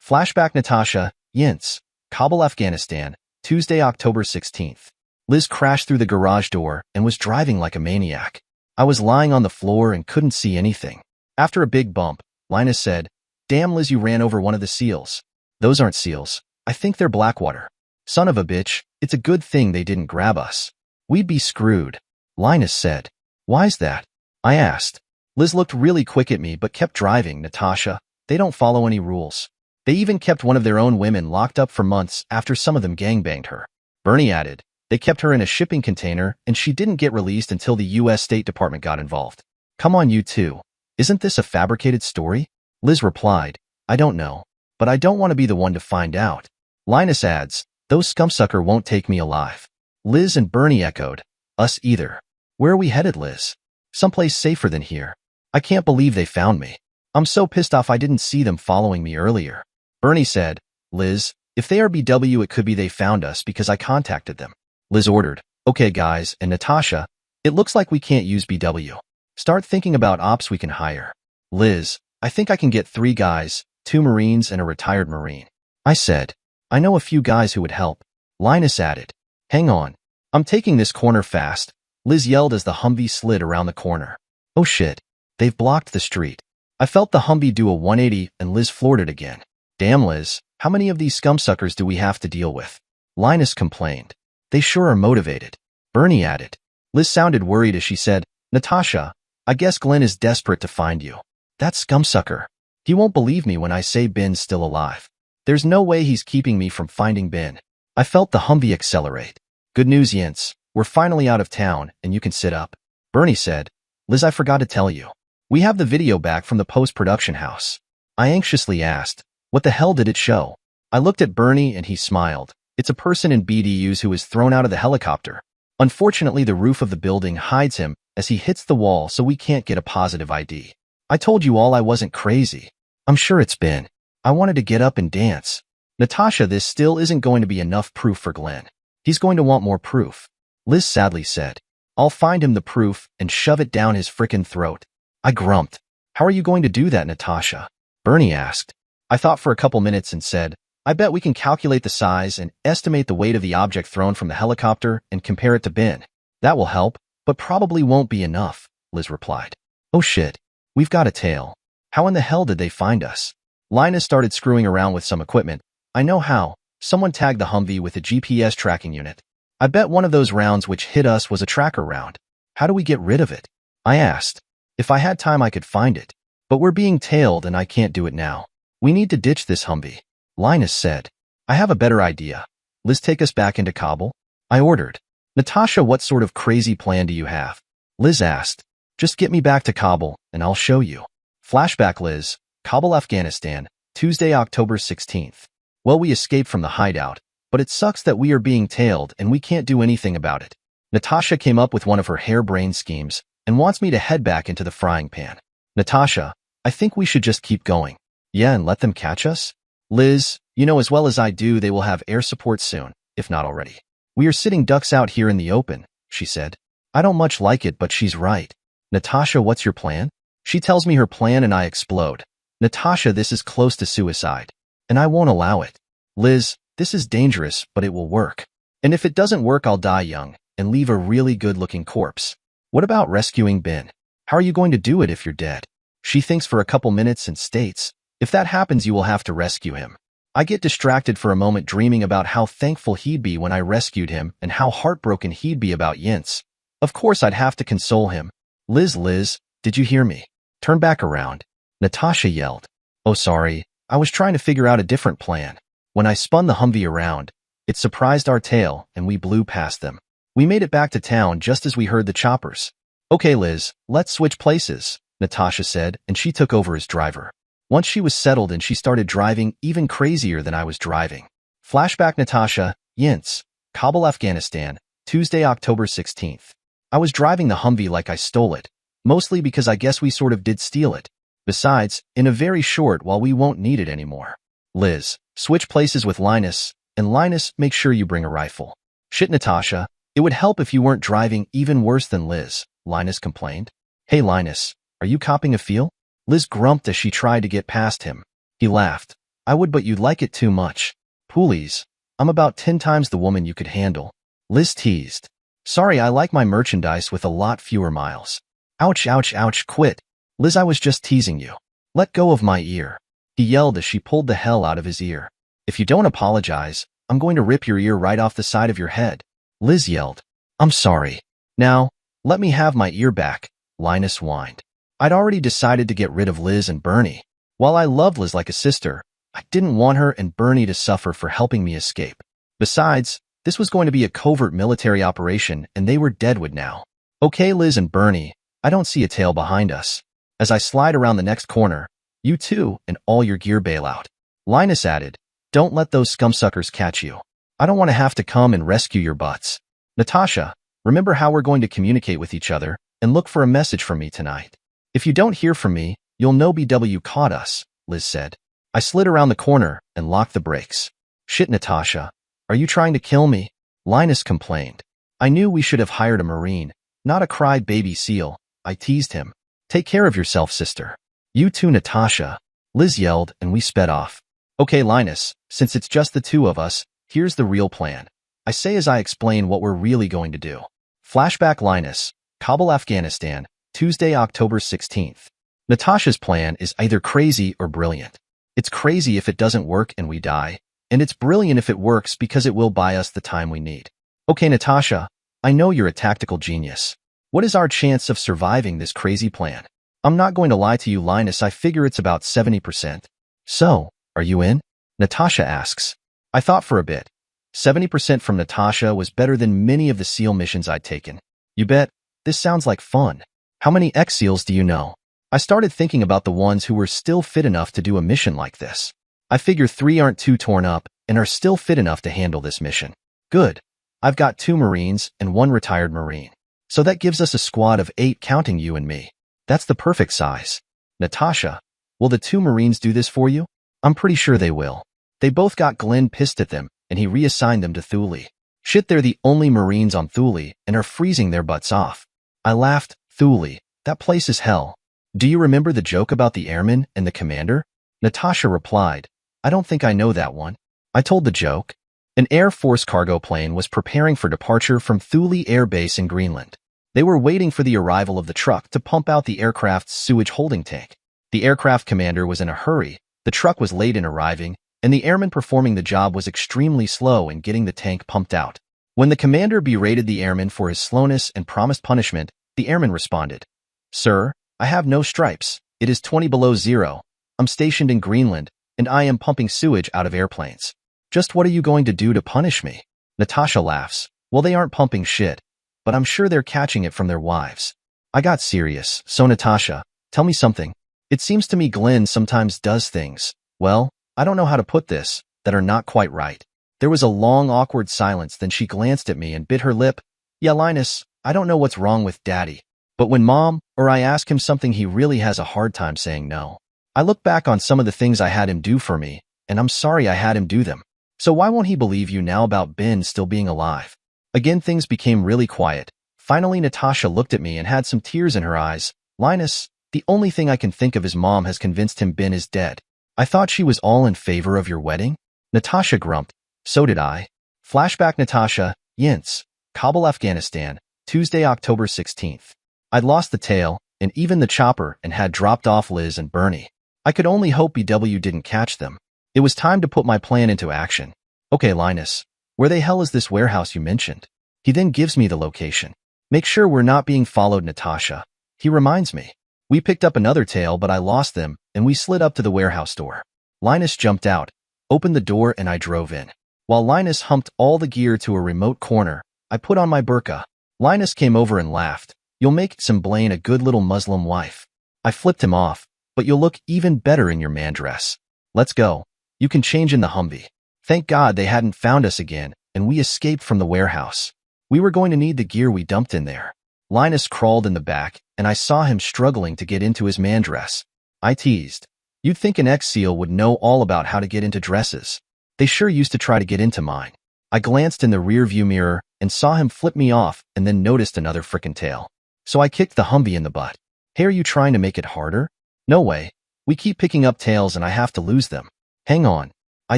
Flashback Natasha, Yints, Kabul, Afghanistan, Tuesday, October 16th. Liz crashed through the garage door and was driving like a maniac. I was lying on the floor and couldn't see anything. After a big bump, Linus said, "Damn, Liz, you ran over one of the seals." "Those aren't seals. I think they're Blackwater." "Son of a bitch, it's a good thing they didn't grab us. We'd be screwed," Linus said. "Why's that?" I asked. Liz looked really quick at me but kept driving. "Natasha, they don't follow any rules. They even kept one of their own women locked up for months after some of them gangbanged her." Bernie added, "They kept her in a shipping container and she didn't get released until the U.S. State Department got involved." "Come on, you two. Isn't this a fabricated story?" Liz replied, "I don't know, but I don't want to be the one to find out." Linus adds, "Those scumsucker won't take me alive." Liz and Bernie echoed, "Us either." "Where are we headed, Liz?" "Someplace safer than here. I can't believe they found me. I'm so pissed off I didn't see them following me earlier." Bernie said, "Liz, if they are BW, it could be they found us because I contacted them." Liz ordered, "Okay, guys, and Natasha, it looks like we can't use BW. Start thinking about ops we can hire." "Liz, I think I can get 3 guys, 2 Marines and a retired Marine." I said, "I know a few guys who would help." Linus added, "Hang on. I'm taking this corner fast," Liz yelled as the Humvee slid around the corner. "Oh shit. They've blocked the street." I felt the Humvee do a 180 and Liz floored it again. "Damn, Liz, how many of these scumsuckers do we have to deal with?" Linus complained. "They sure are motivated," Bernie added. Liz sounded worried as she said, "Natasha, I guess Glenn is desperate to find you. That scumsucker. He won't believe me when I say Ben's still alive. There's no way he's keeping me from finding Ben." I felt the Humvee accelerate. "Good news, Yints. We're finally out of town, and you can sit up." Bernie said, "Liz, I forgot to tell you. We have the video back from the post-production house." I anxiously asked, "What the hell did it show?" I looked at Bernie and he smiled. "It's a person in BDUs who was thrown out of the helicopter. Unfortunately, the roof of the building hides him as he hits the wall, so we can't get a positive ID. I told you all I wasn't crazy. I'm sure it's Ben. I wanted to get up and dance." "Natasha, this still isn't going to be enough proof for Glenn. He's going to want more proof," Liz sadly said. "I'll find him the proof and shove it down his frickin' throat." I grumped. "How are you going to do that, Natasha?" Bernie asked. I thought for a couple minutes and said, "I bet we can calculate the size and estimate the weight of the object thrown from the helicopter and compare it to Ben. That will help, but probably won't be enough," Liz replied. "Oh shit. We've got a tail. How in the hell did they find us?" Linus started screwing around with some equipment. "I know how. Someone tagged the Humvee with a GPS tracking unit. I bet one of those rounds which hit us was a tracker round. How do we get rid of it?" I asked. "If I had time, I could find it. But we're being tailed and I can't do it now. We need to ditch this Humvee," Linus said. "I have a better idea. Liz, take us back into Kabul?" I ordered. "Natasha, what sort of crazy plan do you have?" Liz asked. "Just get me back to Kabul and I'll show you." Flashback Liz, Kabul, Afghanistan, Tuesday, October 16th. Well, we escaped from the hideout, but it sucks that we are being tailed and we can't do anything about it. Natasha came up with one of her harebrained schemes and wants me to head back into the frying pan. "Natasha, I think we should just keep going." "Yeah, and let them catch us?" "Liz, you know as well as I do they will have air support soon, if not already. We are sitting ducks out here in the open," she said. I don't much like it, but she's right. "Natasha, what's your plan?" She tells me her plan and I explode. "Natasha, this is close to suicide, and I won't allow it." "Liz, this is dangerous, but it will work. And if it doesn't work, I'll die young and leave a really good-looking corpse." "What about rescuing Ben? How are you going to do it if you're dead?" She thinks for a couple minutes and states, "If that happens, you will have to rescue him." I get distracted for a moment dreaming about how thankful he'd be when I rescued him and how heartbroken he'd be about Yints. Of course, I'd have to console him. Liz, did you hear me? Turn back around," Natasha yelled. "Oh, sorry. I was trying to figure out a different plan." When I spun the Humvee around, it surprised our tail and we blew past them. We made it back to town just as we heard the choppers. "Okay, Liz, let's switch places," Natasha said, and she took over as driver. Once she was settled and she started driving even crazier than I was driving. Flashback Natasha, Yints, Kabul, Afghanistan, Tuesday, October 16th. I was driving the Humvee like I stole it, mostly because I guess we sort of did steal it. Besides, in a very short while we won't need it anymore. "Liz, switch places with Linus, and Linus, make sure you bring a rifle." "Shit, Natasha, it would help if you weren't driving even worse than Liz," Linus complained. "Hey, Linus, are you copping a feel?" Liz grumped as she tried to get past him. He laughed. I would, but you'd like it too much. Please. I'm about 10 times the woman you could handle. Liz teased. Sorry, I like my merchandise with a lot fewer miles. Ouch, ouch, ouch, quit. Liz, I was just teasing you. Let go of my ear. He yelled as she pulled the hell out of his ear. If you don't apologize, I'm going to rip your ear right off the side of your head. Liz yelled. I'm sorry. Now, let me have my ear back, Linus whined. I'd already decided to get rid of Liz and Bernie. While I loved Liz like a sister, I didn't want her and Bernie to suffer for helping me escape. Besides, this was going to be a covert military operation and they were deadwood now. Okay, Liz and Bernie, I don't see a tail behind us. As I slide around the next corner, you too and all your gear bail out. Linus added, don't let those scumsuckers catch you. I don't want to have to come and rescue your butts. Natasha, remember how we're going to communicate with each other and look for a message from me tonight. If you don't hear from me, you'll know BW caught us, Liz said. I slid around the corner and locked the brakes. Shit, Natasha. Are you trying to kill me? Linus complained. I knew we should have hired a Marine, not a cry-baby SEAL. I teased him. Take care of yourself, sister. You too, Natasha. Liz yelled and we sped off. Okay, Linus, since it's just the two of us, here's the real plan. I say as I explain what we're really going to do. Flashback Linus, Kabul, Afghanistan, Tuesday, October 16th. Natasha's plan is either crazy or brilliant. It's crazy if it doesn't work and we die, and it's brilliant if it works because it will buy us the time we need. Okay, Natasha, I know you're a tactical genius. What is our chance of surviving this crazy plan? I'm not going to lie to you, Linus, I figure it's about 70%. So, are you in? Natasha asks. I thought for a bit. 70% from Natasha was better than many of the SEAL missions I'd taken. You bet. This sounds like fun. How many ex-SEALs do you know? I started thinking about the ones who were still fit enough to do a mission like this. I figure 3 aren't too torn up and are still fit enough to handle this mission. Good. I've got 2 Marines and 1 retired Marine. So that gives us a squad of 8 counting you and me. That's the perfect size. Natasha, will the 2 Marines do this for you? I'm pretty sure they will. They both got Glenn pissed at them and he reassigned them to Thule. Shit, they're the only Marines on Thule and are freezing their butts off. I laughed. Thule, that place is hell. Do you remember the joke about the airman and the commander? Natasha replied, I don't think I know that one. I told the joke. An Air Force cargo plane was preparing for departure from Thule Air Base in Greenland. They were waiting for the arrival of the truck to pump out the aircraft's sewage holding tank. The aircraft commander was in a hurry, the truck was late in arriving, and the airman performing the job was extremely slow in getting the tank pumped out. When the commander berated the airman for his slowness and promised punishment, the airman responded, Sir, I have no stripes. It is 20 below zero. I'm stationed in Greenland, and I am pumping sewage out of airplanes. Just what are you going to do to punish me? Natasha laughs. Well, they aren't pumping shit, but I'm sure they're catching it from their wives. I got serious. So Natasha, tell me something. It seems to me Glenn sometimes does things, well, I don't know how to put this, that are not quite right. There was a long, awkward silence, then she glanced at me and bit her lip. Yeah, Linus, I don't know what's wrong with Daddy, but when Mom or I ask him something, he really has a hard time saying no. I look back on some of the things I had him do for me, and I'm sorry I had him do them. So why won't he believe you now about Ben still being alive? Again, things became really quiet. Finally, Natasha looked at me and had some tears in her eyes. Linus, the only thing I can think of is Mom has convinced him Ben is dead. I thought she was all in favor of your wedding? Natasha grumped. So did I. Flashback Natasha, Yints, Kabul, Afghanistan, Tuesday, October 16th. I'd lost the tail, and even the chopper, and had dropped off Liz and Bernie. I could only hope BW didn't catch them. It was time to put my plan into action. Okay, Linus, where the hell is this warehouse you mentioned? He then gives me the location. Make sure we're not being followed, Natasha. He reminds me. We picked up another tail, but I lost them, and we slid up to the warehouse door. Linus jumped out, opened the door, and I drove in. While Linus humped all the gear to a remote corner, I put on my burqa. Linus came over and laughed. You'll make some Blaine a good little Muslim wife. I flipped him off, but you'll look even better in your man dress. Let's go. You can change in the Humvee. Thank God they hadn't found us again, and we escaped from the warehouse. We were going to need the gear we dumped in there. Linus crawled in the back, and I saw him struggling to get into his man dress. I teased. You'd think an ex-SEAL would know all about how to get into dresses. They sure used to try to get into mine. I glanced in the rear-view mirror and saw him flip me off and then noticed another frickin' tail. So I kicked the Humvee in the butt. Hey, are you trying to make it harder? No way. We keep picking up tails and I have to lose them. Hang on. I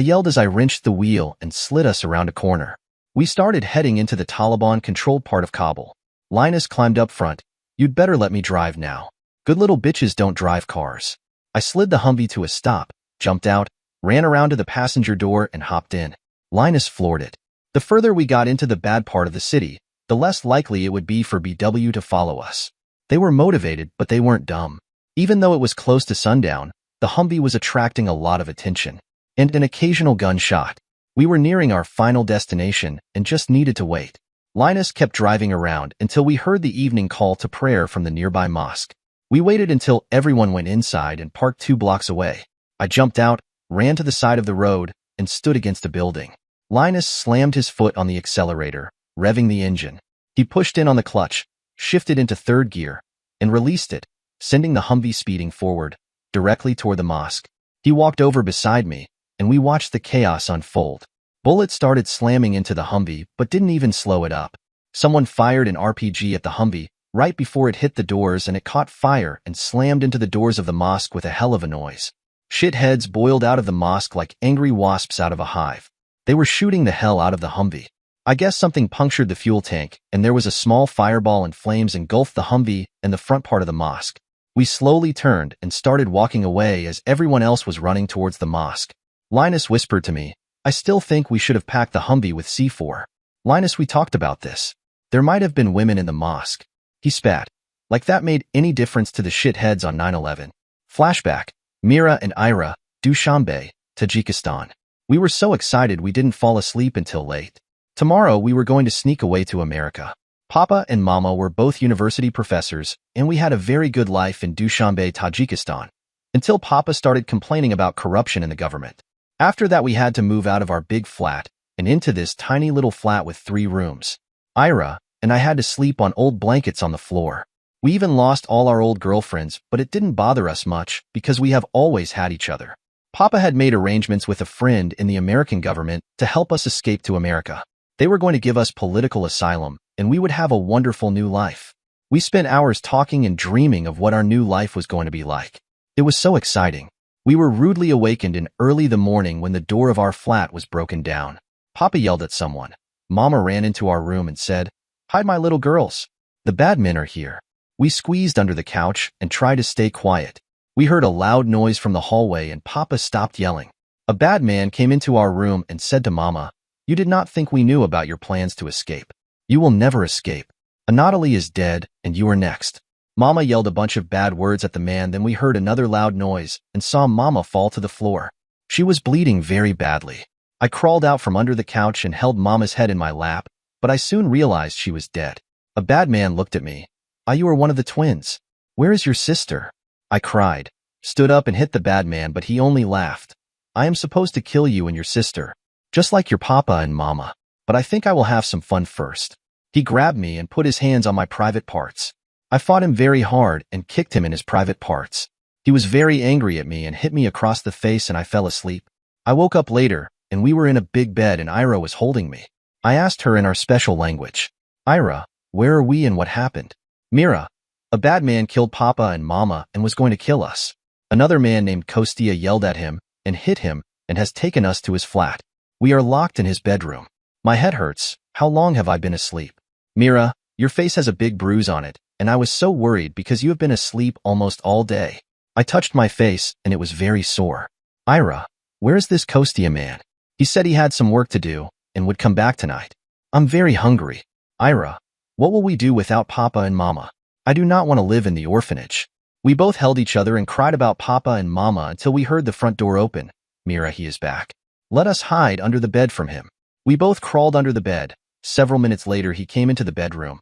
yelled as I wrenched the wheel and slid us around a corner. We started heading into the Taliban-controlled part of Kabul. Linus climbed up front. You'd better let me drive now. Good little bitches don't drive cars. I slid the Humvee to a stop, jumped out, ran around to the passenger door and hopped in. Linus floored it. The further we got into the bad part of the city, the less likely it would be for BW to follow us. They were motivated, but they weren't dumb. Even though it was close to sundown, the Humvee was attracting a lot of attention. And an occasional gunshot. We were nearing our final destination and just needed to wait. Linus kept driving around until we heard the evening call to prayer from the nearby mosque. We waited until everyone went inside and parked 2 blocks away. I jumped out, ran to the side of the road, and stood against a building. Linus slammed his foot on the accelerator, revving the engine. He pushed in on the clutch, shifted into 3rd gear, and released it, sending the Humvee speeding forward, directly toward the mosque. He walked over beside me, and we watched the chaos unfold. Bullets started slamming into the Humvee, but didn't even slow it up. Someone fired an RPG at the Humvee right before it hit the doors, and it caught fire and slammed into the doors of the mosque with a hell of a noise. Shitheads boiled out of the mosque like angry wasps out of a hive. They were shooting the hell out of the Humvee. I guess something punctured the fuel tank, and there was a small fireball and flames engulfed the Humvee and the front part of the mosque. We slowly turned and started walking away as everyone else was running towards the mosque. Linus whispered to me, I still think we should have packed the Humvee with C4. Linus, we talked about this. There might have been women in the mosque. He spat. Like that made any difference to the shitheads on 9/11. Flashback. Mira and Ira, Dushanbe, Tajikistan. We were so excited we didn't fall asleep until late. Tomorrow we were going to sneak away to America. Papa and Mama were both university professors, and we had a very good life in Dushanbe, Tajikistan, until Papa started complaining about corruption in the government. After that we had to move out of our big flat and into this tiny little flat with 3 rooms. Ira and I had to sleep on old blankets on the floor. We even lost all our old girlfriends, but it didn't bother us much because we have always had each other. Papa had made arrangements with a friend in the American government to help us escape to America. They were going to give us political asylum, and we would have a wonderful new life. We spent hours talking and dreaming of what our new life was going to be like. It was so exciting. We were rudely awakened in early the morning when the door of our flat was broken down. Papa yelled at someone. Mama ran into our room and said, Hide, my little girls. The bad men are here. We squeezed under the couch and tried to stay quiet. We heard a loud noise from the hallway and Papa stopped yelling. A bad man came into our room and said to Mama, You did not think we knew about your plans to escape. You will never escape. Anatoly is dead and you are next. Mama yelled a bunch of bad words at the man, then we heard another loud noise and saw Mama fall to the floor. She was bleeding very badly. I crawled out from under the couch and held Mama's head in my lap, but I soon realized she was dead. A bad man looked at me. You are one of the twins. Where is your sister? I cried, stood up and hit the bad man, but he only laughed. I am supposed to kill you and your sister, just like your Papa and Mama, but I think I will have some fun first. He grabbed me and put his hands on my private parts. I fought him very hard and kicked him in his private parts. He was very angry at me and hit me across the face and I fell asleep. I woke up later and we were in a big bed and Ira was holding me. I asked her in our special language, Ira, where are we and what happened? Mira, a bad man killed Papa and Mama and was going to kill us. Another man named Kostia yelled at him and hit him and has taken us to his flat. We are locked in his bedroom. My head hurts. How long have I been asleep? Mira, your face has a big bruise on it, and I was so worried because you have been asleep almost all day. I touched my face and it was very sore. Ira, where is this Kostia man? He said he had some work to do and would come back tonight. I'm very hungry. Ira, what will we do without Papa and Mama? I do not want to live in the orphanage. We both held each other and cried about Papa and Mama until we heard the front door open. Mira, he is back. Let us hide under the bed from him. We both crawled under the bed. Several minutes later, he came into the bedroom.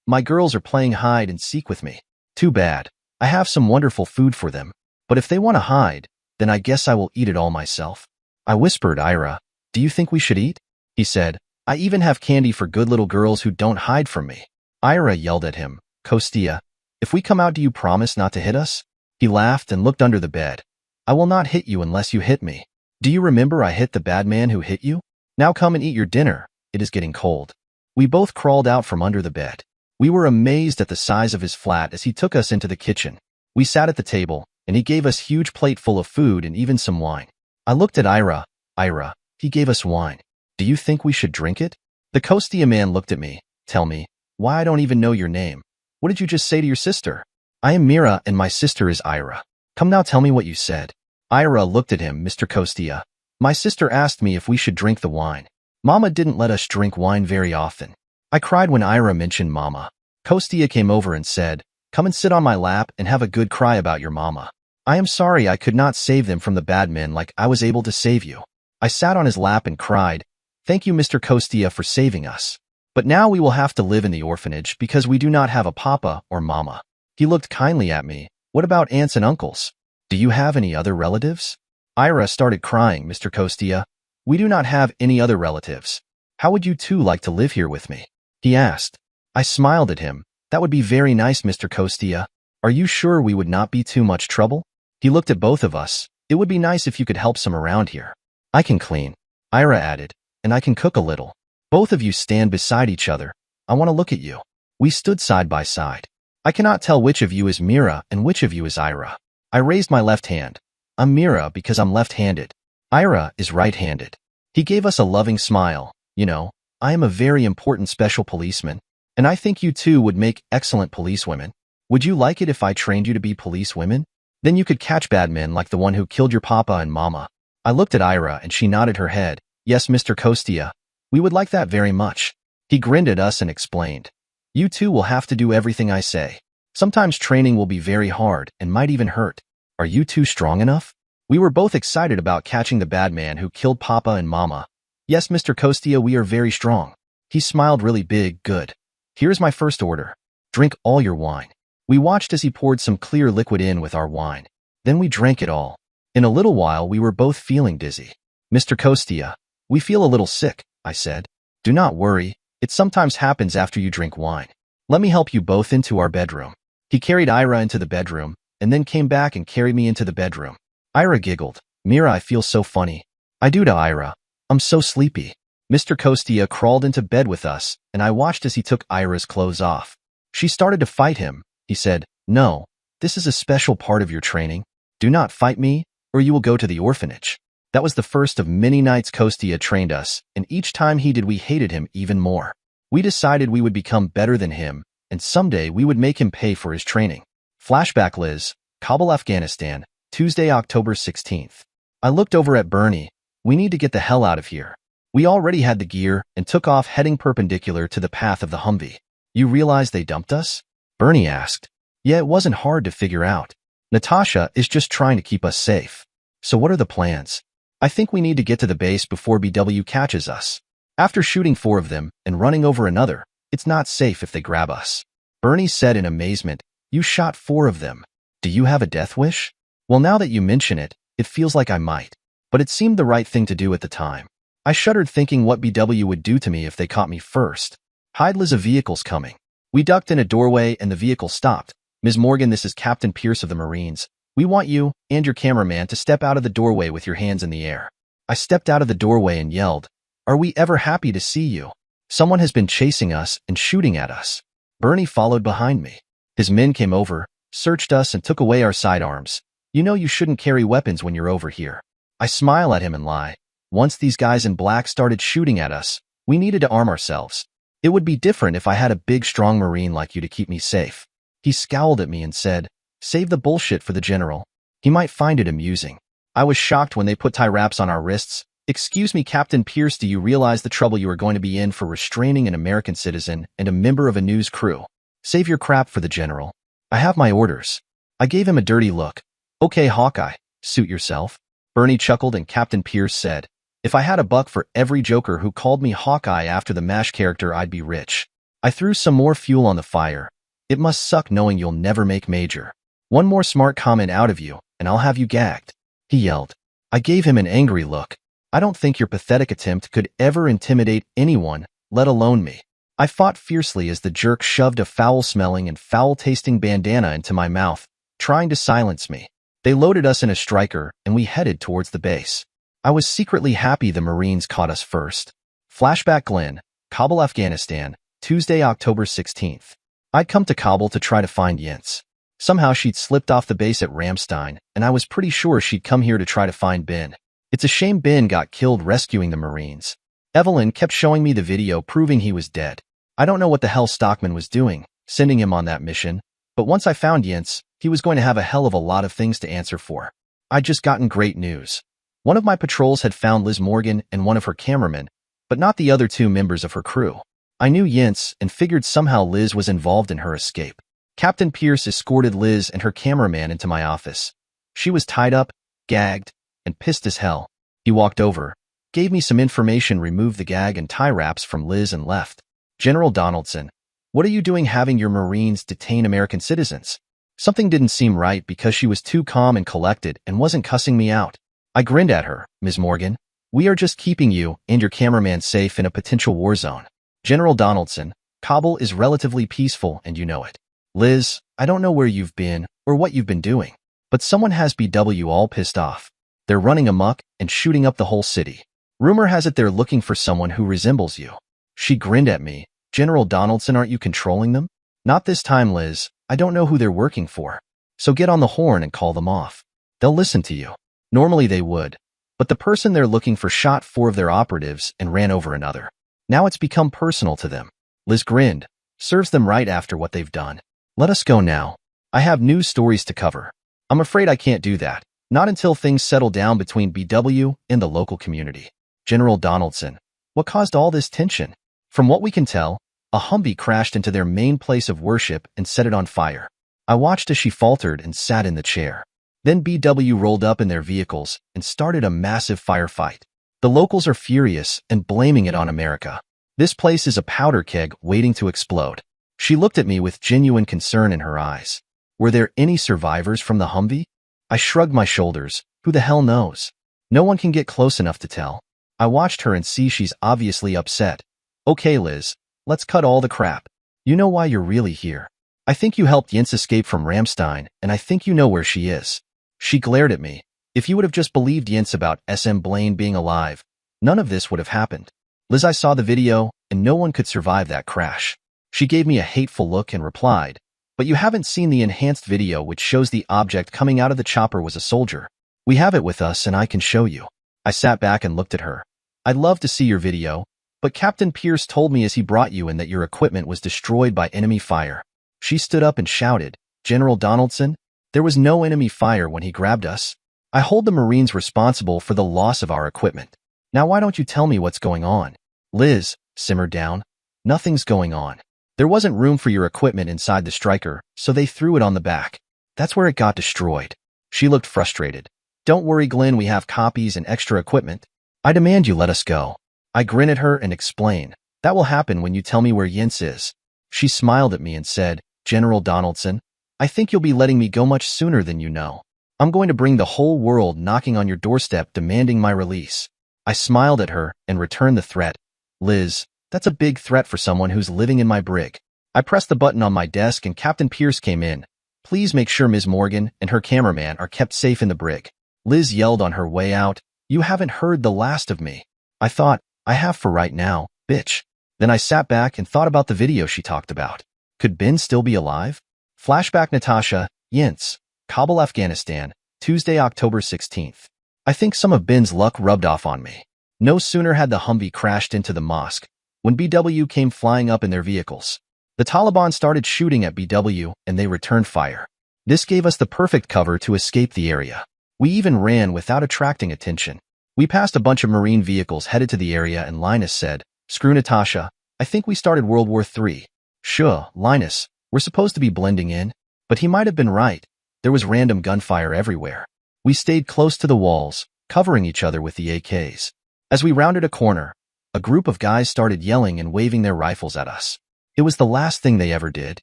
My girls are playing hide and seek with me. Too bad. I have some wonderful food for them. But if they want to hide, then I guess I will eat it all myself. I whispered, Ira, do you think we should eat? He said, I even have candy for good little girls who don't hide from me. Ira yelled at him, Kostia, if we come out, do you promise not to hit us? He laughed and looked under the bed. I will not hit you unless you hit me. Do you remember I hit the bad man who hit you? Now come and eat your dinner. It is getting cold. We both crawled out from under the bed. We were amazed at the size of his flat as he took us into the kitchen. We sat at the table, and he gave us a huge plate full of food and even some wine. I looked at Ira. Ira, he gave us wine. Do you think we should drink it? The Kostia man looked at me. Tell me, why I don't even know your name. What did you just say to your sister? I am Mira and my sister is Ira. Come now, tell me what you said. Ira looked at him, Mr. Kostia. My sister asked me if we should drink the wine. Mama didn't let us drink wine very often. I cried when Ira mentioned Mama. Kostia came over and said, come and sit on my lap and have a good cry about your mama. I am sorry I could not save them from the bad men like I was able to save you. I sat on his lap and cried, thank you, Mr. Kostia, for saving us. But now we will have to live in the orphanage because we do not have a papa or mama. He looked kindly at me. What about aunts and uncles? Do you have any other relatives? Ira started crying, Mr. Kostia. We do not have any other relatives. How would you two like to live here with me? He asked. I smiled at him. That would be very nice, Mr. Kostia. Are you sure we would not be too much trouble? He looked at both of us. It would be nice if you could help some around here. I can clean, Ira added, and I can cook a little. Both of you stand beside each other. I want to look at you. We stood side by side. I cannot tell which of you is Mira and which of you is Ira. I raised my left hand. I'm Mira because I'm left-handed. Ira is right-handed. He gave us a loving smile. You know, I am a very important special policeman, and I think you two would make excellent policewomen. Would you like it if I trained you to be policewomen? Then you could catch bad men like the one who killed your papa and mama. I looked at Ira and she nodded her head. Yes, Mr. Kostia. We would like that very much. He grinned at us and explained. You two will have to do everything I say. Sometimes training will be very hard and might even hurt. Are you two strong enough? We were both excited about catching the bad man who killed Papa and Mama. Yes, Mr. Kostia, we are very strong. He smiled really big. Good. Here's my first order. Drink all your wine. We watched as he poured some clear liquid in with our wine. Then we drank it all. In a little while, we were both feeling dizzy. Mr. Kostia, we feel a little sick, I said. Do not worry. It sometimes happens after you drink wine. Let me help you both into our bedroom. He carried Ira into the bedroom and then came back and carried me into the bedroom. Ira giggled. Mira, I feel so funny. I do to Ira. I'm so sleepy. Mr. Kostia crawled into bed with us, and I watched as he took Ira's clothes off. She started to fight him. He said, no, this is a special part of your training. Do not fight me, or you will go to the orphanage. That was the first of many nights Kostia trained us, and each time he did we hated him even more. We decided we would become better than him, and someday we would make him pay for his training. Flashback Liz, Kabul, Afghanistan, Tuesday, October 16th. I looked over at Bernie. We need to get the hell out of here. We already had the gear and took off heading perpendicular to the path of the Humvee. You realize they dumped us? Bernie asked. Yeah, it wasn't hard to figure out. Natasha is just trying to keep us safe. So what are the plans? I think we need to get to the base before BW catches us. After shooting 4 of them and running over another, it's not safe if they grab us. Bernie said in amazement, you shot 4 of them. Do you have a death wish? Well, now that you mention it, it feels like I might. But it seemed the right thing to do at the time. I shuddered thinking what BW would do to me if they caught me first. Hide, Liz, a vehicle's coming. We ducked in a doorway and the vehicle stopped. Ms. Morgan, this is Captain Pierce of the Marines. We want you and your cameraman to step out of the doorway with your hands in the air. I stepped out of the doorway and yelled, are we ever happy to see you? Someone has been chasing us and shooting at us. Bernie followed behind me. His men came over, searched us and took away our sidearms. You know you shouldn't carry weapons when you're over here. I smile at him and lie. Once these guys in black started shooting at us, we needed to arm ourselves. It would be different if I had a big strong Marine like you to keep me safe. He scowled at me and said, save the bullshit for the general. He might find it amusing. I was shocked when they put tie wraps on our wrists. Excuse me, Captain Pierce, do you realize the trouble you are going to be in for restraining an American citizen and a member of a news crew? Save your crap for the general. I have my orders. I gave him a dirty look. Okay, Hawkeye, suit yourself. Bernie chuckled and Captain Pierce said, if I had $1 for every Joker who called me Hawkeye after the MASH character, I'd be rich. I threw some more fuel on the fire. It must suck knowing you'll never make Major. One more smart comment out of you, and I'll have you gagged. He yelled. I gave him an angry look. I don't think your pathetic attempt could ever intimidate anyone, let alone me. I fought fiercely as the jerk shoved a foul-smelling and foul-tasting bandana into my mouth, trying to silence me. They loaded us in a striker, and we headed towards the base. I was secretly happy the Marines caught us first. Flashback Glen, Kabul, Afghanistan, Tuesday, October 16th. I'd come to Kabul to try to find Yentz. Somehow she'd slipped off the base at Ramstein, and I was pretty sure she'd come here to try to find Ben. It's a shame Ben got killed rescuing the Marines. Evelyn kept showing me the video proving he was dead. I don't know what the hell Stockman was doing, sending him on that mission, but once I found Jens, he was going to have a hell of a lot of things to answer for. I'd just gotten great news. One of my patrols had found Liz Morgan and one of her cameramen, but not the other two members of her crew. I knew Jens and figured somehow Liz was involved in her escape. Captain Pierce escorted Liz and her cameraman into my office. She was tied up, gagged, and pissed as hell. He walked over, gave me some information, removed the gag and tie wraps from Liz and left. General Donaldson, what are you doing having your Marines detain American citizens? Something didn't seem right because she was too calm and collected and wasn't cussing me out. I grinned at her. Ms. Morgan, we are just keeping you and your cameraman safe in a potential war zone. General Donaldson, Kabul is relatively peaceful and you know it. Liz, I don't know where you've been or what you've been doing, but someone has BW all pissed off. They're running amok and shooting up the whole city. Rumor has it they're looking for someone who resembles you. She grinned at me. General Donaldson, aren't you controlling them? Not this time, Liz. I don't know who they're working for. So get on the horn and call them off. They'll listen to you. Normally they would, but the person they're looking for shot 4 of their operatives and ran over another. Now it's become personal to them. Liz grinned. Serves them right after what they've done. Let us go now. I have news stories to cover. I'm afraid I can't do that. Not until things settle down between BW and the local community. General Donaldson, what caused all this tension? From what we can tell, a Humvee crashed into their main place of worship and set it on fire. I watched as she faltered and sat in the chair. Then BW rolled up in their vehicles and started a massive firefight. The locals are furious and blaming it on America. This place is a powder keg waiting to explode. She looked at me with genuine concern in her eyes. Were there any survivors from the Humvee? I shrugged my shoulders. Who the hell knows? No one can get close enough to tell. I watched her and see she's obviously upset. Okay, Liz, let's cut all the crap. You know why you're really here. I think you helped Jens escape from Ramstein, and I think you know where she is. She glared at me. If you would have just believed Jens about SM Blaine being alive, none of this would have happened. Liz, I saw the video, and no one could survive that crash. She gave me a hateful look and replied, but you haven't seen the enhanced video which shows the object coming out of the chopper was a soldier. We have it with us and I can show you. I sat back and looked at her. I'd love to see your video, but Captain Pierce told me as he brought you in that your equipment was destroyed by enemy fire. She stood up and shouted, General Donaldson, there was no enemy fire when he grabbed us. I hold the Marines responsible for the loss of our equipment. Now why don't you tell me what's going on? Liz, simmer down. Nothing's going on. There wasn't room for your equipment inside the Striker, so they threw it on the back. That's where it got destroyed. She looked frustrated. Don't worry, Glenn, we have copies and extra equipment. I demand you let us go. I grin at her and explain. That will happen when you tell me where Jens is. She smiled at me and said, General Donaldson, I think you'll be letting me go much sooner than you know. I'm going to bring the whole world knocking on your doorstep demanding my release. I smiled at her and returned the threat. Liz, that's a big threat for someone who's living in my brig. I pressed the button on my desk and Captain Pierce came in. Please make sure Ms. Morgan and her cameraman are kept safe in the brig. Liz yelled on her way out, you haven't heard the last of me. I thought, I have for right now, bitch. Then I sat back and thought about the video she talked about. Could Ben still be alive? Flashback Natasha, Jens, Kabul, Afghanistan, Tuesday, October 16th. I think some of Ben's luck rubbed off on me. No sooner had the Humvee crashed into the mosque when BW came flying up in their vehicles. The Taliban started shooting at BW and they returned fire. This gave us the perfect cover to escape the area. We even ran without attracting attention. We passed a bunch of Marine vehicles headed to the area and Linus said, Screw Natasha, I think we started World War III. Sure, Linus, we're supposed to be blending in, but he might have been right. There was random gunfire everywhere. We stayed close to the walls, covering each other with the AKs. As we rounded a corner, a group of guys started yelling and waving their rifles at us. It was the last thing they ever did.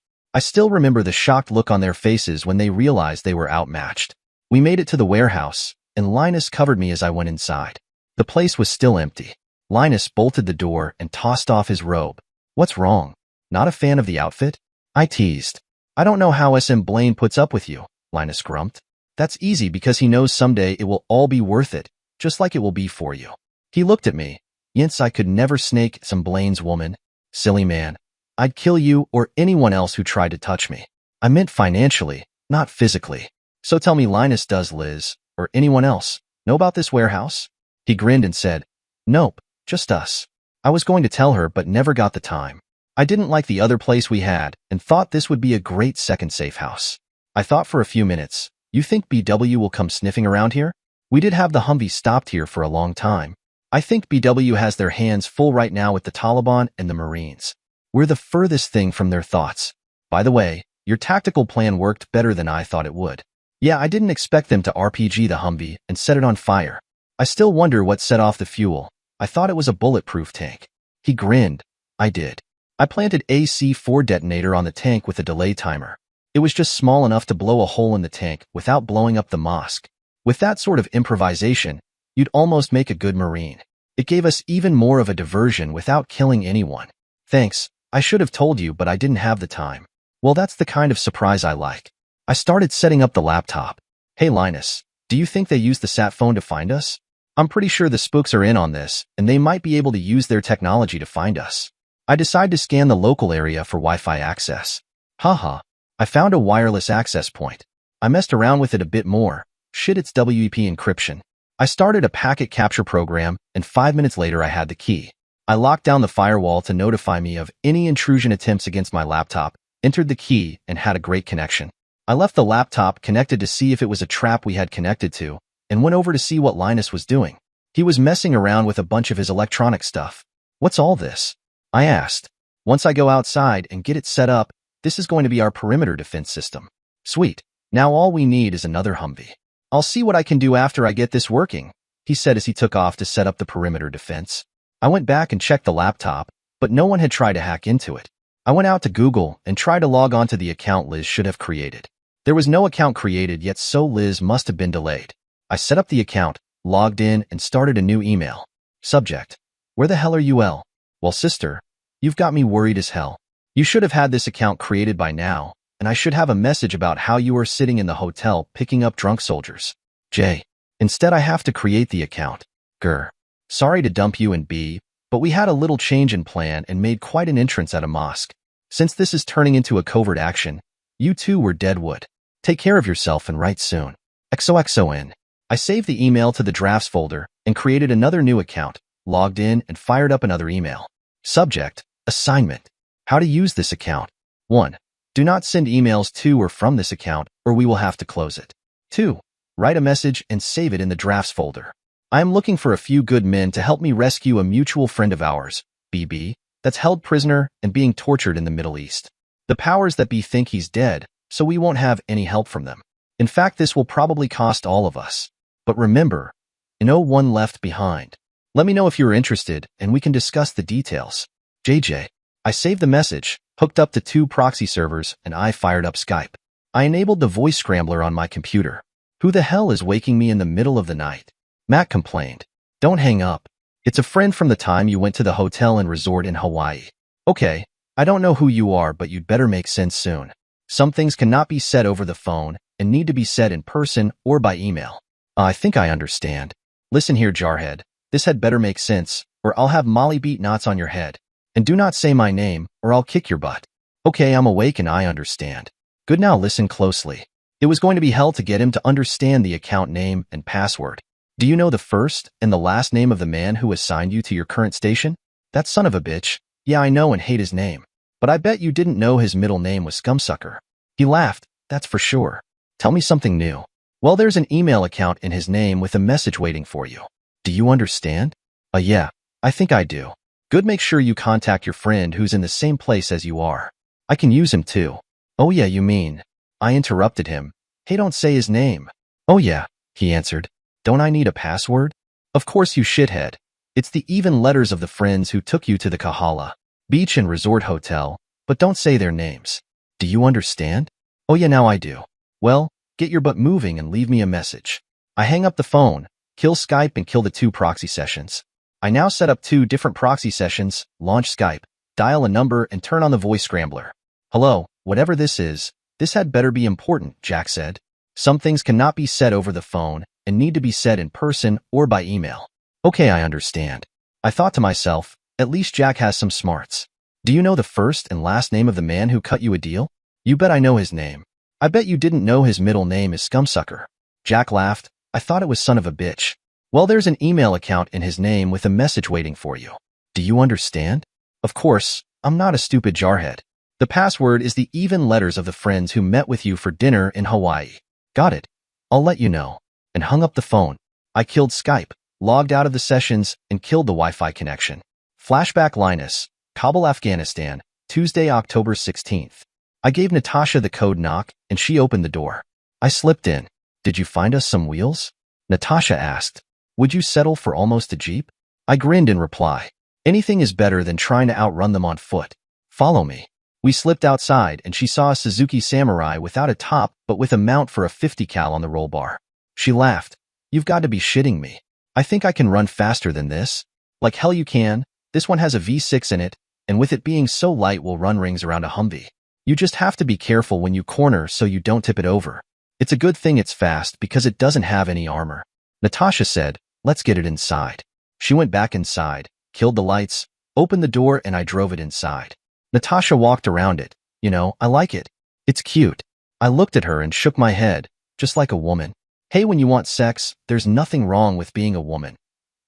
I still remember the shocked look on their faces when they realized they were outmatched. We made it to the warehouse, and Linus covered me as I went inside. The place was still empty. Linus bolted the door and tossed off his robe. What's wrong? Not a fan of the outfit? I teased. I don't know how SM Blaine puts up with you, Linus grumped. That's easy because he knows someday it will all be worth it, just like it will be for you. He looked at me. Yents, I could never snake SM Blaine's woman. Silly man. I'd kill you or anyone else who tried to touch me. I meant financially, not physically. So tell me, Linus, does Liz, or anyone else, know about this warehouse? He grinned and said, "Nope, just us." I was going to tell her but never got the time. I didn't like the other place we had and thought this would be a great second safe house. I thought for a few minutes, "You think BW will come sniffing around here? We did have the Humvee stopped here for a long time. I think BW has their hands full right now with the Taliban and the Marines. We're the furthest thing from their thoughts. By the way, your tactical plan worked better than I thought it would. Yeah, I didn't expect them to RPG the Humvee and set it on fire. I still wonder what set off the fuel. I thought it was a bulletproof tank." He grinned. "I did. I planted a C4 detonator on the tank with a delay timer. It was just small enough to blow a hole in the tank without blowing up the mosque. With that sort of improvisation, you'd almost make a good Marine. It gave us even more of a diversion without killing anyone. Thanks. I should have told you, but I didn't have the time." Well, that's the kind of surprise I like. I started setting up the laptop. "Hey Linus, do you think they used the sat phone to find us? I'm pretty sure the spooks are in on this, and they might be able to use their technology to find us." I decide to scan the local area for Wi-Fi access. Haha, I found a wireless access point. I messed around with it a bit more. Shit, it's WEP encryption. I started a packet capture program, and 5 minutes later I had the key. I locked down the firewall to notify me of any intrusion attempts against my laptop, entered the key, and had a great connection. I left the laptop connected to see if it was a trap we had connected to, and went over to see what Linus was doing. He was messing around with a bunch of his electronic stuff. "What's all this?" I asked. "Once I go outside and get it set up, this is going to be our perimeter defense system." "Sweet. Now all we need is another Humvee. I'll see what I can do after I get this working," he said as he took off to set up the perimeter defense. I went back and checked the laptop, but no one had tried to hack into it. I went out to Google and tried to log on to the account Liz should have created. There was no account created yet, so Liz must have been delayed. I set up the account, logged in, and started a new email. Subject: "Where the hell are you, L?" "Well, sister, you've got me worried as hell. You should have had this account created by now, and I should have a message about how you are sitting in the hotel picking up drunk soldiers. J. Instead, I have to create the account. Grr. Sorry to dump you and B, but we had a little change in plan and made quite an entrance at a mosque. Since this is turning into a covert action, you two were dead wood. Take care of yourself and write soon. XOXON. I saved the email to the drafts folder and created another new account, logged in, and fired up another email. Subject: Assignment. How to use this account. 1. Do not send emails to or from this account, or we will have to close it. 2. Write a message and save it in the drafts folder. I am looking for a few good men to help me rescue a mutual friend of ours, BB, that's held prisoner and being tortured in the Middle East. The powers that be think he's dead, so we won't have any help from them. In fact, this will probably cost all of us. But remember, no one left behind. Let me know if you're interested, and we can discuss the details. JJ. I saved the message, hooked up to 2 proxy servers, and I fired up Skype. I enabled the voice scrambler on my computer. Who the hell is waking me in the middle of the night? Matt complained. Don't hang up. It's a friend from the time you went to the hotel and resort in Hawaii. Okay, I don't know who you are, but you'd better make sense soon. Some things cannot be said over the phone and need to be said in person or by email. I think I understand. Listen here, Jarhead. This had better make sense, or I'll have Molly beat knots on your head. And do not say my name, or I'll kick your butt. Okay, I'm awake and I understand. Good, now listen closely. It was going to be hell to get him to understand the account name and password. Do you know the first and the last name of the man who assigned you to your current station? That son of a bitch. Yeah, I know and hate his name. But I bet you didn't know his middle name was Scumsucker. He laughed, that's for sure. Tell me something new. Well, there's an email account in his name with a message waiting for you. Do you understand? Yeah, I think I do. Good, make sure you contact your friend who's in the same place as you are. I can use him too. Oh yeah, you mean. I interrupted him. Hey, don't say his name. Oh yeah, he answered. Don't I need a password? Of course, you shithead. It's the even letters of the friends who took you to the Kahala Beach and Resort Hotel, but don't say their names. Do you understand? Oh yeah, now I do. Well, get your butt moving and leave me a message. I hang up the phone, kill Skype and kill the 2 proxy sessions. I now set up 2 different proxy sessions, launch Skype, dial a number and turn on the voice scrambler. Hello, whatever this is, this had better be important, Jack said. Some things cannot be said over the phone and need to be said in person or by email. Okay, I understand. I thought to myself, at least Jack has some smarts. Do you know the first and last name of the man who cut you a deal? You bet I know his name. I bet you didn't know his middle name is Scumsucker. Jack laughed. I thought it was son of a bitch. Well, there's an email account in his name with a message waiting for you. Do you understand? Of course, I'm not a stupid jarhead. The password is the even letters of the friends who met with you for dinner in Hawaii. Got it. I'll let you know. And hung up the phone. I killed Skype, logged out of the sessions, and killed the Wi-Fi connection. Flashback Linus, Kabul, Afghanistan, Tuesday, October 16th. I gave Natasha the code knock, and she opened the door. I slipped in. Did you find us some wheels? Natasha asked. Would you settle for almost a Jeep? I grinned in reply. Anything is better than trying to outrun them on foot. Follow me. We slipped outside, and she saw a Suzuki Samurai without a top but with a mount for a 50 cal on the roll bar. She laughed. You've got to be shitting me. I think I can run faster than this. Like hell you can. This one has a V6 in it, and with it being so light will run rings around a Humvee. You just have to be careful when you corner so you don't tip it over. It's a good thing it's fast because it doesn't have any armor. Natasha said, let's get it inside. She went back inside, killed the lights, opened the door, and I drove it inside. Natasha walked around it. You know, I like it. It's cute. I looked at her and shook my head, just like a woman. Hey, when you want sex, there's nothing wrong with being a woman.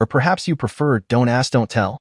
Or perhaps you prefer don't ask, don't tell?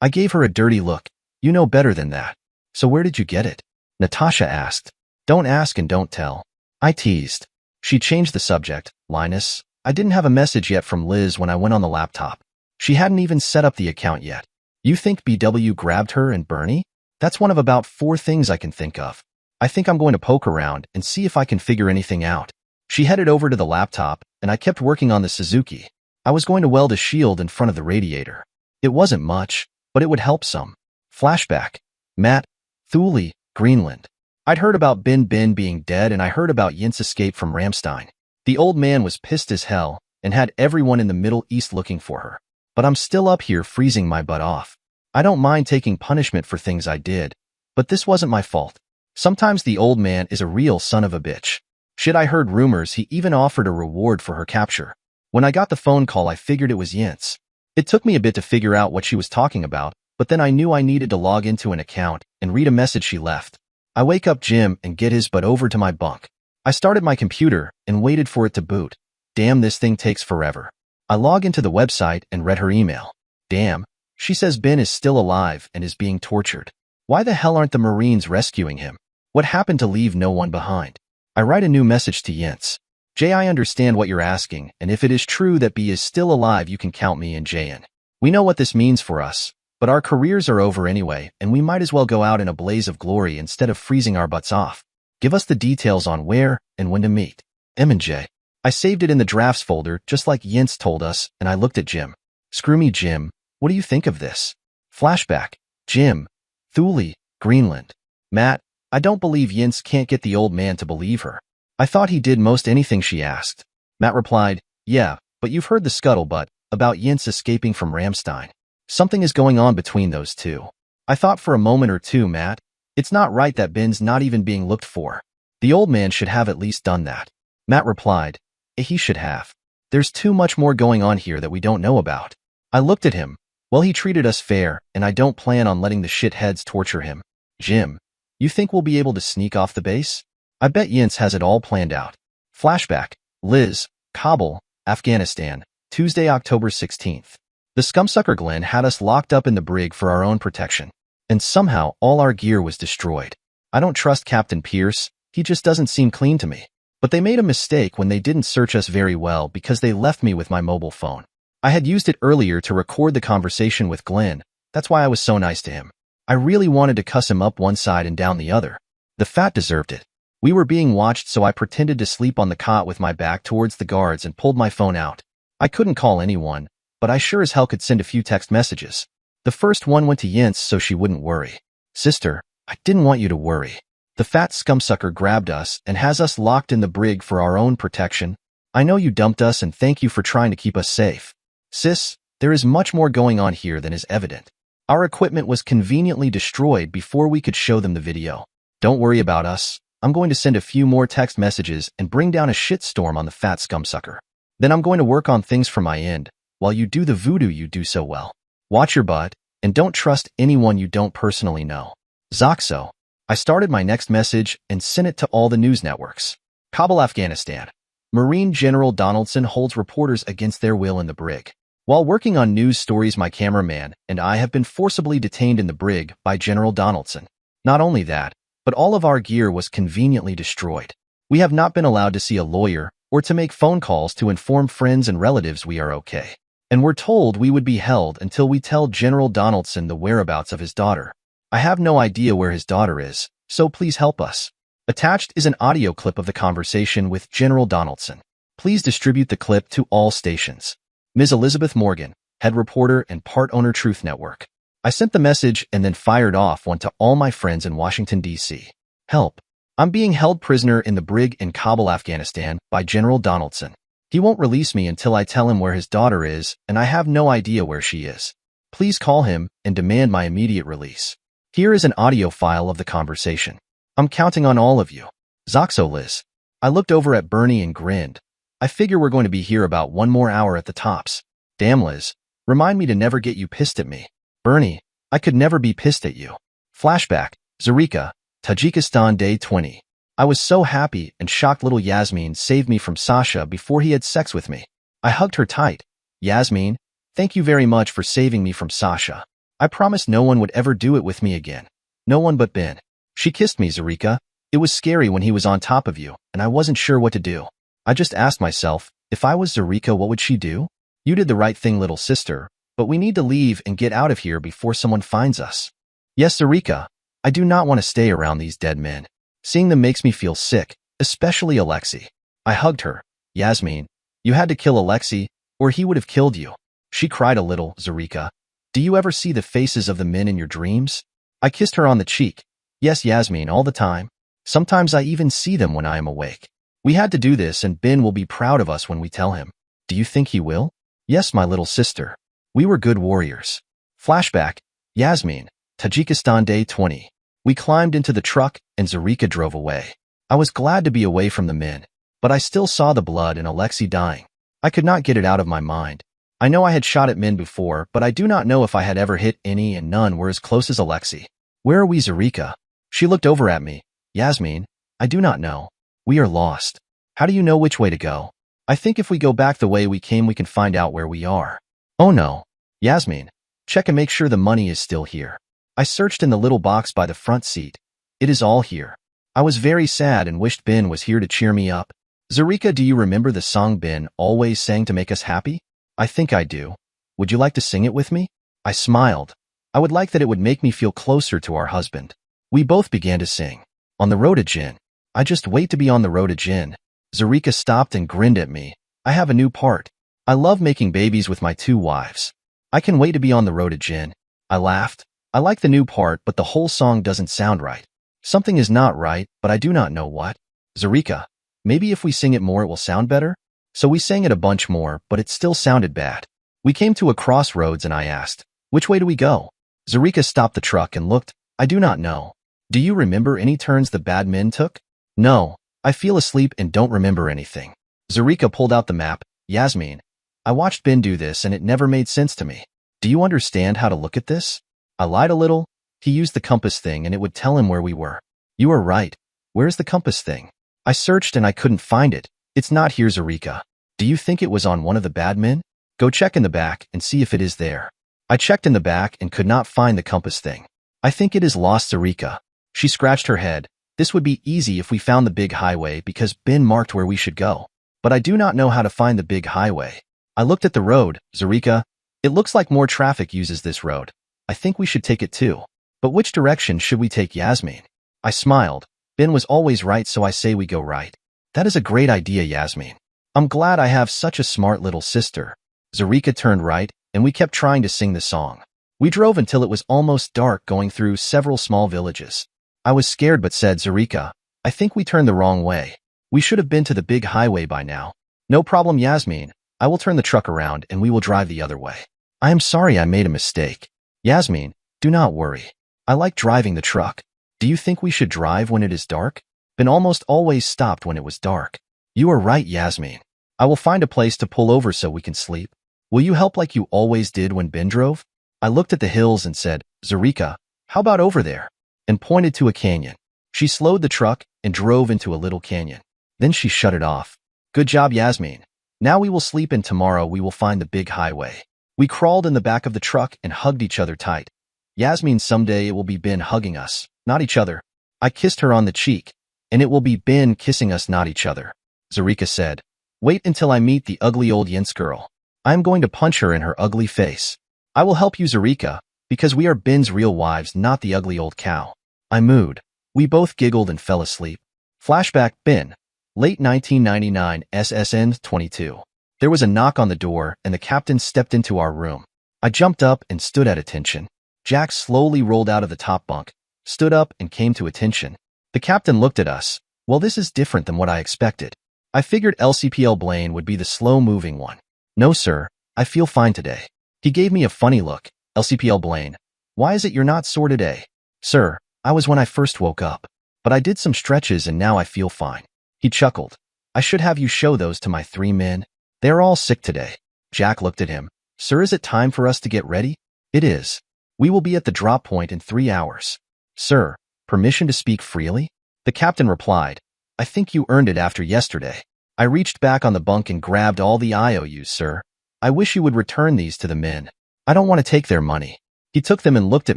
I gave her a dirty look. You know better than that. So where did you get it? Natasha asked. Don't ask and don't tell. I teased. She changed the subject. Linus, I didn't have a message yet from Liz when I went on the laptop. She hadn't even set up the account yet. You think BW grabbed her and Bernie? That's one of about 4 things I can think of. I think I'm going to poke around and see if I can figure anything out. She headed over to the laptop, and I kept working on the Suzuki. I was going to weld a shield in front of the radiator. It wasn't much, but it would help some. Flashback. Matt, Thule, Greenland. I'd heard about Ben being dead, and I heard about Yint's escape from Ramstein. The old man was pissed as hell and had everyone in the Middle East looking for her. But I'm still up here freezing my butt off. I don't mind taking punishment for things I did, but this wasn't my fault. Sometimes the old man is a real son of a bitch. Shit, I heard rumors he even offered a reward for her capture. When I got the phone call, I figured it was Yint's. It took me a bit to figure out what she was talking about, but then I knew I needed to log into an account and read a message she left. I wake up Jim and get his butt over to my bunk. I started my computer and waited for it to boot. Damn, this thing takes forever. I log into the website and read her email. Damn. She says Ben is still alive and is being tortured. Why the hell aren't the Marines rescuing him? What happened to leave no one behind? I write a new message to Yint's. Jay, I understand what you're asking, and if it is true that B is still alive, you can count me and Jay in. We know what this means for us, but our careers are over anyway, and we might as well go out in a blaze of glory instead of freezing our butts off. Give us the details on where and when to meet. M and J. I saved it in the drafts folder, just like Yint's told us, and I looked at Jim. Screw me, Jim. What do you think of this? Flashback. Jim. Thule, Greenland. Matt, I don't believe Yint's can't get the old man to believe her. I thought he did most anything she asked. Matt replied, yeah, but you've heard the scuttlebutt about Yint's escaping from Ramstein. Something is going on between those two. I thought for a moment or two, Matt, it's not right that Ben's not even being looked for. The old man should have at least done that. Matt replied, he should have. There's too much more going on here that we don't know about. I looked at him. Well, he treated us fair, and I don't plan on letting the shitheads torture him. Jim, you think we'll be able to sneak off the base? I bet Yint's has it all planned out. Flashback. Liz, Kabul, Afghanistan, Tuesday, October 16th. The scumsucker Glenn had us locked up in the brig for our own protection, and somehow all our gear was destroyed. I don't trust Captain Pierce, he just doesn't seem clean to me. But they made a mistake when they didn't search us very well because they left me with my mobile phone. I had used it earlier to record the conversation with Glenn, that's why I was so nice to him. I really wanted to cuss him up one side and down the other. The fat deserved it. We were being watched, so I pretended to sleep on the cot with my back towards the guards and pulled my phone out. I couldn't call anyone, but I sure as hell could send a few text messages. The first one went to Yint's so she wouldn't worry. Sister, I didn't want you to worry. The fat scumsucker grabbed us and has us locked in the brig for our own protection. I know you dumped us and thank you for trying to keep us safe. Sis, there is much more going on here than is evident. Our equipment was conveniently destroyed before we could show them the video. Don't worry about us. I'm going to send a few more text messages and bring down a shitstorm on the fat scumsucker. Then I'm going to work on things from my end, while you do the voodoo you do so well. Watch your butt, and don't trust anyone you don't personally know. Zoxo. I started my next message and sent it to all the news networks. Kabul, Afghanistan. Marine General Donaldson holds reporters against their will in the brig. While working on news stories, my cameraman and I have been forcibly detained in the brig by General Donaldson. Not only that, but all of our gear was conveniently destroyed. We have not been allowed to see a lawyer or to make phone calls to inform friends and relatives we are okay. And we're told we would be held until we tell General Donaldson the whereabouts of his daughter. I have no idea where his daughter is, so please help us. Attached is an audio clip of the conversation with General Donaldson. Please distribute the clip to all stations. Ms. Elizabeth Morgan, head reporter and part owner Truth Network. I sent the message and then fired off one to all my friends in Washington, D.C. Help. I'm being held prisoner in the brig in Kabul, Afghanistan by General Donaldson. He won't release me until I tell him where his daughter is, and I have no idea where she is. Please call him and demand my immediate release. Here is an audio file of the conversation. I'm counting on all of you. Zoxo Liz. I looked over at Bernie and grinned. I figure we're going to be here about 1 more hour at the tops. Damn, Liz. Remind me to never get you pissed at me. Bernie, I could never be pissed at you. Flashback. Zarika, Tajikistan, day 20. I was so happy and shocked little Yasmin saved me from Sasha before he had sex with me. I hugged her tight. Yasmin, thank you very much for saving me from Sasha. I promised no one would ever do it with me again. No one but Ben. She kissed me, Zarika. It was scary when he was on top of you, and I wasn't sure what to do. I just asked myself, if I was Zarika, what would she do? You did the right thing, little sister, but we need to leave and get out of here before someone finds us. Yes, Zarika, I do not want to stay around these dead men. Seeing them makes me feel sick, especially Alexei. I hugged her. Yasmin, you had to kill Alexei, or he would have killed you. She cried a little. Zarika, do you ever see the faces of the men in your dreams? I kissed her on the cheek. Yes, Yasmin, all the time. Sometimes I even see them when I am awake. We had to do this, and Ben will be proud of us when we tell him. Do you think he will? Yes, my little sister. We were good warriors. Flashback. Yasmin, Tajikistan, day 20. We climbed into the truck, and Zarika drove away. I was glad to be away from the men, but I still saw the blood and Alexei dying. I could not get it out of my mind. I know I had shot at men before, but I do not know if I had ever hit any, and none were as close as Alexei. Where are we, Zarika? She looked over at me. Yasmin, I do not know. We are lost. How do you know which way to go? I think if we go back the way we came, we can find out where we are. Oh no. Yasmin, check and make sure the money is still here. I searched in the little box by the front seat. It is all here. I was very sad and wished Ben was here to cheer me up. Zarika, do you remember the song Ben always sang to make us happy? I think I do. Would you like to sing it with me? I smiled. I would like that. It would make me feel closer to our husband. We both began to sing. On the road to Jin. I just wait to be on the road to Jin. Zarika stopped and grinned at me. I have a new part. I love making babies with my 2 wives. I can wait to be on the road to Jin. I laughed. I like the new part, but the whole song doesn't sound right. Something is not right, but I do not know what. Zarika, maybe if we sing it more it will sound better? So we sang it a bunch more, but it still sounded bad. We came to a crossroads and I asked, which way do we go? Zarika stopped the truck and looked. I do not know. Do you remember any turns the bad men took? No, I feel asleep and don't remember anything. Zarika pulled out the map. Yasmin, I watched Ben do this and it never made sense to me. Do you understand how to look at this? I lied a little. He used the compass thing and it would tell him where we were. You are right. Where's the compass thing? I searched and I couldn't find it. It's not here, Zarika. Do you think it was on one of the bad men? Go check in the back and see if it is there. I checked in the back and could not find the compass thing. I think it is lost, Zarika. She scratched her head. This would be easy if we found the big highway because Ben marked where we should go. But I do not know how to find the big highway. I looked at the road, Zarika. It looks like more traffic uses this road. I think we should take it too. But which direction should we take, Yasmin? I smiled. Ben was always right, so I say we go right. That is a great idea, Yasmin. I'm glad I have such a smart little sister. Zarika turned right, and we kept trying to sing the song. We drove until it was almost dark, going through several small villages. I was scared but said, Zarika, I think we turned the wrong way. We should have been to the big highway by now. No problem, Yasmin. I will turn the truck around and we will drive the other way. I am sorry I made a mistake. Yasmin, do not worry. I like driving the truck. Do you think we should drive when it is dark? Ben almost always stopped when it was dark. You are right, Yasmin. I will find a place to pull over so we can sleep. Will you help like you always did when Ben drove? I looked at the hills and said, Zarika, how about over there? And pointed to a canyon. She slowed the truck and drove into a little canyon. Then she shut it off. Good job, Yasmin. Now we will sleep and tomorrow we will find the big highway. We crawled in the back of the truck and hugged each other tight. Yasmin, someday it will be Ben hugging us, not each other. I kissed her on the cheek, and it will be Ben kissing us, not each other. Zarika said, wait until I meet the ugly old Yints girl. I am going to punch her in her ugly face. I will help you, Zarika, because we are Ben's real wives, not the ugly old cow. I mooed. We both giggled and fell asleep. Flashback, Ben. Late 1999, SSN 22. There was a knock on the door, and the captain stepped into our room. I jumped up and stood at attention. Jack slowly rolled out of the top bunk, stood up, and came to attention. The captain looked at us. Well, this is different than what I expected. I figured LCPL Blaine would be the slow-moving one. No, sir. I feel fine today. He gave me a funny look. LCPL Blaine, why is it you're not sore today? Sir, I was when I first woke up. But I did some stretches and now I feel fine. He chuckled. I should have you show those to my 3 men. They're all sick today. Jack looked at him. Sir, is it time for us to get ready? It is. We will be at the drop point in 3 hours. Sir, permission to speak freely? The captain replied. I think you earned it after yesterday. I reached back on the bunk and grabbed all the IOUs, sir. I wish you would return these to the men. I don't want to take their money. He took them and looked at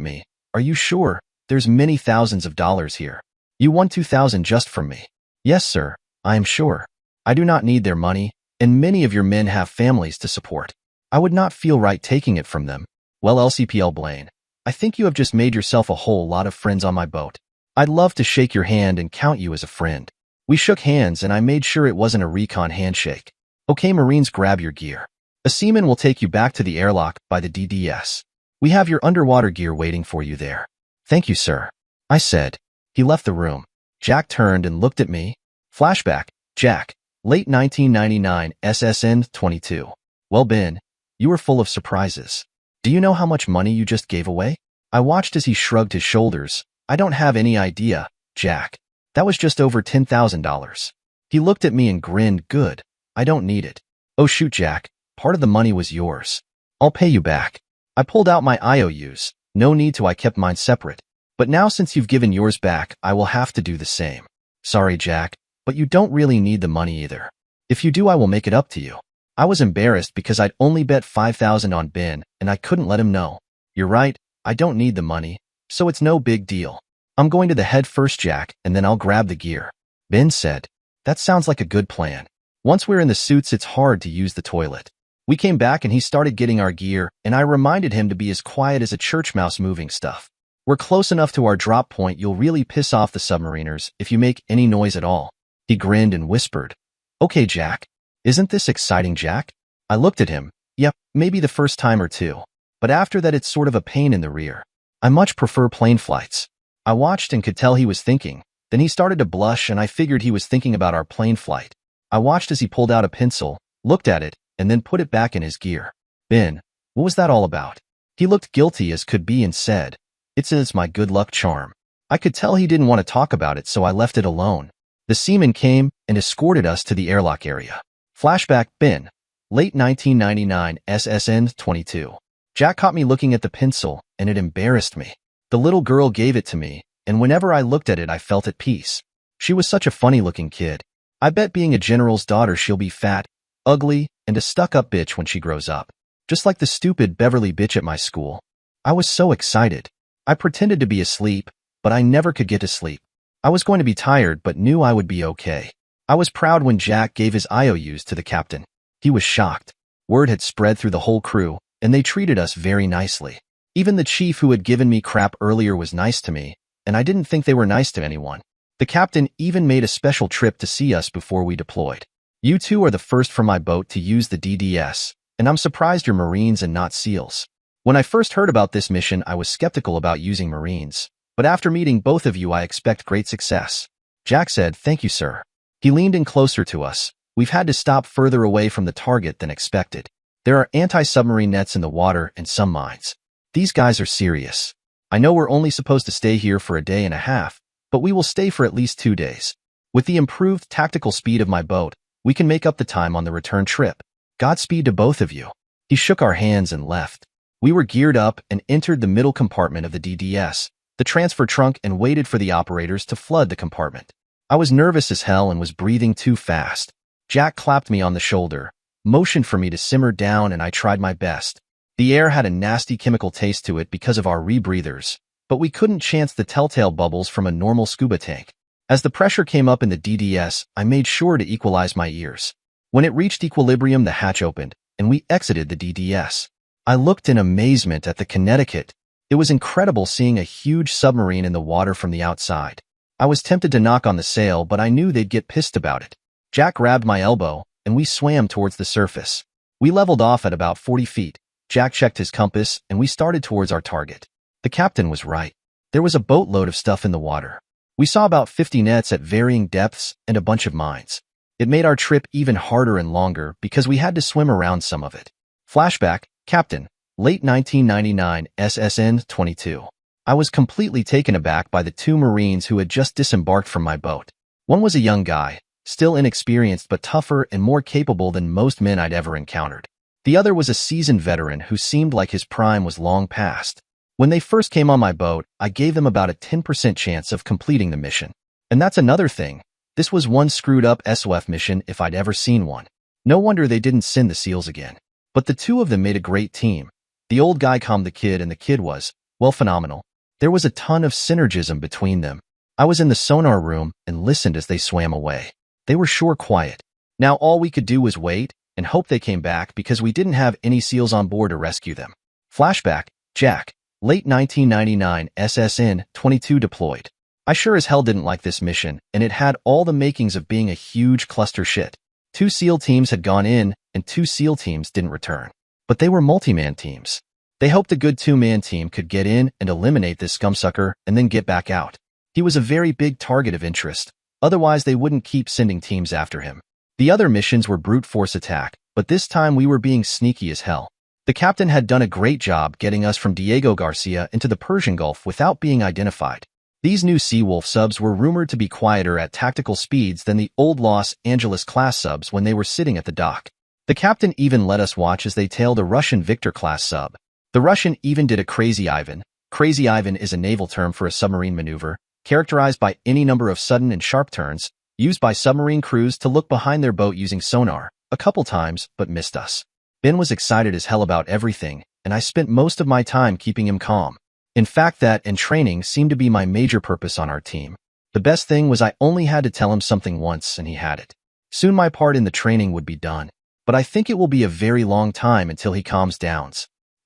me. Are you sure? There's many thousands of dollars here. You won 2,000 just from me. Yes, sir, I am sure. I do not need their money, and many of your men have families to support. I would not feel right taking it from them. Well, LCPL Blaine, I think you have just made yourself a whole lot of friends on my boat. I'd love to shake your hand and count you as a friend. We shook hands and I made sure it wasn't a recon handshake. Okay, Marines, grab your gear. A seaman will take you back to the airlock by the DDS. We have your underwater gear waiting for you there. Thank you, sir, I said. He left the room. Jack turned and looked at me. Flashback, Jack, late 1999, SSN 22. Well, Ben, you were full of surprises. Do you know how much money you just gave away? I watched as he shrugged his shoulders. I don't have any idea, Jack. That was just over $10,000. He looked at me and grinned. Good. I don't need it. Oh shoot, Jack. Part of the money was yours. I'll pay you back. I pulled out my IOUs. No need to, I kept mine separate. But now since you've given yours back, I will have to do the same. Sorry, Jack, but you don't really need the money either. If you do, I will make it up to you. I was embarrassed because I'd only bet 5,000 on Ben, and I couldn't let him know. You're right, I don't need the money, so it's no big deal. I'm going to the head first, Jack, and then I'll grab the gear. Ben said, that sounds like a good plan. Once we're in the suits, it's hard to use the toilet. We came back and he started getting our gear, and I reminded him to be as quiet as a church mouse moving stuff. We're close enough to our drop point, you'll really piss off the submariners if you make any noise at all. He grinned and whispered, okay, Jack. Isn't this exciting, Jack? I looked at him. Yep, maybe the first time or two. But after that, it's sort of a pain in the rear. I much prefer plane flights. I watched and could tell he was thinking. Then he started to blush and I figured he was thinking about our plane flight. I watched as he pulled out a pencil, looked at it, and then put it back in his gear. Ben, what was that all about? He looked guilty as could be and said, it's my good luck charm. I could tell he didn't want to talk about it, so I left it alone. The seaman came and escorted us to the airlock area. Flashback, Ben. Late 1999, SSN 22. Jack caught me looking at the pencil, and it embarrassed me. The little girl gave it to me, and whenever I looked at it, I felt at peace. She was such a funny-looking kid. I bet being a general's daughter, she'll be fat, ugly, and a stuck-up bitch when she grows up. Just like the stupid Beverly bitch at my school. I was so excited. I pretended to be asleep, but I never could get to sleep. I was going to be tired, but knew I would be okay. I was proud when Jack gave his IOUs to the captain. He was shocked. Word had spread through the whole crew, and they treated us very nicely. Even the chief who had given me crap earlier was nice to me, and I didn't think they were nice to anyone. The captain even made a special trip to see us before we deployed. You two are the first from my boat to use the DDS, and I'm surprised you're Marines and not SEALs. When I first heard about this mission, I was skeptical about using Marines, but after meeting both of you, I expect great success. Jack said, thank you, sir. He leaned in closer to us. We've had to stop further away from the target than expected. There are anti-submarine nets in the water and some mines. These guys are serious. I know we're only supposed to stay here for a day and a half, but we will stay for at least 2 days. With the improved tactical speed of my boat, we can make up the time on the return trip. Godspeed to both of you. He shook our hands and left. We were geared up and entered the middle compartment of the DDS, the transfer trunk, and waited for the operators to flood the compartment. I was nervous as hell and was breathing too fast. Jack clapped me on the shoulder, motioned for me to simmer down, and I tried my best. The air had a nasty chemical taste to it because of our rebreathers, but we couldn't chance the telltale bubbles from a normal scuba tank. As the pressure came up in the DDS, I made sure to equalize my ears. When it reached equilibrium, the hatch opened, and we exited the DDS. I looked in amazement at the Connecticut. It was incredible seeing a huge submarine in the water from the outside. I was tempted to knock on the sail, but I knew they'd get pissed about it. Jack grabbed my elbow, and we swam towards the surface. We leveled off at about 40 feet. Jack checked his compass, and we started towards our target. The captain was right. There was a boatload of stuff in the water. We saw about 50 nets at varying depths and a bunch of mines. It made our trip even harder and longer because we had to swim around some of it. Flashback, Captain, late 1999, SSN 22. I was completely taken aback by the two Marines who had just disembarked from my boat. One was a young guy, still inexperienced but tougher and more capable than most men I'd ever encountered. The other was a seasoned veteran who seemed like his prime was long past. When they first came on my boat, I gave them about a 10% chance of completing the mission. And that's another thing. This was one screwed-up SOF mission if I'd ever seen one. No wonder they didn't send the SEALs again. But the two of them made a great team. The old guy calmed the kid, and the kid was, well, phenomenal. There was a ton of synergism between them. I was in the sonar room and listened as they swam away. They were sure quiet. Now all we could do was wait and hope they came back because we didn't have any SEALs on board to rescue them. Flashback, Jack, late 1999, SSN 22 deployed. I sure as hell didn't like this mission, and it had all the makings of being a huge cluster shit. 2 SEAL teams had gone in, and 2 SEAL teams didn't return. But they were multi-man teams. They hoped a good 2-man team could get in and eliminate this scumsucker and then get back out. He was a very big target of interest. Otherwise, they wouldn't keep sending teams after him. The other missions were brute force attack, but this time we were being sneaky as hell. The captain had done a great job getting us from Diego Garcia into the Persian Gulf without being identified. These new Seawolf subs were rumored to be quieter at tactical speeds than the old Los Angeles-class subs when they were sitting at the dock. The captain even let us watch as they tailed a Russian Victor-class sub. The Russian even did a Crazy Ivan. Crazy Ivan is a naval term for a submarine maneuver, characterized by any number of sudden and sharp turns, used by submarine crews to look behind their boat using sonar, a couple times, but missed us. Ben was excited as hell about everything, and I spent most of my time keeping him calm. In fact, that and training seemed to be my major purpose on our team. The best thing was I only had to tell him something once and he had it. Soon my part in the training would be done, but I think it will be a very long time until he calms down.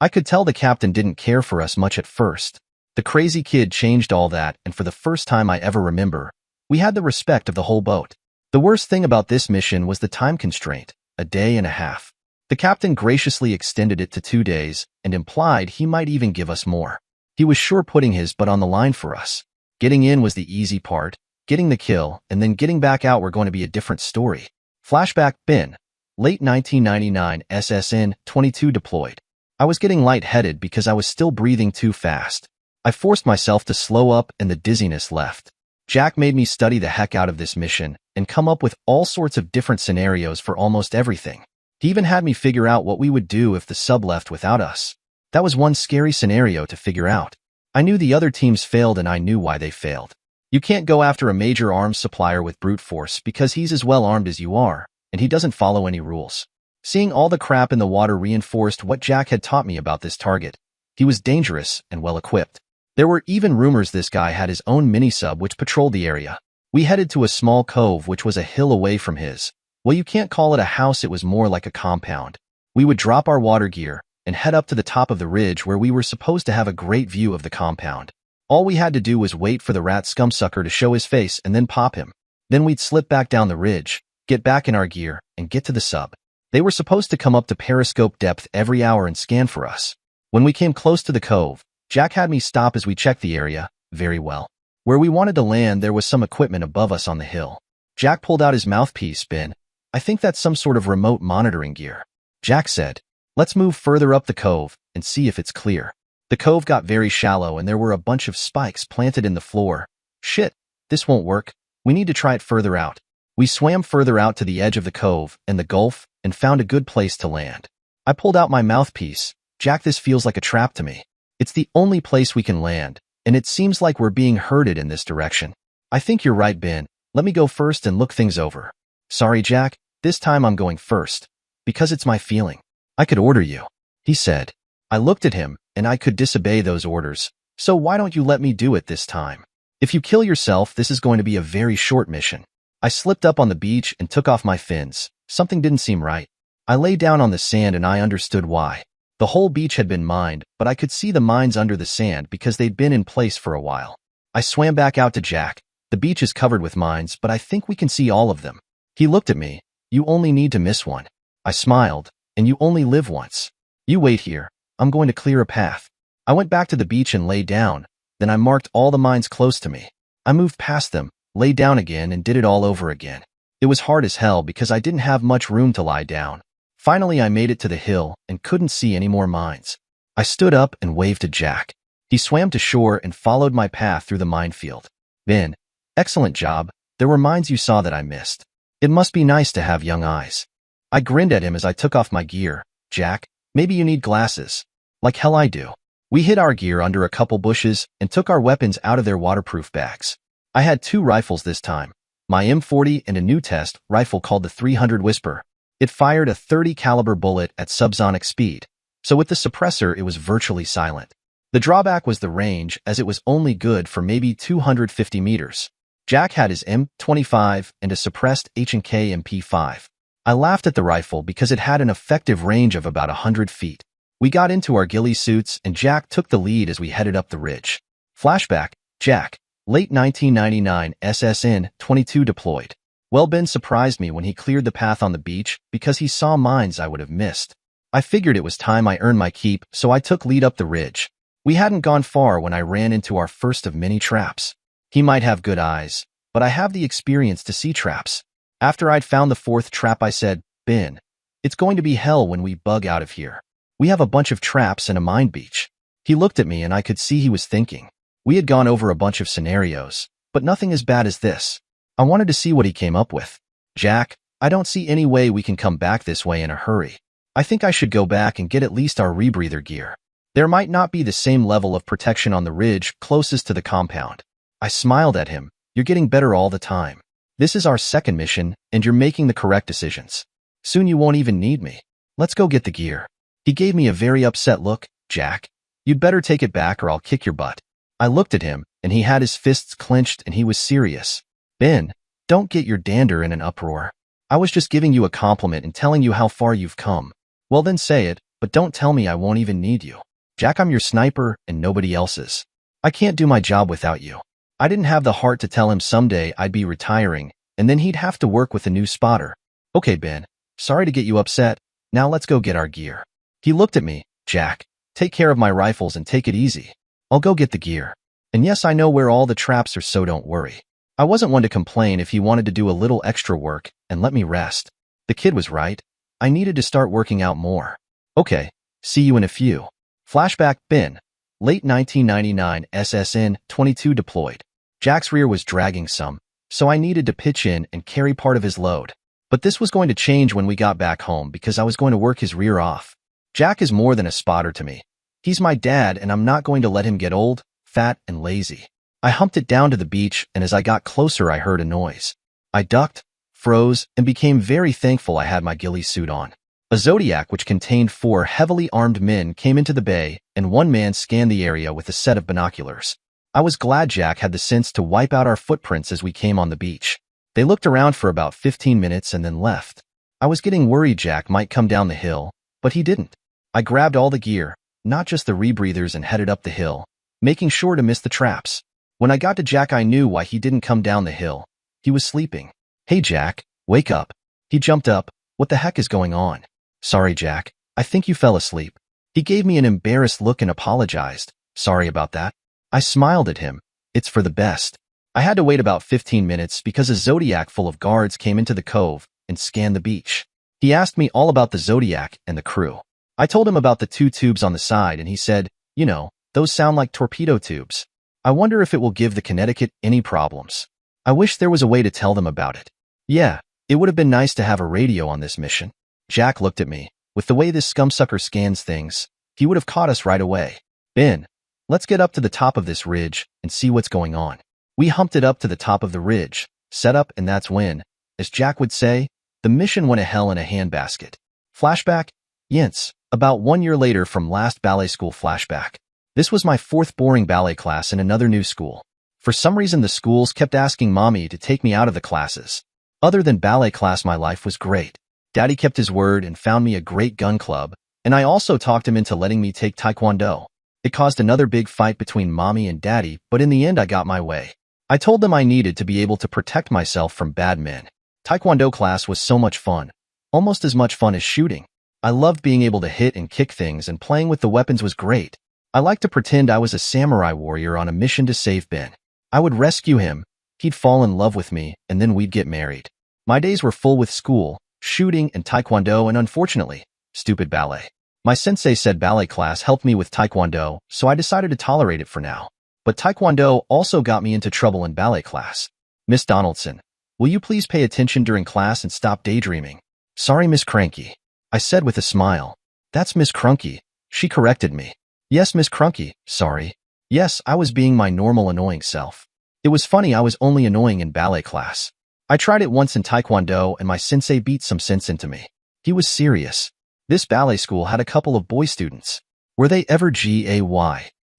I could tell the captain didn't care for us much at first. The crazy kid changed all that, and for the first time I ever remember, we had the respect of the whole boat. The worst thing about this mission was the time constraint, a day and a half. The captain graciously extended it to 2 days and implied he might even give us more. He was sure putting his butt on the line for us. Getting in was the easy part. Getting the kill and then getting back out were going to be a different story. Flashback, Ben, late 1999, SSN 22 deployed. I was getting lightheaded because I was still breathing too fast. I forced myself to slow up and the dizziness left. Jack made me study the heck out of this mission and come up with all sorts of different scenarios for almost everything. He even had me figure out what we would do if the sub left without us. That was one scary scenario to figure out. I knew the other teams failed and I knew why they failed. You can't go after a major arms supplier with brute force because he's as well armed as you are, and he doesn't follow any rules. Seeing all the crap in the water reinforced what Jack had taught me about this target. He was dangerous and well-equipped. There were even rumors this guy had his own mini-sub which patrolled the area. We headed to a small cove which was a hill away from his. Well, you can't call it a house, it was more like a compound. We would drop our water gear and head up to the top of the ridge where we were supposed to have a great view of the compound. All we had to do was wait for the rat scumsucker to show his face and then pop him. Then we'd slip back down the ridge, get back in our gear, and get to the sub. They were supposed to come up to periscope depth every hour and scan for us. When we came close to the cove, Jack had me stop as we checked the area, very well. Where we wanted to land, there was some equipment above us on the hill. Jack pulled out his mouthpiece, Ben. I think that's some sort of remote monitoring gear. Jack said, let's move further up the cove and see if it's clear. The cove got very shallow and there were a bunch of spikes planted in the floor. Shit, this won't work. We need to try it further out. We swam further out to the edge of the cove and the gulf and found a good place to land. I pulled out my mouthpiece. Jack, this feels like a trap to me. It's the only place we can land, and it seems like we're being herded in this direction. I think you're right, Ben. Let me go first and look things over. Sorry, Jack. this time I'm going first, because it's my feeling. I could order you, he said. I looked at him, and I could disobey those orders, so why don't you let me do it this time? If you kill yourself, this is going to be a very short mission. I slipped up on the beach and took off my fins. Something didn't seem right. I lay down on the sand and I understood why. The whole beach had been mined, but I could see the mines under the sand because they'd been in place for a while. I swam back out to Jack. The beach is covered with mines, but I think we can see all of them. He looked at me. You only need to miss one. I smiled. And you only live once. You wait here. I'm going to clear a path. I went back to the beach and lay down. Then I marked all the mines close to me. I moved past them, lay down again, and did it all over again. It was hard as hell because I didn't have much room to lie down. Finally, I made it to the hill and couldn't see any more mines. I stood up and waved to Jack. He swam to shore and followed my path through the minefield. Ben, excellent job. There were mines you saw that I missed. It must be nice to have young eyes. I grinned at him as I took off my gear. Jack, maybe you need glasses. Like hell I do. We hid our gear under a couple bushes and took our weapons out of their waterproof bags. I had 2 rifles this time, my M40 and a new test rifle called the 300 Whisper. It fired a 30 caliber bullet at subsonic speed, so with the suppressor it was virtually silent. The drawback was the range, as it was only good for maybe 250 meters. Jack had his M25 and a suppressed H&K MP5. I laughed at the rifle because it had an effective range of about 100 feet. We got into our ghillie suits and Jack took the lead as we headed up the ridge. Flashback, Jack, late 1999 SSN-22 deployed. Well, Ben surprised me when he cleared the path on the beach because he saw mines I would have missed. I figured it was time I earned my keep, so I took lead up the ridge. We hadn't gone far when I ran into our first of many traps. He might have good eyes, but I have the experience to see traps. After I'd found the 4th trap, I said, Ben, it's going to be hell when we bug out of here. We have a bunch of traps and a mine beach. He looked at me and I could see he was thinking. We had gone over a bunch of scenarios, but nothing as bad as this. I wanted to see what he came up with. Jack, I don't see any way we can come back this way in a hurry. I think I should go back and get at least our rebreather gear. There might not be the same level of protection on the ridge closest to the compound. I smiled at him. You're getting better all the time. This is our 2nd mission, and you're making the correct decisions. Soon you won't even need me. Let's go get the gear. He gave me a very upset look. Jack, you'd better take it back or I'll kick your butt. I looked at him, and he had his fists clenched and he was serious. Ben, don't get your dander in an uproar. I was just giving you a compliment and telling you how far you've come. Well then say it, but don't tell me I won't even need you. Jack, I'm your sniper and nobody else's. I can't do my job without you. I didn't have the heart to tell him someday I'd be retiring, and then he'd have to work with a new spotter. Okay, Ben, sorry to get you upset. Now let's go get our gear. He looked at me. Jack, take care of my rifles and take it easy. I'll go get the gear. And yes, I know where all the traps are, so don't worry. I wasn't one to complain if he wanted to do a little extra work and let me rest. The kid was right. I needed to start working out more. Okay, see you in a few. Flashback, Ben. Late 1999 SSN-22 deployed. Jack's rear was dragging some, so I needed to pitch in and carry part of his load. But this was going to change when we got back home because I was going to work his rear off. Jack is more than a spotter to me. He's my dad and I'm not going to let him get old, fat, and lazy. I humped it down to the beach and as I got closer I heard a noise. I ducked, froze, and became very thankful I had my ghillie suit on. A Zodiac which contained 4 heavily armed men came into the bay, and one man scanned the area with a set of binoculars. I was glad Jack had the sense to wipe out our footprints as we came on the beach. They looked around for about 15 minutes and then left. I was getting worried Jack might come down the hill, but he didn't. I grabbed all the gear, not just the rebreathers, and headed up the hill, making sure to miss the traps. When I got to Jack, I knew why he didn't come down the hill. He was sleeping. Hey Jack, wake up. He jumped up. What the heck is going on? Sorry, Jack. I think you fell asleep. He gave me an embarrassed look and apologized. Sorry about that. I smiled at him. It's for the best. I had to wait about 15 minutes because a Zodiac full of guards came into the cove and scanned the beach. He asked me all about the Zodiac and the crew. I told him about the 2 tubes on the side and he said, you know, those sound like torpedo tubes. I wonder if it will give the Connecticut any problems. I wish there was a way to tell them about it. Yeah, it would have been nice to have a radio on this mission. Jack looked at me. With the way this scumsucker scans things, he would have caught us right away. Ben, let's get up to the top of this ridge and see what's going on. We humped it up to the top of the ridge, set up, and that's when, as Jack would say, The mission went to hell in a handbasket. Flashback? Yints. About 1 year later from last ballet school flashback. This was my 4th boring ballet class in another new school. For some reason the schools kept asking mommy to take me out of the classes. Other than ballet class my life was great. Daddy kept his word and found me a great gun club, and I also talked him into letting me take taekwondo. It caused another big fight between mommy and daddy, but in the end I got my way. I told them I needed to be able to protect myself from bad men. Taekwondo class was so much fun. Almost as much fun as shooting. I loved being able to hit and kick things, and playing with the weapons was great. I liked to pretend I was a samurai warrior on a mission to save Ben. I would rescue him, he'd fall in love with me, and then we'd get married. My days were full with school, shooting, and taekwondo, and unfortunately, stupid ballet. My sensei said ballet class helped me with taekwondo, so I decided to tolerate it for now. But taekwondo also got me into trouble in ballet class. Miss Donaldson, will you please pay attention during class and stop daydreaming? Sorry, Miss Cranky. I said with a smile. That's Miss Crunky. She corrected me. Yes, Miss Crunky, sorry. Yes, I was being my normal annoying self. It was funny I was only annoying in ballet class. I tried it once in taekwondo and my sensei beat some sense into me. He was serious. This ballet school had a couple of boy students. Were they ever gay?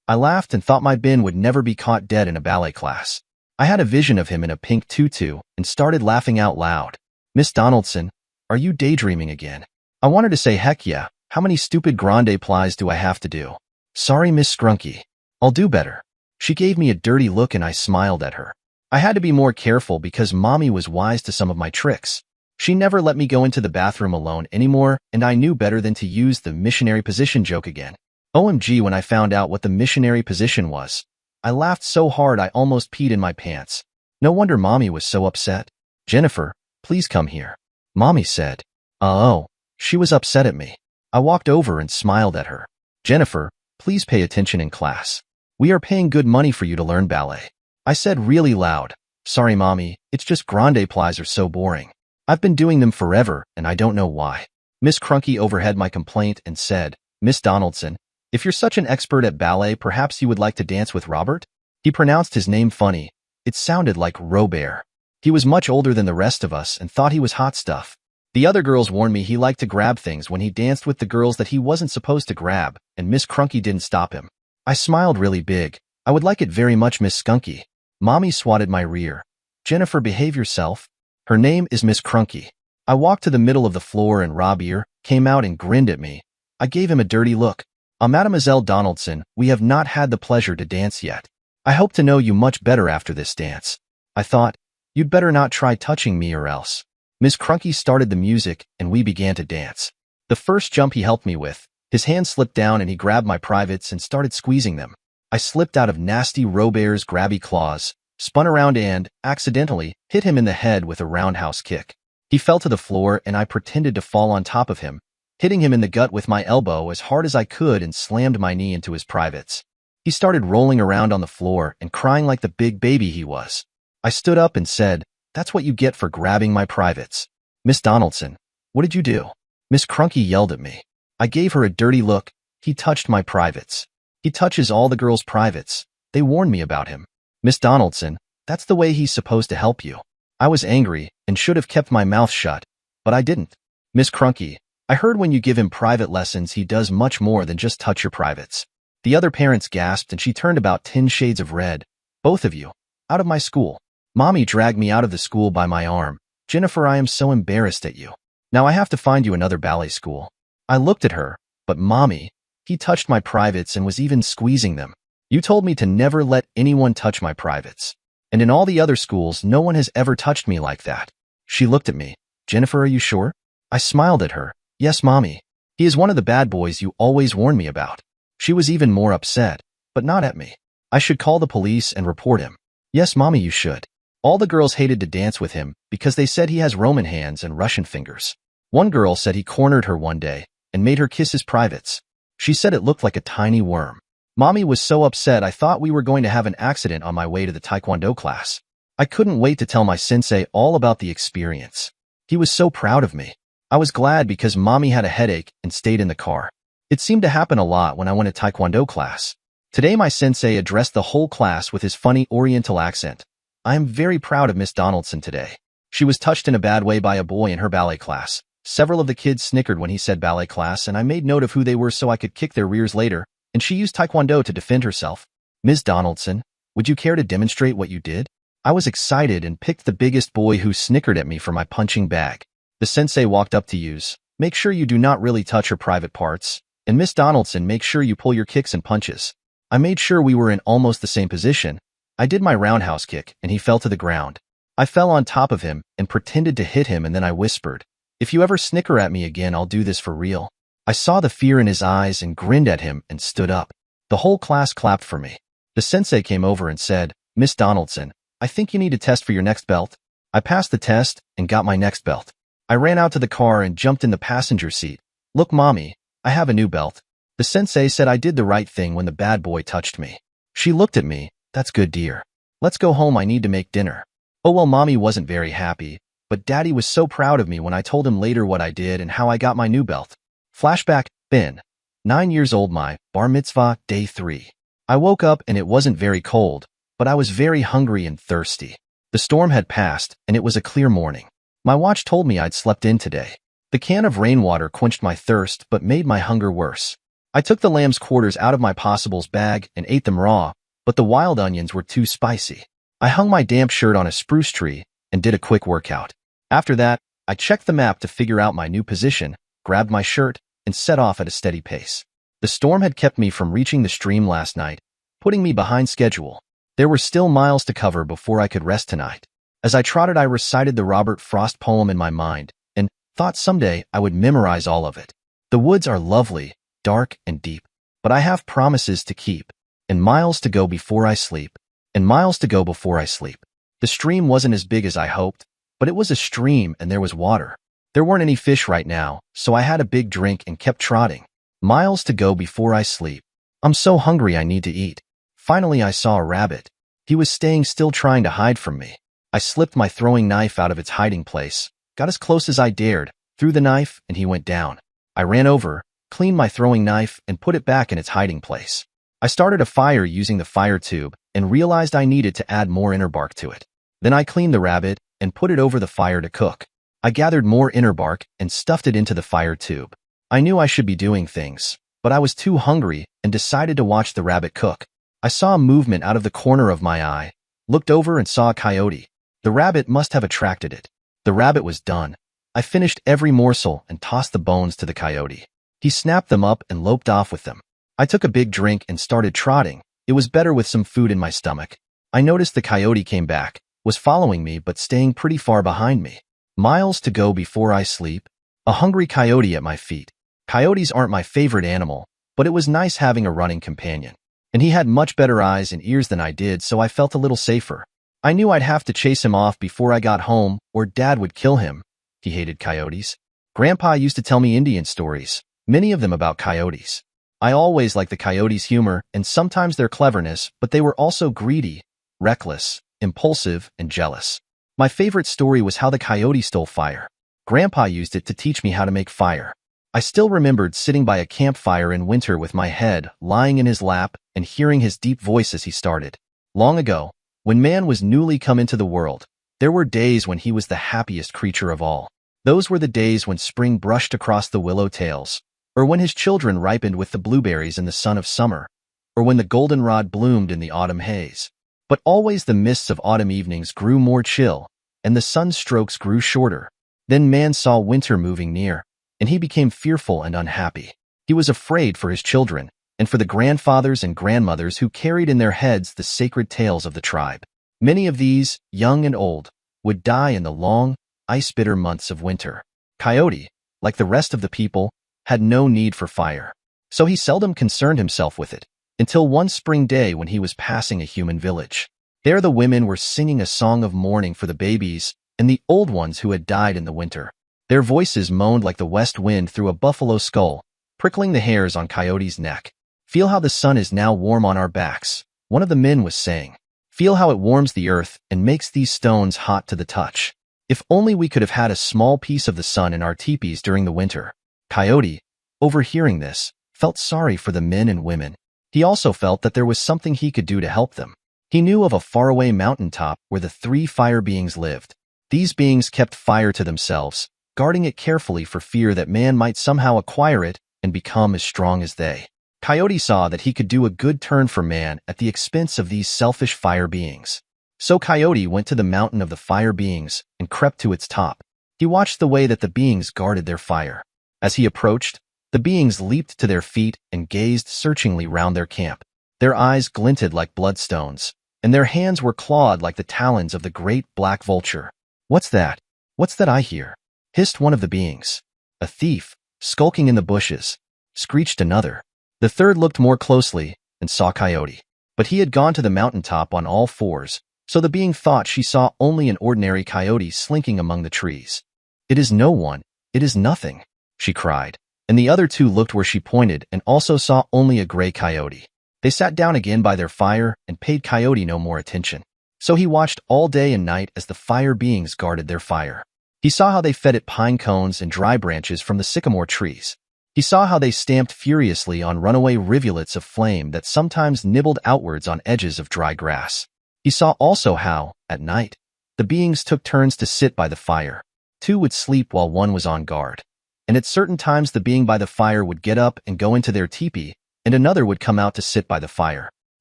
I laughed and thought my Ben would never be caught dead in a ballet class. I had a vision of him in a pink tutu and started laughing out loud. Miss Donaldson, are you daydreaming again? I wanted to say heck yeah, how many stupid grande plies do I have to do? Sorry, Miss Scrunky. I'll do better. She gave me a dirty look and I smiled at her. I had to be more careful because mommy was wise to some of my tricks. She never let me go into the bathroom alone anymore, and I knew better than to use the missionary position joke again. OMG, when I found out what the missionary position was, I laughed so hard I almost peed in my pants. No wonder mommy was so upset. Jennifer, please come here. Mommy said. Oh, she was upset at me. I walked over and smiled at her. Jennifer, please pay attention in class. We are paying good money for you to learn ballet. I said really loud. Sorry, mommy, it's just grande plies are so boring. I've been doing them forever, and I don't know why. Miss Crunky overheard my complaint and said, Miss Donaldson, if you're such an expert at ballet, perhaps you would like to dance with Robert? He pronounced his name funny. It sounded like Robert. He was much older than the rest of us and thought he was hot stuff. The other girls warned me he liked to grab things when he danced with the girls that he wasn't supposed to grab, and Miss Crunky didn't stop him. I smiled really big. I would like it very much, Miss Skunky. Mommy swatted my rear. Jennifer, behave yourself. Her name is Miss Crunky. I walked to the middle of the floor and Robier came out and grinned at me. I gave him a dirty look. Mademoiselle Donaldson, we have not had the pleasure to dance yet. I hope to know you much better after this dance. I thought, you'd better not try touching me or else. Miss Crunky started the music and we began to dance. The first jump he helped me with, his hand slipped down and he grabbed my privates and started squeezing them. I slipped out of nasty Robert's grabby claws, spun around and, accidentally, hit him in the head with a roundhouse kick. He fell to the floor and I pretended to fall on top of him, hitting him in the gut with my elbow as hard as I could and slammed my knee into his privates. He started rolling around on the floor and crying like the big baby he was. I stood up and said, that's what you get for grabbing my privates. Miss Donaldson, what did you do? Miss Crunky yelled at me. I gave her a dirty look. He touched my privates. He touches all the girls' privates. They warned me about him. Miss Donaldson, that's the way he's supposed to help you. I was angry and should have kept my mouth shut, but I didn't. Miss Crunky, I heard when you give him private lessons he does much more than just touch your privates. The other parents gasped and she turned about 10 shades of red. Both of you. Out of my school. Mommy dragged me out of the school by my arm. Jennifer, I am so embarrassed at you. Now I have to find you another ballet school. I looked at her, but Mommy, he touched my privates and was even squeezing them. You told me to never let anyone touch my privates. And in all the other schools, no one has ever touched me like that. She looked at me. Jennifer, are you sure? I smiled at her. Yes, Mommy. He is one of the bad boys you always warn me about. She was even more upset, but not at me. I should call the police and report him. Yes, Mommy, you should. All the girls hated to dance with him because they said he has Roman hands and Russian fingers. One girl said he cornered her one day and made her kiss his privates. She said it looked like a tiny worm. Mommy was so upset I thought we were going to have an accident on my way to the taekwondo class. I couldn't wait to tell my sensei all about the experience. He was so proud of me. I was glad because Mommy had a headache and stayed in the car. It seemed to happen a lot when I went to taekwondo class. Today my sensei addressed the whole class with his funny oriental accent. I am very proud of Miss Donaldson today. She was touched in a bad way by a boy in her ballet class. Several of the kids snickered when he said ballet class, and I made note of who they were so I could kick their rears later, and she used Taekwondo to defend herself. Ms. Donaldson, would you care to demonstrate what you did? I was excited and picked the biggest boy who snickered at me for my punching bag. The sensei walked up to use. Make sure you do not really touch her private parts. And Miss Donaldson, make sure you pull your kicks and punches. I made sure we were in almost the same position. I did my roundhouse kick, and he fell to the ground. I fell on top of him and pretended to hit him, and then I whispered, "If you ever snicker at me again, I'll do this for real." I saw the fear in his eyes and grinned at him and stood up. The whole class clapped for me. The sensei came over and said, "Miss Donaldson, I think you need to test for your next belt." I passed the test and got my next belt. I ran out to the car and jumped in the passenger seat. "Look, Mommy, I have a new belt." The sensei said I did the right thing when the bad boy touched me. She looked at me. "That's good, dear. Let's go home, I need to make dinner." Oh well, Mommy wasn't very happy, but Daddy was so proud of me when I told him later what I did and how I got my new belt. Flashback, Ben. 9 years old, my bar mitzvah, day 3. I woke up and it wasn't very cold, but I was very hungry and thirsty. The storm had passed and it was a clear morning. My watch told me I'd slept in today. The can of rainwater quenched my thirst but made my hunger worse. I took the lamb's quarters out of my possibles bag and ate them raw, but the wild onions were too spicy. I hung my damp shirt on a spruce tree and did a quick workout. After that, I checked the map to figure out my new position, grabbed my shirt, and set off at a steady pace. The storm had kept me from reaching the stream last night, putting me behind schedule. There were still miles to cover before I could rest tonight. As I trotted, I recited the Robert Frost poem in my mind and thought someday I would memorize all of it. The woods are lovely, dark and deep, but I have promises to keep, and miles to go before I sleep, and miles to go before I sleep. The stream wasn't as big as I hoped, but it was a stream and there was water. There weren't any fish right now, so I had a big drink and kept trotting. Miles to go before I sleep. I'm so hungry I need to eat. Finally, I saw a rabbit. He was staying still, trying to hide from me. I slipped my throwing knife out of its hiding place, got as close as I dared, threw the knife, and he went down. I ran over, cleaned my throwing knife, and put it back in its hiding place. I started a fire using the fire tube and realized I needed to add more inner bark to it. Then I cleaned the rabbit and put it over the fire to cook. I gathered more inner bark and stuffed it into the fire tube. I knew I should be doing things, but I was too hungry and decided to watch the rabbit cook. I saw a movement out of the corner of my eye, looked over and saw a coyote. The rabbit must have attracted it. The rabbit was done. I finished every morsel and tossed the bones to the coyote. He snapped them up and loped off with them. I took a big drink and started trotting. It was better with some food in my stomach. I noticed the coyote came back, was following me but staying pretty far behind me. Miles to go before I sleep. A hungry coyote at my feet. Coyotes aren't my favorite animal, but it was nice having a running companion. And he had much better eyes and ears than I did, so I felt a little safer. I knew I'd have to chase him off before I got home, or Dad would kill him. He hated coyotes. Grandpa used to tell me Indian stories, many of them about coyotes. I always liked the coyotes' humor and sometimes their cleverness, but they were also greedy, reckless, impulsive, and jealous. My favorite story was how the coyote stole fire. Grandpa used it to teach me how to make fire. I still remembered sitting by a campfire in winter with my head lying in his lap and hearing his deep voice as he started. Long ago, when man was newly come into the world, there were days when he was the happiest creature of all. Those were the days when spring brushed across the willow tails, or when his children ripened with the blueberries in the sun of summer, or when the goldenrod bloomed in the autumn haze. But always the mists of autumn evenings grew more chill, and the sun's strokes grew shorter. Then man saw winter moving near, and he became fearful and unhappy. He was afraid for his children, and for the grandfathers and grandmothers who carried in their heads the sacred tales of the tribe. Many of these, young and old, would die in the long, ice-bitter months of winter. Coyote, like the rest of the people, had no need for fire, so he seldom concerned himself with it, until one spring day when he was passing a human village. There the women were singing a song of mourning for the babies and the old ones who had died in the winter. Their voices moaned like the west wind through a buffalo skull, prickling the hairs on Coyote's neck. "Feel how the sun is now warm on our backs," one of the men was saying. "Feel how it warms the earth and makes these stones hot to the touch. If only we could have had a small piece of the sun in our teepees during the winter." Coyote, overhearing this, felt sorry for the men and women. He also felt that there was something he could do to help them. He knew of a faraway mountaintop where the 3 fire beings lived. These beings kept fire to themselves, guarding it carefully for fear that man might somehow acquire it and become as strong as they. Coyote saw that he could do a good turn for man at the expense of these selfish fire beings. So Coyote went to the mountain of the fire beings and crept to its top. He watched the way that the beings guarded their fire. As he approached, the beings leaped to their feet and gazed searchingly round their camp. Their eyes glinted like bloodstones, and their hands were clawed like the talons of the great black vulture. "What's that? What's that I hear?" hissed one of the beings. "A thief, skulking in the bushes," screeched another. The third looked more closely and saw Coyote. But he had gone to the mountaintop on all fours, so the being thought she saw only an ordinary coyote slinking among the trees. "It is no one, it is nothing," she cried, and the other two looked where she pointed and also saw only a gray coyote. They sat down again by their fire and paid Coyote no more attention. So he watched all day and night as the fire beings guarded their fire. He saw how they fed it pine cones and dry branches from the sycamore trees. He saw how they stamped furiously on runaway rivulets of flame that sometimes nibbled outwards on edges of dry grass. He saw also how, at night, the beings took turns to sit by the fire. Two would sleep while one was on guard. And at certain times the being by the fire would get up and go into their teepee, and another would come out to sit by the fire.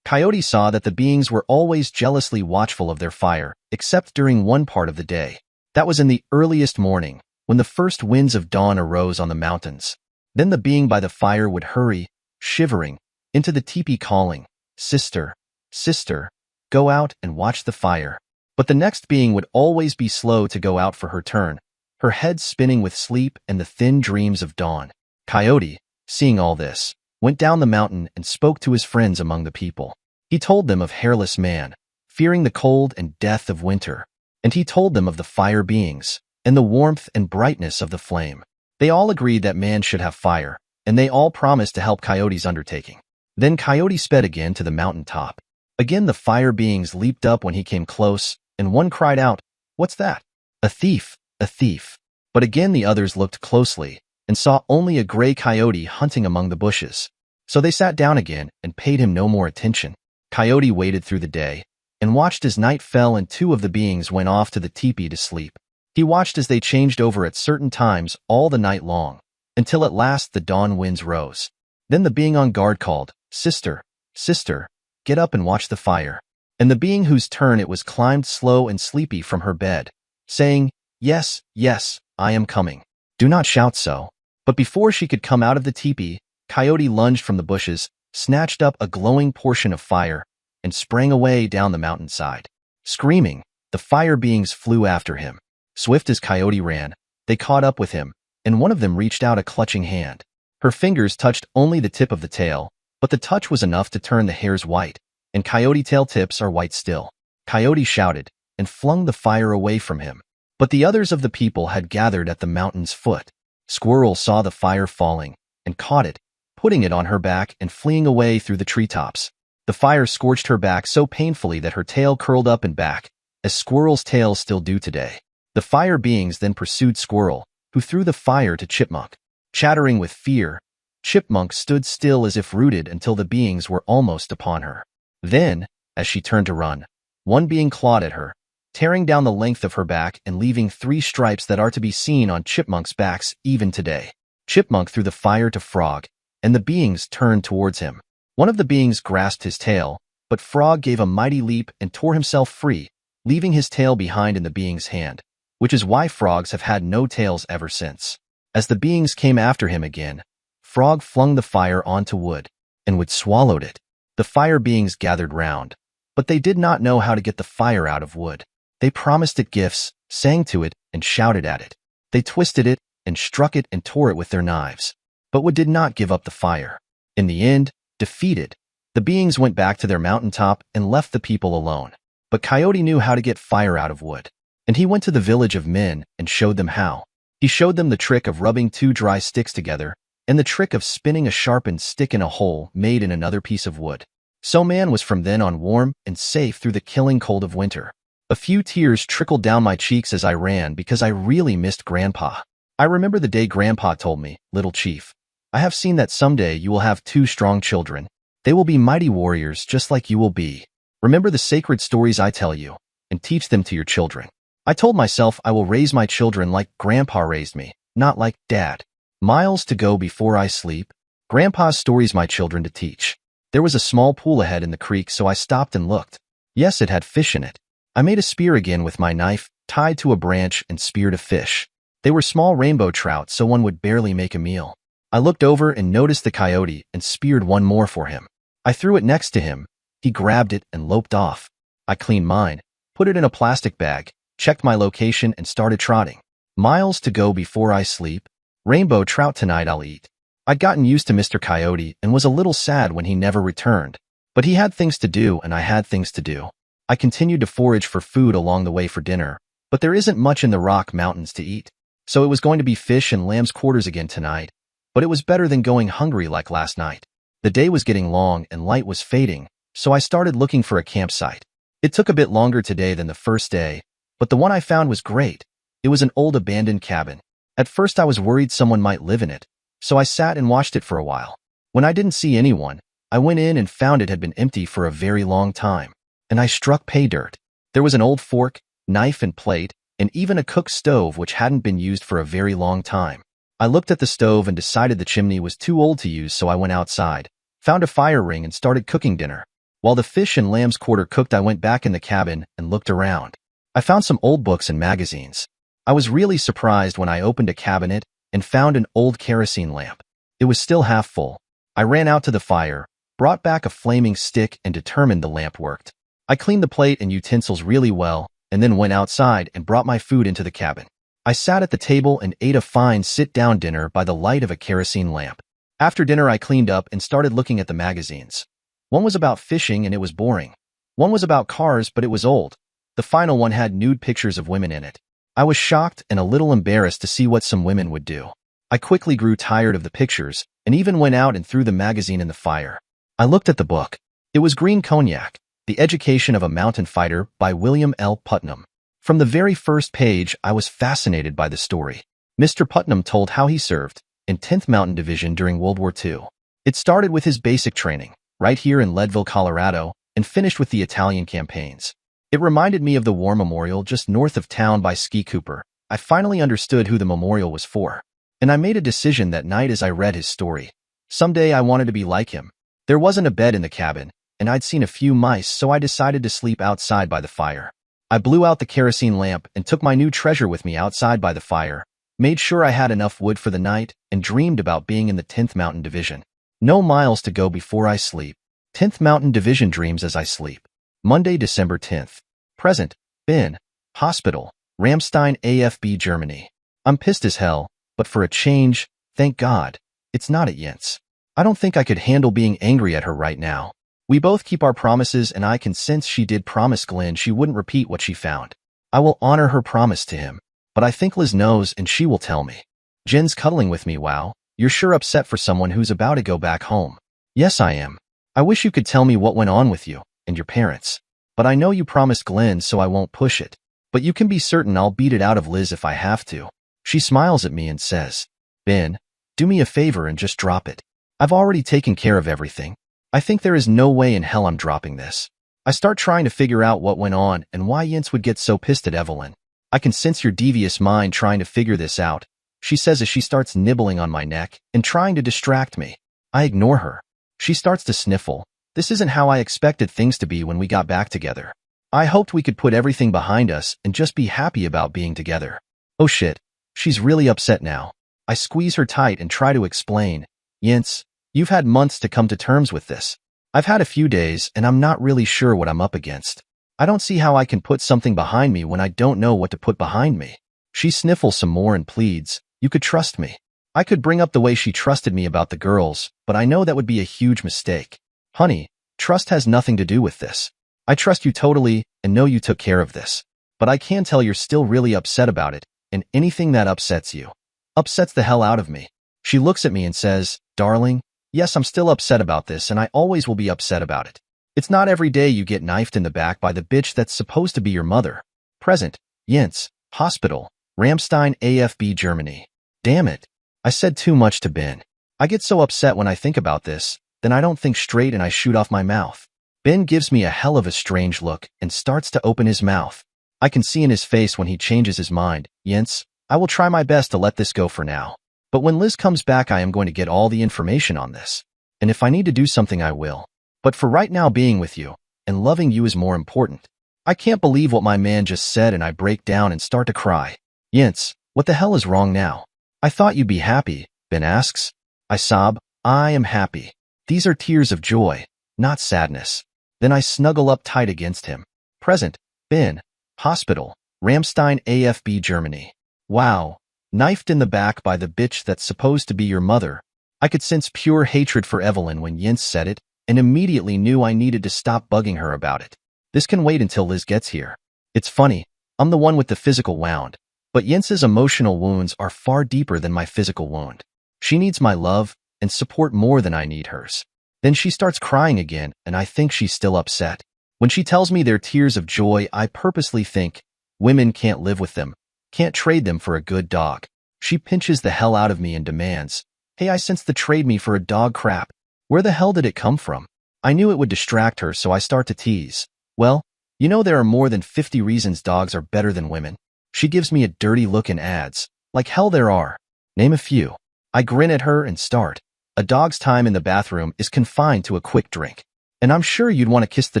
Coyote saw that the beings were always jealously watchful of their fire, except during one part of the day. That was in the earliest morning, when the first winds of dawn arose on the mountains. Then the being by the fire would hurry, shivering, into the teepee calling, "Sister, sister, go out and watch the fire." But the next being would always be slow to go out for her turn, her head spinning with sleep and the thin dreams of dawn. Coyote, seeing all this, went down the mountain and spoke to his friends among the people. He told them of hairless man, fearing the cold and death of winter. And he told them of the fire beings, and the warmth and brightness of the flame. They all agreed that man should have fire, and they all promised to help Coyote's undertaking. Then Coyote sped again to the mountain top. Again the fire beings leaped up when he came close, and one cried out, "What's that?" "A thief, a thief." But again the others looked closely, and saw only a gray coyote hunting among the bushes. So they sat down again and paid him no more attention. Coyote waited through the day, and watched as night fell and two of the beings went off to the teepee to sleep. He watched as they changed over at certain times all the night long, until at last the dawn winds rose. Then the being on guard called, "Sister, sister, get up and watch the fire." And the being whose turn it was climbed slow and sleepy from her bed, saying, "Yes, yes, I am coming. Do not shout so." But before she could come out of the teepee, Coyote lunged from the bushes, snatched up a glowing portion of fire, and sprang away down the mountainside. Screaming, the fire beings flew after him. Swift as Coyote ran, they caught up with him, and one of them reached out a clutching hand. Her fingers touched only the tip of the tail, but the touch was enough to turn the hairs white, and coyote tail tips are white still. Coyote shouted, and flung the fire away from him. But the others of the people had gathered at the mountain's foot. Squirrel saw the fire falling, and caught it, putting it on her back and fleeing away through the treetops. The fire scorched her back so painfully that her tail curled up and back, as squirrels' tails still do today. The fire beings then pursued Squirrel, who threw the fire to Chipmunk. Chattering with fear, Chipmunk stood still as if rooted until the beings were almost upon her. Then, as she turned to run, one being clawed at her, tearing down the length of her back and leaving 3 stripes that are to be seen on Chipmunk's backs even today. Chipmunk threw the fire to Frog, and the beings turned towards him. One of the beings grasped his tail, but Frog gave a mighty leap and tore himself free, leaving his tail behind in the being's hand, which is why frogs have had no tails ever since. As the beings came after him again, Frog flung the fire onto wood, and wood swallowed it. The fire beings gathered round, but they did not know how to get the fire out of wood. They promised it gifts, sang to it, and shouted at it. They twisted it, and struck it and tore it with their knives. But wood did not give up the fire. In the end, defeated, the beings went back to their mountaintop and left the people alone. But Coyote knew how to get fire out of wood, and he went to the village of men and showed them how. He showed them the trick of rubbing 2 dry sticks together, and the trick of spinning a sharpened stick in a hole made in another piece of wood. So man was from then on warm and safe through the killing cold of winter. A few tears trickled down my cheeks as I ran because I really missed Grandpa. I remember the day Grandpa told me, "Little Chief, I have seen that someday you will have 2 strong children. They will be mighty warriors just like you will be. Remember the sacred stories I tell you, and teach them to your children." I told myself I will raise my children like Grandpa raised me, not like Dad. Miles to go before I sleep. Grandpa's stories my children to teach. There was a small pool ahead in the creek, so I stopped and looked. Yes, it had fish in it. I made a spear again with my knife, tied to a branch, and speared a fish. They were small rainbow trout, so one would barely make a meal. I looked over and noticed the coyote and speared one more for him. I threw it next to him. He grabbed it and loped off. I cleaned mine, put it in a plastic bag, checked my location, and started trotting. Miles to go before I sleep. Rainbow trout tonight I'll eat. I'd gotten used to Mr. Coyote and was a little sad when he never returned. But he had things to do and I had things to do. I continued to forage for food along the way for dinner, but there isn't much in the Rock Mountains to eat. So it was going to be fish and lamb's quarters again tonight, but it was better than going hungry like last night. The day was getting long and light was fading, so I started looking for a campsite. It took a bit longer today than the first day, but the one I found was great. It was an old abandoned cabin. At first I was worried someone might live in it, so I sat and watched it for a while. When I didn't see anyone, I went in and found it had been empty for a very long time, and I struck pay dirt. There was an old fork, knife and plate, and even a cook stove which hadn't been used for a very long time. I looked at the stove and decided the chimney was too old to use, so I went outside, found a fire ring, and started cooking dinner. While the fish and lamb's quarter cooked, I went back in the cabin and looked around. I found some old books and magazines. I was really surprised when I opened a cabinet and found an old kerosene lamp. It was still half full. I ran out to the fire, brought back a flaming stick, and determined the lamp worked. I cleaned the plate and utensils really well, and then went outside and brought my food into the cabin. I sat at the table and ate a fine sit-down dinner by the light of a kerosene lamp. After dinner I cleaned up and started looking at the magazines. One was about fishing and it was boring. One was about cars, but it was old. The final one had nude pictures of women in it. I was shocked and a little embarrassed to see what some women would do. I quickly grew tired of the pictures and even went out and threw the magazine in the fire. I looked at the book. It was Green Cognac, The Education of a Mountain Fighter by William L. Putnam. From the very first page, I was fascinated by the story. Mr. Putnam told how he served in 10th Mountain Division during World War II. It started with his basic training, right here in Leadville, Colorado, and finished with the Italian campaigns. It reminded me of the War Memorial just north of town by Ski Cooper. I finally understood who the memorial was for. And I made a decision that night as I read his story. Someday I wanted to be like him. There wasn't a bed in the cabin, and I'd seen a few mice, so I decided to sleep outside by the fire. I blew out the kerosene lamp and took my new treasure with me outside by the fire, made sure I had enough wood for the night, and dreamed about being in the 10th Mountain Division. No miles to go before I sleep. 10th Mountain Division dreams as I sleep. Monday, December 10th. Present. Ben. Hospital. Ramstein, AFB, Germany. I'm pissed as hell, but for a change, thank God, it's not at Jens. I don't think I could handle being angry at her right now. We both keep our promises, and I can sense she did promise Glenn she wouldn't repeat what she found. I will honor her promise to him, but I think Liz knows and she will tell me. Jen's cuddling with me. Wow, you're sure upset for someone who's about to go back home. Yes, I am. I wish you could tell me what went on with you and your parents. But I know you promised Glenn, so I won't push it. But you can be certain I'll beat it out of Liz if I have to. She smiles at me and says, Ben, do me a favor and just drop it. I've already taken care of everything. I think there is no way in hell I'm dropping this. I start trying to figure out what went on and why Jens would get so pissed at Evelyn. I can sense your devious mind trying to figure this out, she says as she starts nibbling on my neck and trying to distract me. I ignore her. She starts to sniffle. This isn't how I expected things to be when we got back together. I hoped we could put everything behind us and just be happy about being together. Oh shit. She's really upset now. I squeeze her tight and try to explain. Jens, you've had months to come to terms with this. I've had a few days and I'm not really sure what I'm up against. I don't see how I can put something behind me when I don't know what to put behind me. She sniffles some more and pleads, you could trust me. I could bring up the way she trusted me about the girls, but I know that would be a huge mistake. Honey, trust has nothing to do with this. I trust you totally and know you took care of this. But I can tell you're still really upset about it, and anything that upsets you upsets the hell out of me. She looks at me and says, darling, yes, I'm still upset about this and I always will be upset about it. It's not every day you get knifed in the back by the bitch that's supposed to be your mother. Present. Jens. Hospital. Ramstein, AFB, Germany. Damn it. I said too much to Ben. I get so upset when I think about this, then I don't think straight and I shoot off my mouth. Ben gives me a hell of a strange look and starts to open his mouth. I can see in his face when he changes his mind. Yince, I will try my best to let this go for now. But when Liz comes back, I am going to get all the information on this. And if I need to do something, I will. But for right now, being with you and loving you is more important. I can't believe what my man just said, and I break down and start to cry. Yince, what the hell is wrong now? I thought you'd be happy, Ben asks. I sob. I am happy. These are tears of joy, not sadness. Then I snuggle up tight against him. Present, Ben. Hospital, Ramstein, AFB, Germany. Wow. Knifed in the back by the bitch that's supposed to be your mother. I could sense pure hatred for Evelyn when Yince said it, and immediately knew I needed to stop bugging her about it. This can wait until Liz gets here. It's funny, I'm the one with the physical wound, but Yince's emotional wounds are far deeper than my physical wound. She needs my love and support more than I need hers. Then she starts crying again, and I think she's still upset. When she tells me they're tears of joy, I purposely think, women can't live with them, can't trade them for a good dog. She pinches the hell out of me and demands, hey, I sense the trade me for a dog crap. Where the hell did it come from? I knew it would distract her, so I start to tease. Well, you know there are more than 50 reasons dogs are better than women. She gives me a dirty look and adds, like hell there are. Name a few. I grin at her and start. A dog's time in the bathroom is confined to a quick drink. And I'm sure you'd want to kiss the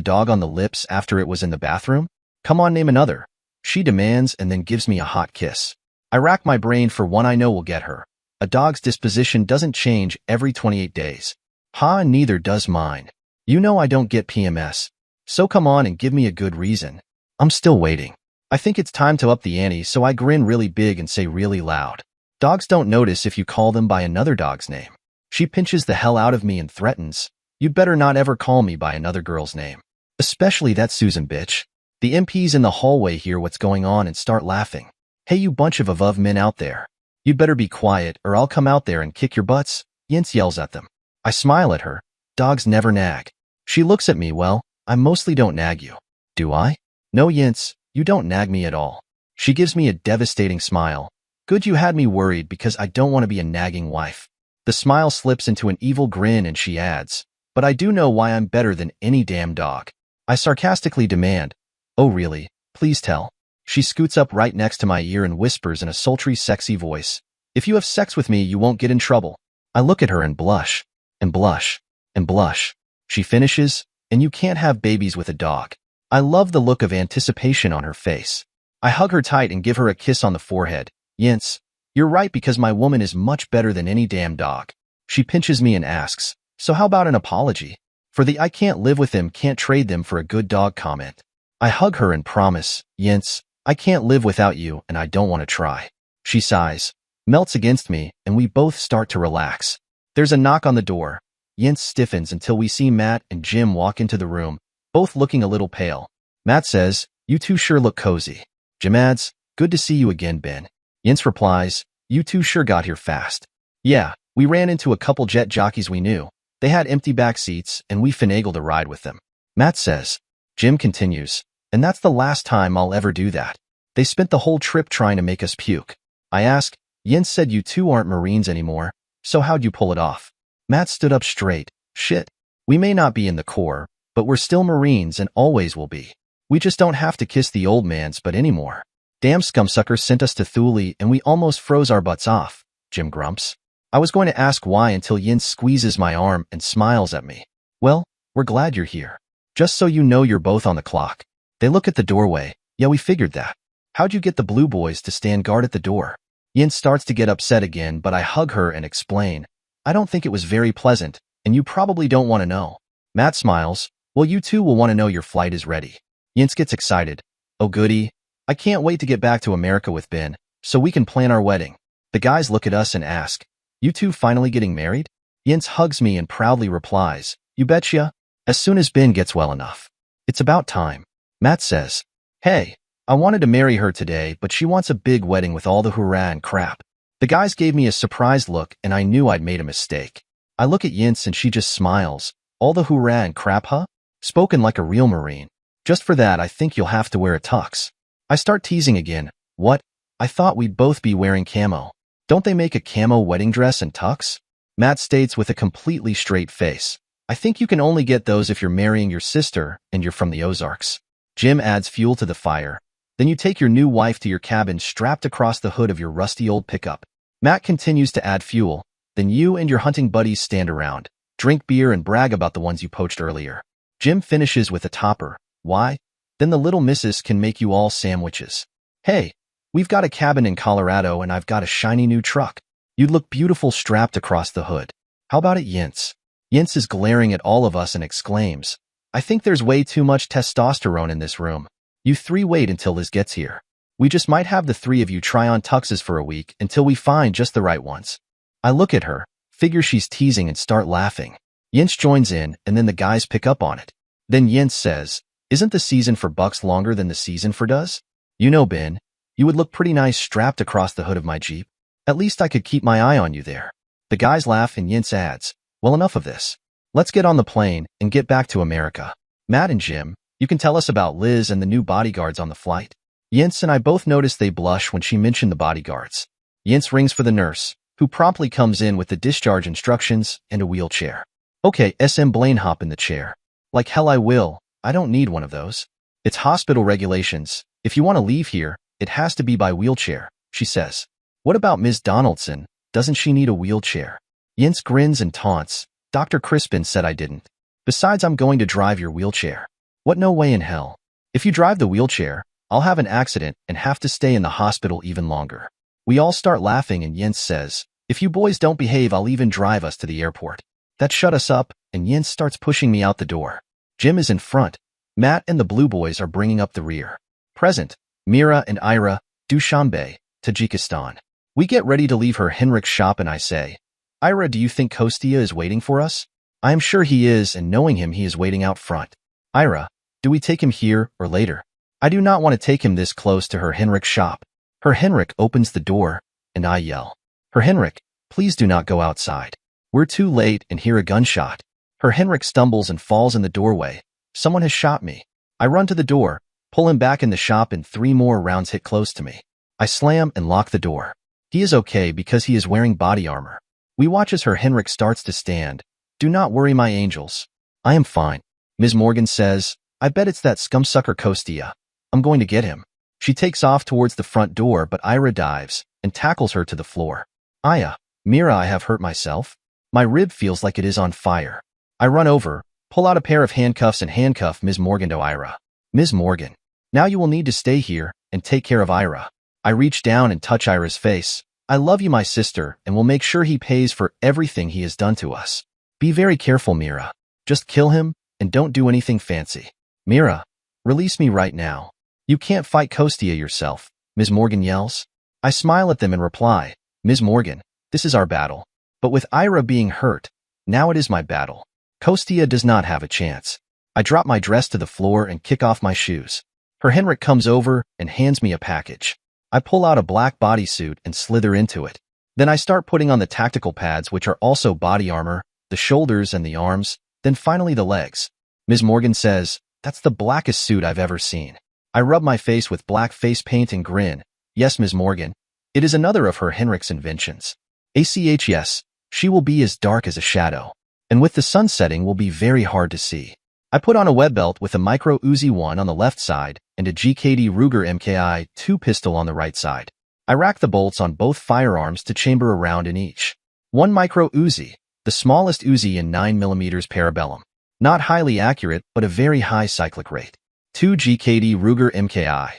dog on the lips after it was in the bathroom? Come on, name another. She demands and then gives me a hot kiss. I rack my brain for one I know will get her. A dog's disposition doesn't change every 28 days. Ha, neither does mine. You know I don't get PMS. So come on and give me a good reason. I'm still waiting. I think it's time to up the ante, so I grin really big and say really loud. Dogs don't notice if you call them by another dog's name. She pinches the hell out of me and threatens, you'd better not ever call me by another girl's name. Especially that Susan bitch. The MPs in the hallway hear what's going on and start laughing. Hey, you bunch of above men out there. You'd better be quiet or I'll come out there and kick your butts, Yince yells at them. I smile at her. Dogs never nag. She looks at me. Well, I mostly don't nag you. Do I? No, Yince, you don't nag me at all. She gives me a devastating smile. Good, you had me worried because I don't want to be a nagging wife. The smile slips into an evil grin and she adds, but I do know why I'm better than any damn dog. I sarcastically demand, oh really? Please tell. She scoots up right next to my ear and whispers in a sultry, sexy voice, if you have sex with me, you won't get in trouble. I look at her and blush, and blush, and blush. She finishes, and you can't have babies with a dog. I love the look of anticipation on her face. I hug her tight and give her a kiss on the forehead. Yince, you're right because my woman is much better than any damn dog. She pinches me and asks, so how about an apology? For the I can't live with them, can't trade them for a good dog comment. I hug her and promise, Yince, I can't live without you and I don't want to try. She sighs, melts against me, and we both start to relax. There's a knock on the door. Yince stiffens until we see Matt and Jim walk into the room, both looking a little pale. Matt says, you two sure look cozy. Jim adds, good to see you again, Ben. Yince replies, you two sure got here fast. Yeah, we ran into a couple jet jockeys we knew. They had empty back seats and we finagled a ride with them. Matt says. Jim continues, and that's the last time I'll ever do that. They spent the whole trip trying to make us puke. I ask, Yince said you two aren't Marines anymore, so how'd you pull it off? Matt stood up straight. Shit. We may not be in the Corps, but we're still Marines and always will be. We just don't have to kiss the old man's butt anymore. Damn scumsuckers sent us to Thule and we almost froze our butts off, Jim grumps. I was going to ask why until Yince squeezes my arm and smiles at me. Well, we're glad you're here. Just so you know, you're both on the clock. They look at the doorway. Yeah, we figured that. How'd you get the blue boys to stand guard at the door? Yince starts to get upset again, but I hug her and explain. I don't think it was very pleasant, and you probably don't want to know. Matt smiles. Well, you two will want to know your flight is ready. Yince gets excited. Oh goody. I can't wait to get back to America with Ben, so we can plan our wedding. The guys look at us and ask, you two finally getting married? Yince hugs me and proudly replies, you betcha. As soon as Ben gets well enough. It's about time. Matt says, hey, I wanted to marry her today, but she wants a big wedding with all the hurrah and crap. The guys gave me a surprised look and I knew I'd made a mistake. I look at Yince and she just smiles. All the hurrah and crap, huh? Spoken like a real Marine. Just for that, I think you'll have to wear a tux. I start teasing again. What? I thought we'd both be wearing camo. Don't they make a camo wedding dress and tux? Matt states with a completely straight face. I think you can only get those if you're marrying your sister and you're from the Ozarks. Jim adds fuel to the fire. Then you take your new wife to your cabin strapped across the hood of your rusty old pickup. Matt continues to add fuel. Then you and your hunting buddies stand around, drink beer and brag about the ones you poached earlier. Jim finishes with a topper. Why? Then the little missus can make you all sandwiches. Hey, we've got a cabin in Colorado and I've got a shiny new truck. You'd look beautiful strapped across the hood. How about it, Yince? Yince is glaring at all of us and exclaims, I think there's way too much testosterone in this room. You three wait until Liz gets here. We just might have the three of you try on tuxes for a week until we find just the right ones. I look at her, figure she's teasing and start laughing. Yince joins in and then the guys pick up on it. Then Yince says, isn't the season for bucks longer than the season for does? You know, Ben, you would look pretty nice strapped across the hood of my Jeep. At least I could keep my eye on you there. The guys laugh and Yince adds, well, enough of this. Let's get on the plane and get back to America. Matt and Jim, you can tell us about Liz and the new bodyguards on the flight. Yince and I both notice they blush when she mentioned the bodyguards. Yince rings for the nurse, who promptly comes in with the discharge instructions and a wheelchair. Okay, SM Blaine, hop in the chair. Like hell I will. I don't need one of those. It's hospital regulations. If you want to leave here, it has to be by wheelchair, she says. What about Ms. Donaldson? Doesn't she need a wheelchair? Yince grins and taunts. Dr. Crispin said I didn't. Besides, I'm going to drive your wheelchair. What? No way in hell. If you drive the wheelchair, I'll have an accident and have to stay in the hospital even longer. We all start laughing and Yince says, if you boys don't behave, I'll even drive us to the airport. That shut us up, and Yince starts pushing me out the door. Jim is in front. Matt and the Blue Boys are bringing up the rear. Present, Mira and Ira, Dushanbe, Tajikistan. We get ready to leave her Henrik's shop and I say, Ira, do you think Kostia is waiting for us? I am sure he is, and knowing him, he is waiting out front. Ira, do we take him here or later? I do not want to take him this close to her Henrik's shop. Her Henrik opens the door, and I yell, Her Henrik, please do not go outside. We're too late and hear a gunshot. Her Henrik stumbles and falls in the doorway. Someone has shot me. I run to the door, pull him back in the shop, and 3 more rounds hit close to me. I slam and lock the door. He is okay because he is wearing body armor. We watch as her Henrik starts to stand. Do not worry, my angels. I am fine. Ms. Morgan says, I bet it's that scumsucker Kostia. I'm going to get him. She takes off towards the front door, but Ira dives and tackles her to the floor. Aya, Mira, I have hurt myself. My rib feels like it is on fire. I run over, pull out a pair of handcuffs and handcuff Ms. Morgan to Ira. Ms. Morgan, now you will need to stay here and take care of Ira. I reach down and touch Ira's face. I love you, my sister, and will make sure he pays for everything he has done to us. Be very careful, Mira. Just kill him and don't do anything fancy. Mira, release me right now. You can't fight Kostia yourself, Ms. Morgan yells. I smile at them and reply, Ms. Morgan, this is our battle. But with Ira being hurt, now it is my battle. Kostia does not have a chance. I drop my dress to the floor and kick off my shoes. Her Henrik comes over and hands me a package. I pull out a black bodysuit and slither into it. Then I start putting on the tactical pads, which are also body armor, the shoulders and the arms, then finally the legs. Ms. Morgan says, that's the blackest suit I've ever seen. I rub my face with black face paint and grin. Yes, Ms. Morgan. It is another of her Henrik's inventions. Yes, she will be as dark as a shadow. And with the sun setting will be very hard to see. I put on a web belt with a micro Uzi 1 on the left side and a GKD Ruger MKI 2 pistol on the right side. I rack the bolts on both firearms to chamber a round in each. 1 micro Uzi, the smallest Uzi in 9mm parabellum. Not highly accurate, but a very high cyclic rate. 2 GKD Ruger MKI.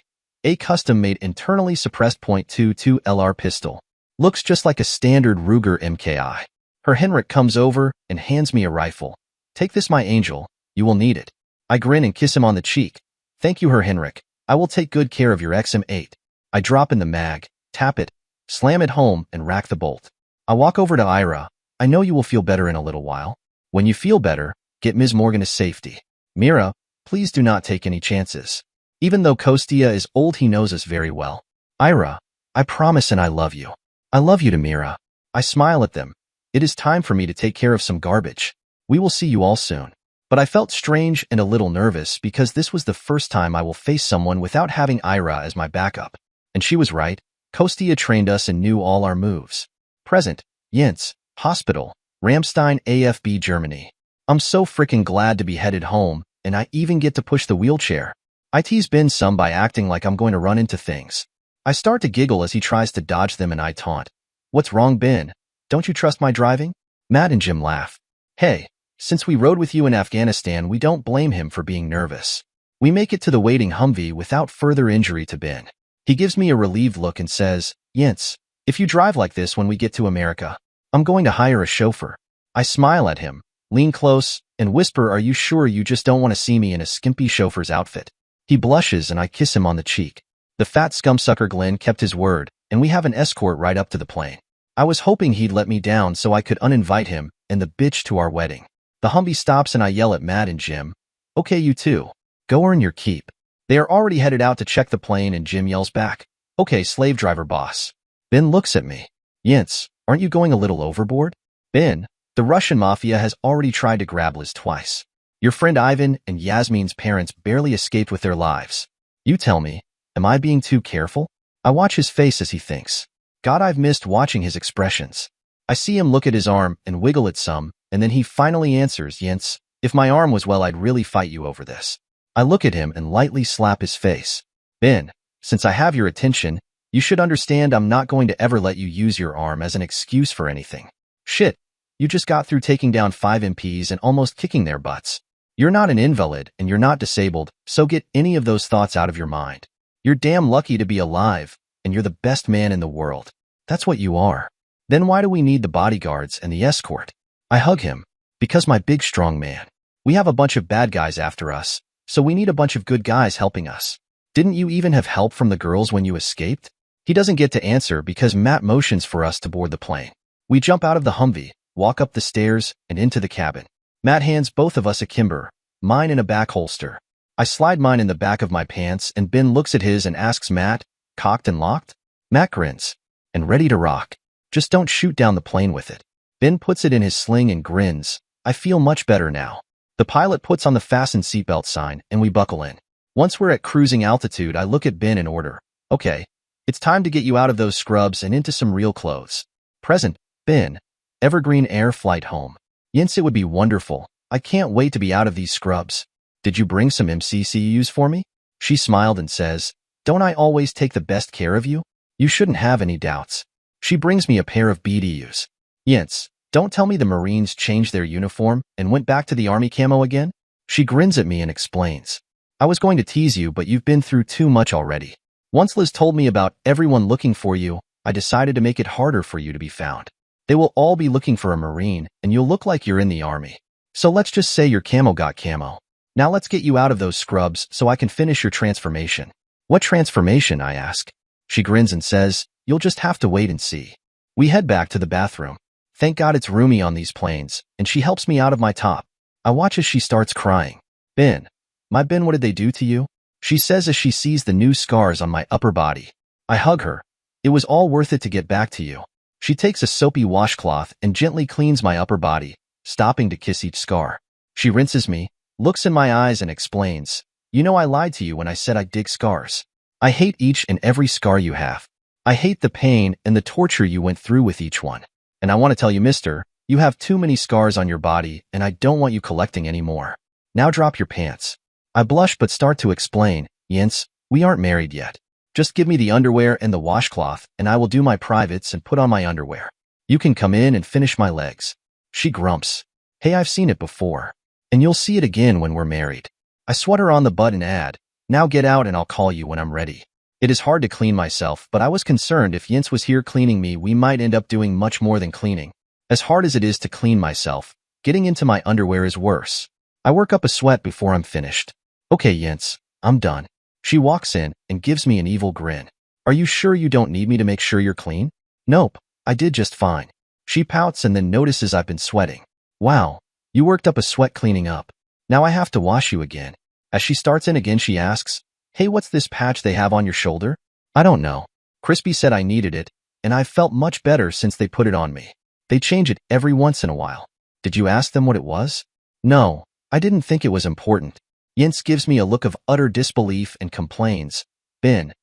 A custom-made internally suppressed .22 LR pistol. Looks just like a standard Ruger MKI. Her Henrik comes over and hands me a rifle. Take this, my angel. You will need it. I grin and kiss him on the cheek. Thank you, Her Henrik. I will take good care of your XM8. I drop in the mag, tap it, slam it home, and rack the bolt. I walk over to Ira. I know you will feel better in a little while. When you feel better, get Ms. Morgan to safety. Mira, please do not take any chances. Even though Kostia is old, he knows us very well. Ira, I promise and I love you. I love you to Mira. I smile at them. It is time for me to take care of some garbage. We will see you all soon. But I felt strange and a little nervous because this was the first time I will face someone without having Ira as my backup. And she was right. Kostia trained us and knew all our moves. Present, Yince, Hospital, Ramstein, AFB, Germany. I'm so freaking glad to be headed home, and I even get to push the wheelchair. I tease Ben some by acting like I'm going to run into things. I start to giggle as he tries to dodge them and I taunt. What's wrong, Ben? Don't you trust my driving? Matt and Jim laugh. Hey, since we rode with you in Afghanistan, we don't blame him for being nervous. We make it to the waiting Humvee without further injury to Ben. He gives me a relieved look and says, Yince, if you drive like this when we get to America, I'm going to hire a chauffeur. I smile at him, lean close, and whisper, are you sure you just don't want to see me in a skimpy chauffeur's outfit? He blushes and I kiss him on the cheek. The fat scumsucker Glenn kept his word, and we have an escort right up to the plane. I was hoping he'd let me down so I could uninvite him and the bitch to our wedding. The Humvee stops and I yell at Matt and Jim, okay, you two, go earn your keep. They are already headed out to check the plane and Jim yells back, okay, slave driver boss. Ben looks at me. Yince, aren't you going a little overboard? Ben, the Russian mafia has already tried to grab Liz twice. Your friend Ivan and Yasmin's parents barely escaped with their lives. You tell me, am I being too careful? I watch his face as he thinks. God, I've missed watching his expressions. I see him look at his arm and wiggle it some, and then he finally answers, Yince, if my arm was well, I'd really fight you over this. I look at him and lightly slap his face. Ben, since I have your attention, you should understand I'm not going to ever let you use your arm as an excuse for anything. Shit, you just got through taking down 5 MPs and almost kicking their butts. You're not an invalid and you're not disabled, so get any of those thoughts out of your mind. You're damn lucky to be alive, and you're the best man in the world. That's what you are. Then why do we need the bodyguards and the escort? I hug him. Because my big strong man. We have a bunch of bad guys after us, so we need a bunch of good guys helping us. Didn't you even have help from the girls when you escaped? He doesn't get to answer because Matt motions for us to board the plane. We jump out of the Humvee, walk up the stairs, and into the cabin. Matt hands both of us a Kimber, mine in a back holster. I slide mine in the back of my pants and Ben looks at his and asks Matt, cocked and locked? Matt grins. And ready to rock. Just don't shoot down the plane with it. Ben puts it in his sling and grins. I feel much better now. The pilot puts on the fasten seatbelt sign and we buckle in. Once we're at cruising altitude, I look at Ben and order, okay, it's time to get you out of those scrubs and into some real clothes. Present, Ben. Evergreen Air flight home. Yince, it would be wonderful. I can't wait to be out of these scrubs. Did you bring some MCCUs for me? She smiled and says, don't I always take the best care of you? You shouldn't have any doubts. She brings me a pair of BDUs. Yince, don't tell me the Marines changed their uniform and went back to the Army camo again? She grins at me and explains. I was going to tease you, but you've been through too much already. Once Liz told me about everyone looking for you, I decided to make it harder for you to be found. They will all be looking for a Marine, and you'll look like you're in the Army. So let's just say your camo got camo. Now let's get you out of those scrubs so I can finish your transformation. What transformation? I ask. She grins and says, you'll just have to wait and see. We head back to the bathroom. Thank God it's roomy on these planes, and she helps me out of my top. I watch as she starts crying. Ben, my Ben, what did they do to you? She says as she sees the new scars on my upper body. I hug her. It was all worth it to get back to you. She takes a soapy washcloth and gently cleans my upper body, stopping to kiss each scar. She rinses me, looks in my eyes and explains, you know I lied to you when I said I dig scars. I hate each and every scar you have. I hate the pain and the torture you went through with each one. And I want to tell you, mister, you have too many scars on your body and I don't want you collecting any more. Now drop your pants. I blush but start to explain, Yince, we aren't married yet. Just give me the underwear and the washcloth and I will do my privates and put on my underwear. You can come in and finish my legs. She grumps. Hey, I've seen it before. And you'll see it again when we're married. I swat her on the butt and add, now get out and I'll call you when I'm ready. It is hard to clean myself, but I was concerned if Yince was here cleaning me, we might end up doing much more than cleaning. As hard as it is to clean myself, getting into my underwear is worse. I work up a sweat before I'm finished. Okay, Yince, I'm done. She walks in and gives me an evil grin. Are you sure you don't need me to make sure you're clean? Nope, I did just fine. She pouts and then notices I've been sweating. Wow, you worked up a sweat cleaning up. Now I have to wash you again. As she starts in again, she asks, hey, what's this patch they have on your shoulder? I don't know. Crispy said I needed it, and I've felt much better since they put it on me. They change it every once in a while. Did you ask them what it was? No, I didn't think it was important. Yince gives me a look of utter disbelief and complains, Ben,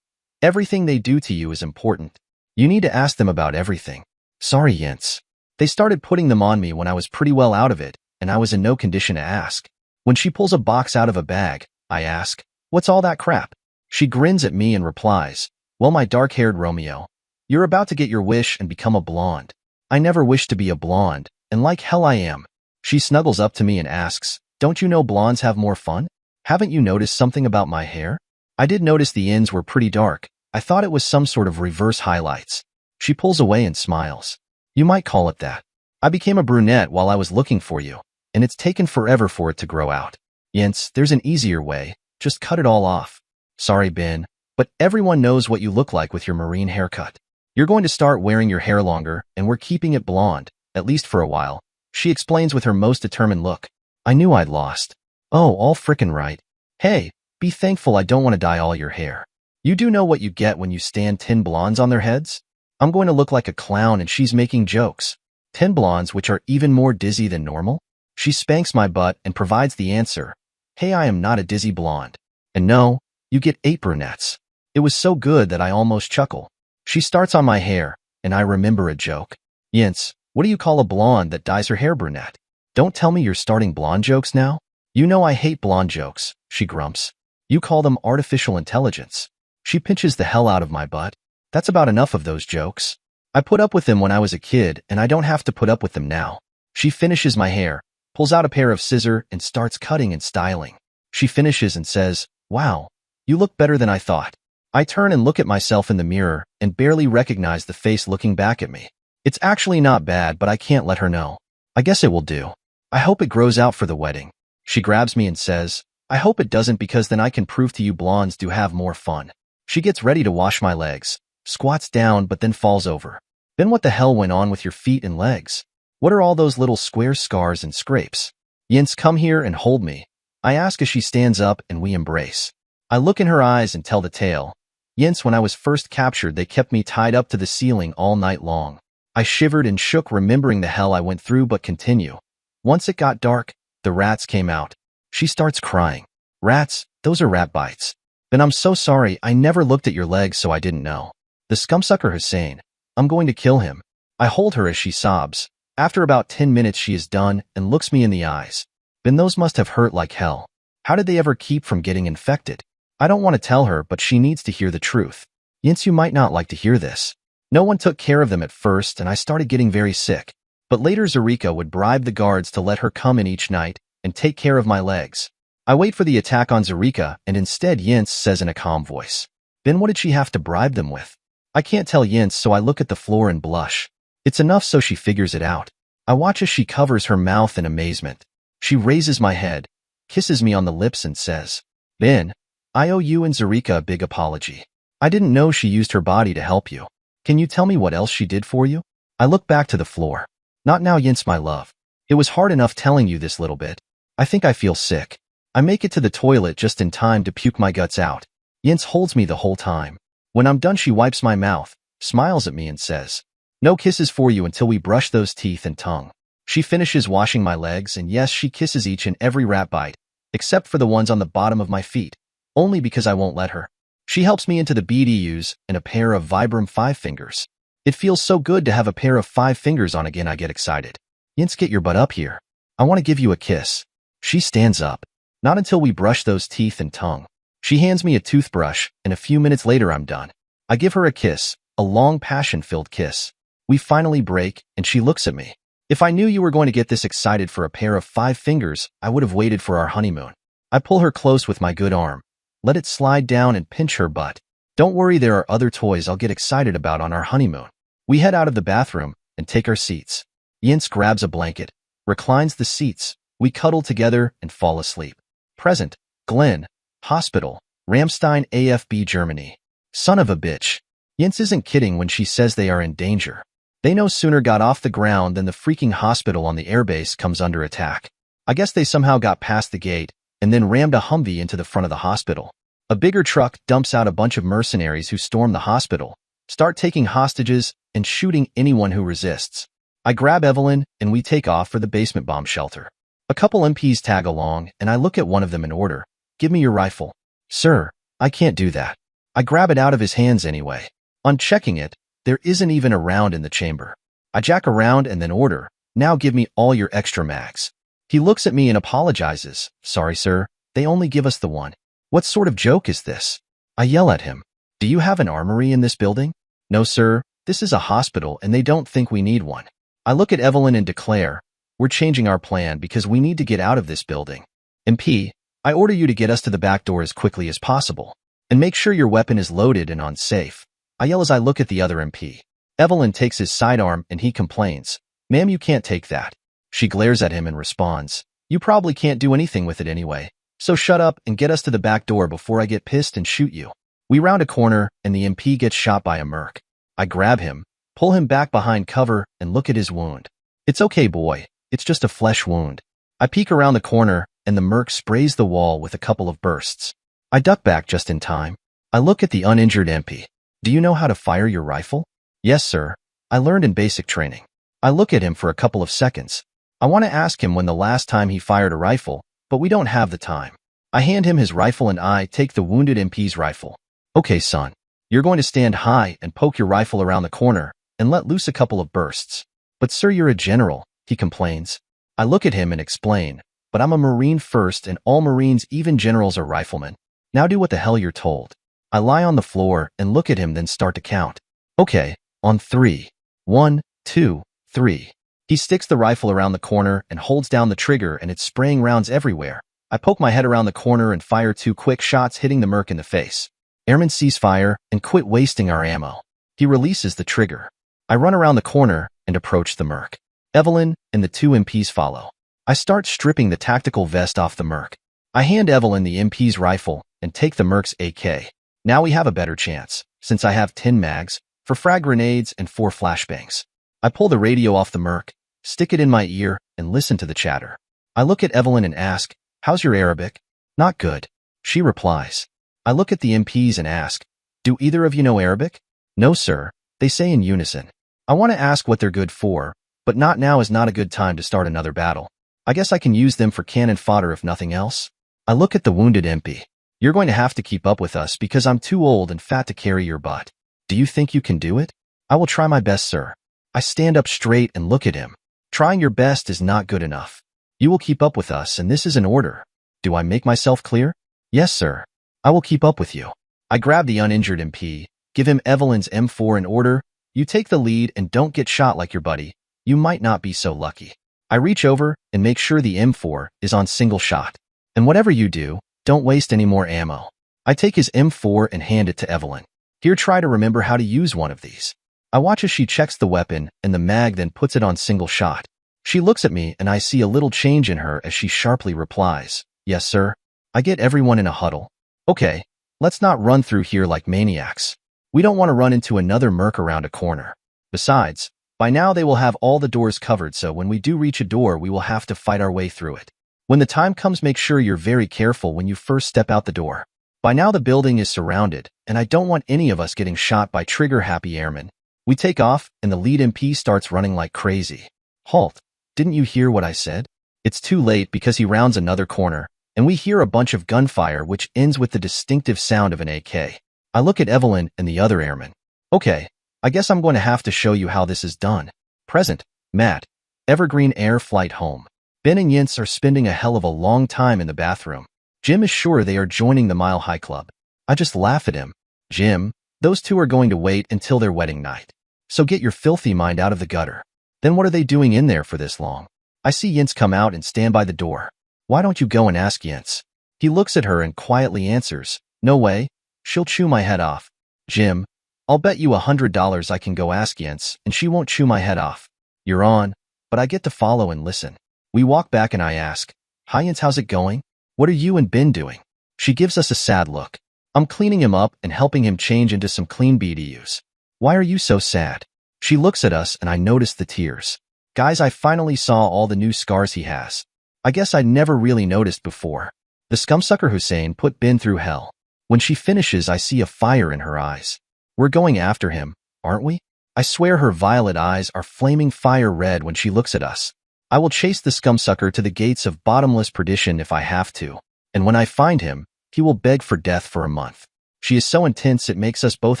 everything they do to you is important. You need to ask them about everything. Sorry, Yince. They started putting them on me when I was pretty well out of it, and I was in no condition to ask. When she pulls a box out of a bag, I ask, What's all that crap? She grins at me and replies, well, my dark-haired Romeo, you're about to get your wish and become a blonde. I never wished to be a blonde, and like hell I am. She snuggles up to me and asks, don't you know blondes have more fun? Haven't you noticed something about my hair? I did notice the ends were pretty dark. I thought it was some sort of reverse highlights. She pulls away and smiles. You might call it that. I became a brunette while I was looking for you, and it's taken forever for it to grow out. Yince, there's an easier way. Just cut it all off. Sorry, Ben, but everyone knows what you look like with your marine haircut. You're going to start wearing your hair longer, and we're keeping it blonde, at least for a while. She explains with her most determined look. I knew I'd lost. Oh, all frickin' right. Hey, be thankful I don't want to dye all your hair. You do know what you get when you stand 10 blondes on their heads? I'm going to look like a clown and she's making jokes. 10 blondes which are even more dizzy than normal? She spanks my butt and provides the answer. Hey, I am not a dizzy blonde. And no, you get 8 brunettes. It was so good that I almost chuckle. She starts on my hair, and I remember a joke. Yince, what do you call a blonde that dyes her hair brunette? Don't tell me you're starting blonde jokes now. You know I hate blonde jokes, she grumps. You call them artificial intelligence. She pinches the hell out of my butt. That's about enough of those jokes. I put up with them when I was a kid, and I don't have to put up with them now. She finishes my hair, pulls out a pair of scissors, and starts cutting and styling. She finishes and says, wow, you look better than I thought. I turn and look at myself in the mirror and barely recognize the face looking back at me. It's actually not bad, but I can't let her know. I guess it will do. I hope it grows out for the wedding. She grabs me and says, I hope it doesn't, because then I can prove to you blondes do have more fun. She gets ready to wash my legs, squats down but then falls over. Then what the hell went on with your feet and legs? What are all those little square scars and scrapes? Yince, come here and hold me. I ask as she stands up and we embrace. I look in her eyes and tell the tale. Yince, when I was first captured, they kept me tied up to the ceiling all night long. I shivered and shook remembering the hell I went through, but continue. Once it got dark, the rats came out. She starts crying. Rats? Those are rat bites. Then I'm so sorry, I never looked at your legs, so I didn't know. The scumsucker Hussein. I'm going to kill him. I hold her as she sobs. After about 10 minutes she is done and looks me in the eyes. Then those must have hurt like hell. How did they ever keep from getting infected? I don't want to tell her, but she needs to hear the truth. Yince, you might not like to hear this. No one took care of them at first, and I started getting very sick. But later Zarika would bribe the guards to let her come in each night and take care of my legs. I wait for the attack on Zarika, and instead Yince says in a calm voice. Then what did she have to bribe them with? I can't tell Yince, so I look at the floor and blush. It's enough so she figures it out. I watch as she covers her mouth in amazement. She raises my head, kisses me on the lips and says, Ben, I owe you and Zarika a big apology. I didn't know she used her body to help you. Can you tell me what else she did for you? I look back to the floor. Not now, Yince, my love. It was hard enough telling you this little bit. I think I feel sick. I make it to the toilet just in time to puke my guts out. Yince holds me the whole time. When I'm done, she wipes my mouth, smiles at me and says, no kisses for you until we brush those teeth and tongue. She finishes washing my legs, and yes, she kisses each and every rat bite, except for the ones on the bottom of my feet, only because I won't let her. She helps me into the BDUs and a pair of Vibram 5 fingers. It feels so good to have a pair of 5 fingers on again. I get excited. Yince, get your butt up here. I want to give you a kiss. She stands up. Not until we brush those teeth and tongue. She hands me a toothbrush, and a few minutes later I'm done. I give her a kiss, a long passion-filled kiss. We finally break, and she looks at me. If I knew you were going to get this excited for a pair of 5 fingers, I would have waited for our honeymoon. I pull her close with my good arm. Let it slide down and pinch her butt. Don't worry, there are other toys I'll get excited about on our honeymoon. We head out of the bathroom and take our seats. Yince grabs a blanket, reclines the seats. We cuddle together and fall asleep. Present, Glenn, hospital, Ramstein, AFB, Germany. Son of a bitch. Yince isn't kidding when she says they are in danger. They no sooner got off the ground than the freaking hospital on the airbase comes under attack. I guess they somehow got past the gate and then rammed a Humvee into the front of the hospital. A bigger truck dumps out a bunch of mercenaries who storm the hospital, start taking hostages, and shooting anyone who resists. I grab Evelyn, and we take off for the basement bomb shelter. A couple MPs tag along, and I look at one of them and order, give me your rifle. Sir, I can't do that. I grab it out of his hands anyway. On checking it, there isn't even a round in the chamber. I jack around and then order, now give me all your extra mags. He looks at me and apologizes. Sorry, sir, they only give us the one. What sort of joke is this? I yell at him. Do you have an armory in this building? No, sir. This is a hospital and they don't think we need one. I look at Evelyn and declare, we're changing our plan because we need to get out of this building. MP, I order you to get us to the back door as quickly as possible. And make sure your weapon is loaded and on safe. I yell as I look at the other MP. Evelyn takes his sidearm and he complains. Ma'am, you can't take that. She glares at him and responds, you probably can't do anything with it anyway. So shut up and get us to the back door before I get pissed and shoot you. We round a corner and the MP gets shot by a merc. I grab him, pull him back behind cover and look at his wound. It's okay, boy. It's just a flesh wound. I peek around the corner and the merc sprays the wall with a couple of bursts. I duck back just in time. I look at the uninjured MP. Do you know how to fire your rifle? Yes, sir. I learned in basic training. I look at him for a couple of seconds. I want to ask him when the last time he fired a rifle, but we don't have the time. I hand him his rifle and I take the wounded MP's rifle. Okay, son. You're going to stand high and poke your rifle around the corner and let loose a couple of bursts. But sir, you're a general, he complains. I look at him and explain, but I'm a Marine first and all Marines, even generals, are riflemen. Now do what the hell you're told. I lie on the floor and look at him, then start to count. Okay, on 3. 1, 2, 3. He sticks the rifle around the corner and holds down the trigger and it's spraying rounds everywhere. I poke my head around the corner and fire 2 quick shots, hitting the merc in the face. Airman, cease fire and quit wasting our ammo. He releases the trigger. I run around the corner and approach the merc. Evelyn and the 2 MPs follow. I start stripping the tactical vest off the merc. I hand Evelyn the MP's rifle and take the merc's AK. Now we have a better chance, since I have 10 mags, for frag grenades and 4 flashbangs. I pull the radio off the merc, stick it in my ear, and listen to the chatter. I look at Evelyn and ask, how's your Arabic? Not good. She replies. I look at the MPs and ask, do either of you know Arabic? No, sir, they say in unison. I want to ask what they're good for, but not now is not a good time to start another battle. I guess I can use them for cannon fodder if nothing else. I look at the wounded MP. You're going to have to keep up with us because I'm too old and fat to carry your butt. Do you think you can do it? I will try my best, sir. I stand up straight and look at him. Trying your best is not good enough. You will keep up with us and this is an order. Do I make myself clear? Yes, sir. I will keep up with you. I grab the uninjured MP, give him Evelyn's M4 and order, you take the lead and don't get shot like your buddy. You might not be so lucky. I reach over and make sure the M4 is on single shot. And whatever you do, don't waste any more ammo. I take his M4 and hand it to Evelyn. Here, try to remember how to use one of these. I watch as she checks the weapon and the mag, then puts it on single shot. She looks at me and I see a little change in her as she sharply replies, yes, sir. I get everyone in a huddle. Okay, let's not run through here like maniacs. We don't want to run into another merc around a corner. Besides, by now they will have all the doors covered, so when we do reach a door, we will have to fight our way through it. When the time comes, make sure you're very careful when you first step out the door. By now the building is surrounded, and I don't want any of us getting shot by trigger-happy airmen. We take off, and the lead MP starts running like crazy. Halt! Didn't you hear what I said? It's too late because he rounds another corner, and we hear a bunch of gunfire which ends with the distinctive sound of an AK. I look at Evelyn and the other airmen. Okay, I guess I'm going to have to show you how this is done. Present, Matt. Evergreen Air Flight Home. Ben and Yince are spending a hell of a long time in the bathroom. Jim is sure they are joining the Mile High Club. I just laugh at him. Jim, those two are going to wait until their wedding night. So get your filthy mind out of the gutter. Then what are they doing in there for this long? I see Yince come out and stand by the door. Why don't you go and ask Yince? He looks at her and quietly answers, no way. She'll chew my head off. Jim, I'll bet you $100 I can go ask Yince and she won't chew my head off. You're on, but I get to follow and listen. We walk back and I ask, hi Yince, how's it going? What are you and Ben doing? She gives us a sad look. I'm cleaning him up and helping him change into some clean BDUs. Why are you so sad? She looks at us and I notice the tears. Guys, I finally saw all the new scars he has. I guess I'd never really noticed before. The scumsucker Hussein put Ben through hell. When she finishes, I see a fire in her eyes. We're going after him, aren't we? I swear her violet eyes are flaming fire red when she looks at us. I will chase the scumsucker to the gates of bottomless perdition if I have to. And when I find him, he will beg for death for a month. She is so intense it makes us both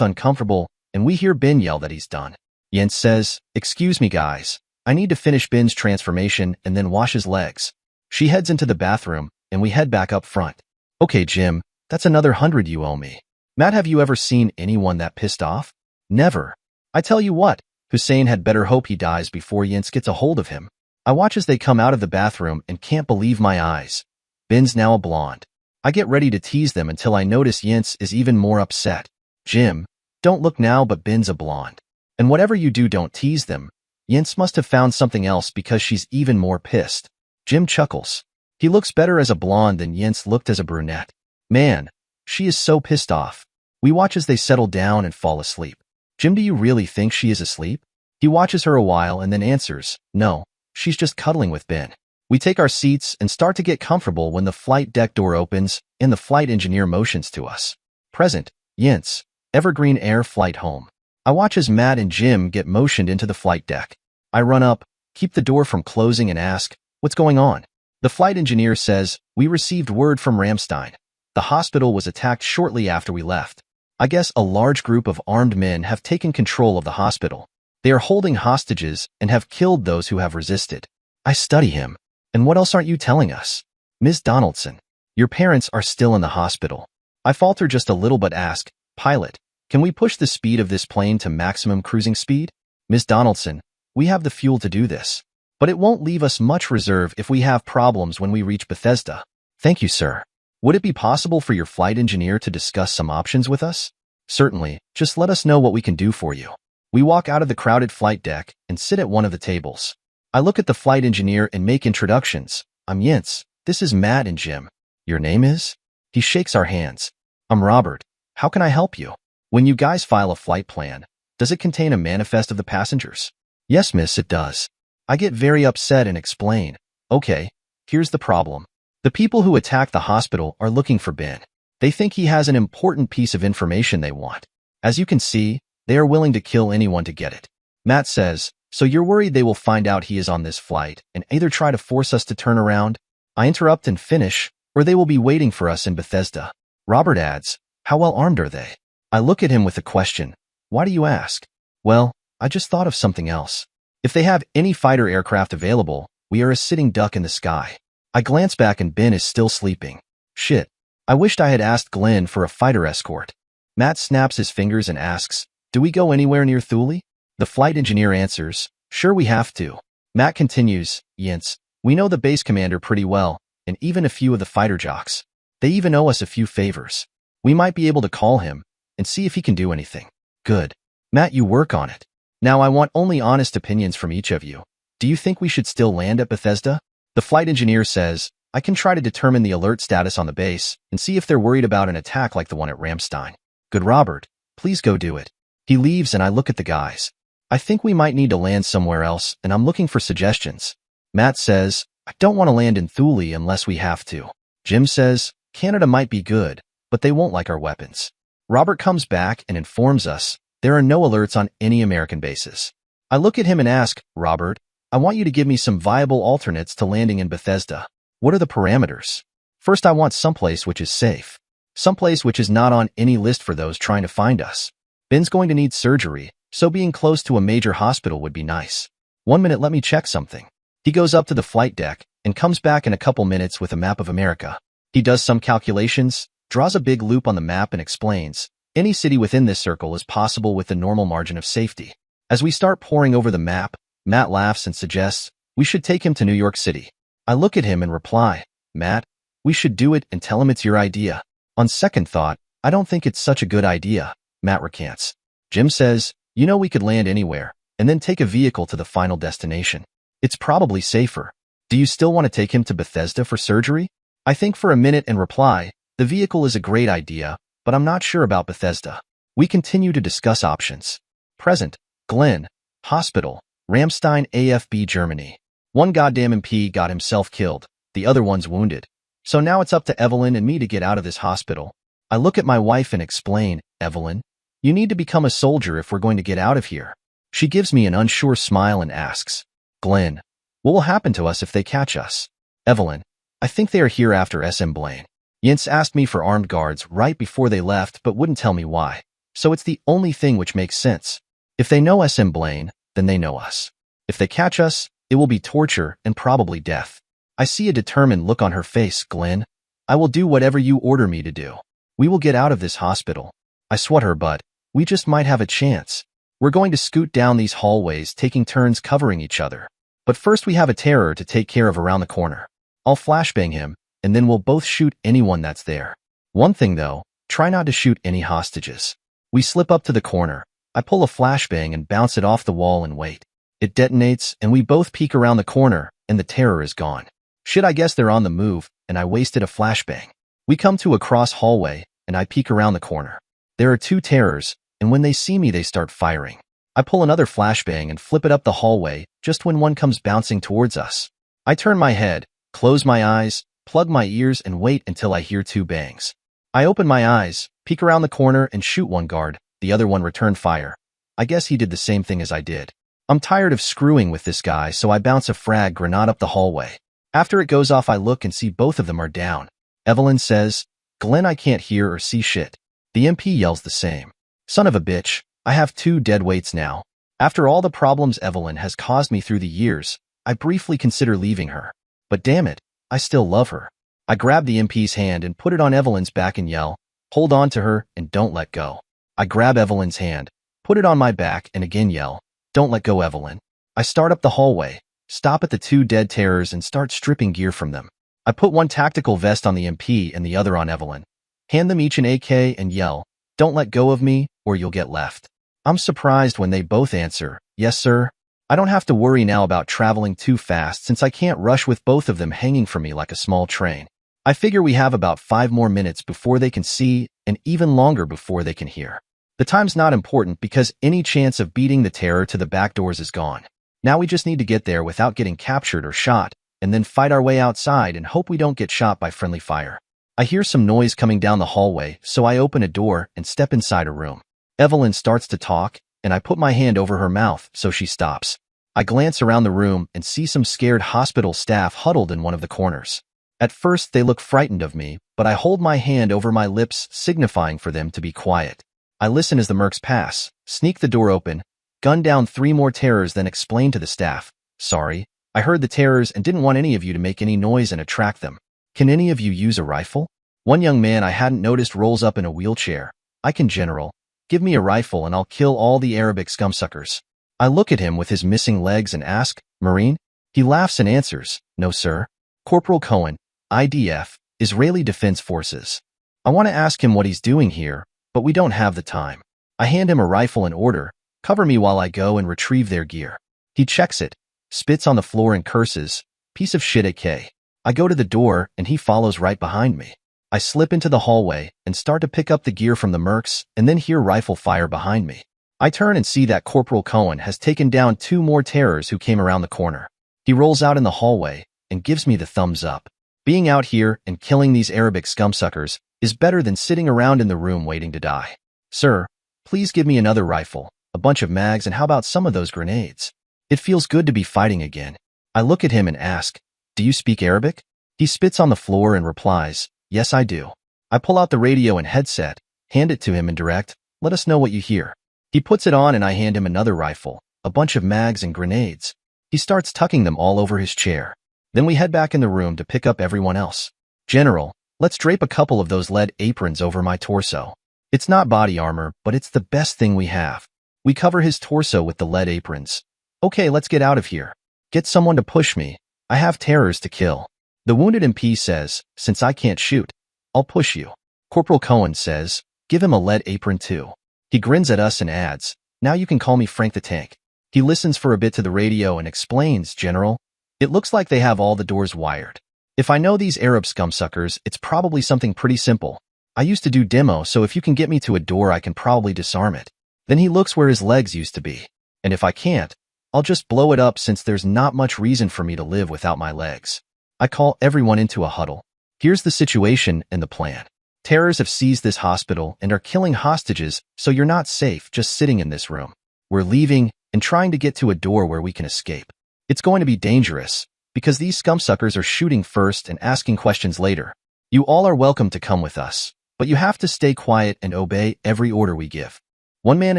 uncomfortable, and we hear Ben yell that he's done. Yince says, excuse me guys, I need to finish Ben's transformation and then wash his legs. She heads into the bathroom, and we head back up front. Okay Jim, That's another 100 you owe me. Matt, have you ever seen anyone that pissed off? Never. I tell you what, Hussein had better hope he dies before Yinz gets a hold of him. I watch as they come out of the bathroom and can't believe my eyes. Ben's now a blonde. I get ready to tease them until I notice Yinz is even more upset. Jim, don't look now, but Ben's a blonde. And whatever you do, don't tease them. Yinz must have found something else because she's even more pissed. Jim chuckles. He looks better as a blonde than Yinz looked as a brunette. Man, she is so pissed off. We watch as they settle down and fall asleep. Jim, do you really think she is asleep? He watches her a while and then answers, no, she's just cuddling with Ben. We take our seats and start to get comfortable when the flight deck door opens and the flight engineer motions to us. Present, Yinz, Evergreen Air Flight Home. I watch as Matt and Jim get motioned into the flight deck. I run up, keep the door from closing and ask, what's going on? The flight engineer says, we received word from Ramstein. The hospital was attacked shortly after we left. I guess a large group of armed men have taken control of the hospital. They are holding hostages and have killed those who have resisted. I study him. And what else aren't you telling us? Ms. Donaldson, your parents are still in the hospital. I falter just a little but ask, pilot, can we push the speed of this plane to maximum cruising speed? Ms. Donaldson, we have the fuel to do this. But it won't leave us much reserve if we have problems when we reach Bethesda. Thank you, sir. Would it be possible for your flight engineer to discuss some options with us? Certainly, just let us know what we can do for you. We walk out of the crowded flight deck and sit at one of the tables. I look at the flight engineer and make introductions. I'm Yinz. This is Matt and Jim. Your name is? He shakes our hands. I'm Robert. How can I help you? When you guys file a flight plan, does it contain a manifest of the passengers? Yes, miss, it does. I get very upset and explain. Okay, here's the problem. The people who attacked the hospital are looking for Ben. They think he has an important piece of information they want. As you can see, they are willing to kill anyone to get it. Matt says, so you're worried they will find out he is on this flight and either try to force us to turn around? I interrupt and finish, or they will be waiting for us in Bethesda. Robert adds, how well armed are they? I look at him with a question. Why do you ask? Well, I just thought of something else. If they have any fighter aircraft available, we are a sitting duck in the sky. I glance back and Ben is still sleeping. Shit. I wished I had asked Glenn for a fighter escort. Matt snaps his fingers and asks, do we go anywhere near Thule? The flight engineer answers, sure we have to. Matt continues, Yinz, we know the base commander pretty well, and even a few of the fighter jocks. They even owe us a few favors. We might be able to call him and see if he can do anything. Good. Matt, you work on it. Now I want only honest opinions from each of you. Do you think we should still land at Bethesda? The flight engineer says, I can try to determine the alert status on the base and see if they're worried about an attack like the one at Ramstein. Good, Robert. Please go do it. He leaves and I look at the guys. I think we might need to land somewhere else, and I'm looking for suggestions. Matt says, I don't want to land in Thule unless we have to. Jim says, Canada might be good, but they won't like our weapons. Robert comes back and informs us there are no alerts on any American bases. I look at him and ask, Robert, I want you to give me some viable alternates to landing in Bethesda. What are the parameters? First, I want someplace which is safe. Someplace which is not on any list for those trying to find us. Ben's going to need surgery, so being close to a major hospital would be nice. 1 minute, let me check something. He goes up to the flight deck and comes back in a couple minutes with a map of America. He does some calculations, draws a big loop on the map and explains, any city within this circle is possible with the normal margin of safety. As we start poring over the map, Matt laughs and suggests, we should take him to New York City. I look at him and reply, Matt, we should do it and tell him it's your idea. On second thought, I don't think it's such a good idea, Matt recants. Jim says, you know we could land anywhere, and then take a vehicle to the final destination. It's probably safer. Do you still want to take him to Bethesda for surgery? I think for a minute and reply, the vehicle is a great idea, but I'm not sure about Bethesda. We continue to discuss options. Present, Glenn, hospital, Ramstein AFB Germany. One goddamn MP got himself killed, the other one's wounded. So now it's up to Evelyn and me to get out of this hospital. I look at my wife and explain, Evelyn, you need to become a soldier if we're going to get out of here. She gives me an unsure smile and asks, Glenn, what will happen to us if they catch us? Evelyn, I think they are here after SM Blaine. Yinz asked me for armed guards right before they left but wouldn't tell me why. So it's the only thing which makes sense. If they know SM Blaine, then they know us. If they catch us, it will be torture and probably death. I see a determined look on her face, Glenn. I will do whatever you order me to do. We will get out of this hospital. I swat her butt. We just might have a chance. We're going to scoot down these hallways, taking turns covering each other. But first we have a terror to take care of around the corner. I'll flashbang him, and then we'll both shoot anyone that's there. One thing though, try not to shoot any hostages. We slip up to the corner. I pull a flashbang and bounce it off the wall and wait. It detonates, and we both peek around the corner, and the terror is gone. Shit, I guess they're on the move, and I wasted a flashbang. We come to a cross hallway, and I peek around the corner. There are two terrors, and when they see me they start firing. I pull another flashbang and flip it up the hallway, just when one comes bouncing towards us. I turn my head, close my eyes, plug my ears, and wait until I hear two bangs. I open my eyes, peek around the corner, and shoot one guard. The other one returned fire. I guess he did the same thing as I did. I'm tired of screwing with this guy, so I bounce a frag grenade up the hallway. After it goes off, I look and see both of them are down. Evelyn says, "Glenn, I can't hear or see shit." The MP yells the same. Son of a bitch, I have two dead weights now. After all the problems Evelyn has caused me through the years, I briefly consider leaving her. But damn it, I still love her. I grab the MP's hand and put it on Evelyn's back and yell, "Hold on to her and don't let go." I grab Evelyn's hand, put it on my back, and again yell, "Don't let go, Evelyn." I start up the hallway, stop at the two dead terrors, and start stripping gear from them. I put one tactical vest on the MP and the other on Evelyn. Hand them each an AK and yell, "Don't let go of me, or you'll get left." I'm surprised when they both answer, "Yes, sir." I don't have to worry now about traveling too fast since I can't rush with both of them hanging from me like a small train. I figure we have about 5 more minutes before they can see, and even longer before they can hear. The time's not important because any chance of beating the terror to the back doors is gone. Now we just need to get there without getting captured or shot, and then fight our way outside and hope we don't get shot by friendly fire. I hear some noise coming down the hallway, so I open a door and step inside a room. Evelyn starts to talk, and I put my hand over her mouth so she stops. I glance around the room and see some scared hospital staff huddled in one of the corners. At first, they look frightened of me, but I hold my hand over my lips, signifying for them to be quiet. I listen as the mercs pass, sneak the door open, gun down 3 more terrors, then explain to the staff, "Sorry, I heard the terrors and didn't want any of you to make any noise and attract them. Can any of you use a rifle?" One young man I hadn't noticed rolls up in a wheelchair. "I can, General. Give me a rifle and I'll kill all the Arabic scumsuckers." I look at him with his missing legs and ask, "Marine?" He laughs and answers, "No, sir. Corporal Cohen, IDF, Israeli Defense Forces." I want to ask him what he's doing here, but we don't have the time. I hand him a rifle and order, "Cover me while I go and retrieve their gear." He checks it, spits on the floor and curses, "Piece of shit AK." I go to the door and he follows right behind me. I slip into the hallway and start to pick up the gear from the mercs and then hear rifle fire behind me. I turn and see that Corporal Cohen has taken down 2 more terrors who came around the corner. He rolls out in the hallway and gives me the thumbs up. Being out here and killing these Arabic scumsuckers is better than sitting around in the room waiting to die. "Sir, please give me another rifle, a bunch of mags, and how about some of those grenades?" It feels good to be fighting again. I look at him and ask, "Do you speak Arabic?" He spits on the floor and replies, "Yes, I do." I pull out the radio and headset, hand it to him and direct, "Let us know what you hear." He puts it on and I hand him another rifle, a bunch of mags and grenades. He starts tucking them all over his chair. Then we head back in the room to pick up everyone else. "General, let's drape a couple of those lead aprons over my torso." It's not body armor, but it's the best thing we have. We cover his torso with the lead aprons. "Okay, let's get out of here. Get someone to push me. I have terrors to kill." The wounded MP says, "Since I can't shoot, I'll push you." Corporal Cohen says, "Give him a lead apron too." He grins at us and adds, "Now you can call me Frank the Tank." He listens for a bit to the radio and explains, "General, it looks like they have all the doors wired. If I know these Arab scumsuckers, it's probably something pretty simple. I used to do demo, so if you can get me to a door, I can probably disarm it." Then he looks where his legs used to be. "And if I can't, I'll just blow it up since there's not much reason for me to live without my legs." I call everyone into a huddle. Here's the situation and the plan. Terrors have seized this hospital and are killing hostages, so you're not safe just sitting in this room. We're leaving and trying to get to a door where we can escape. It's going to be dangerous, because these scumsuckers are shooting first and asking questions later. You all are welcome to come with us, but you have to stay quiet and obey every order we give. One man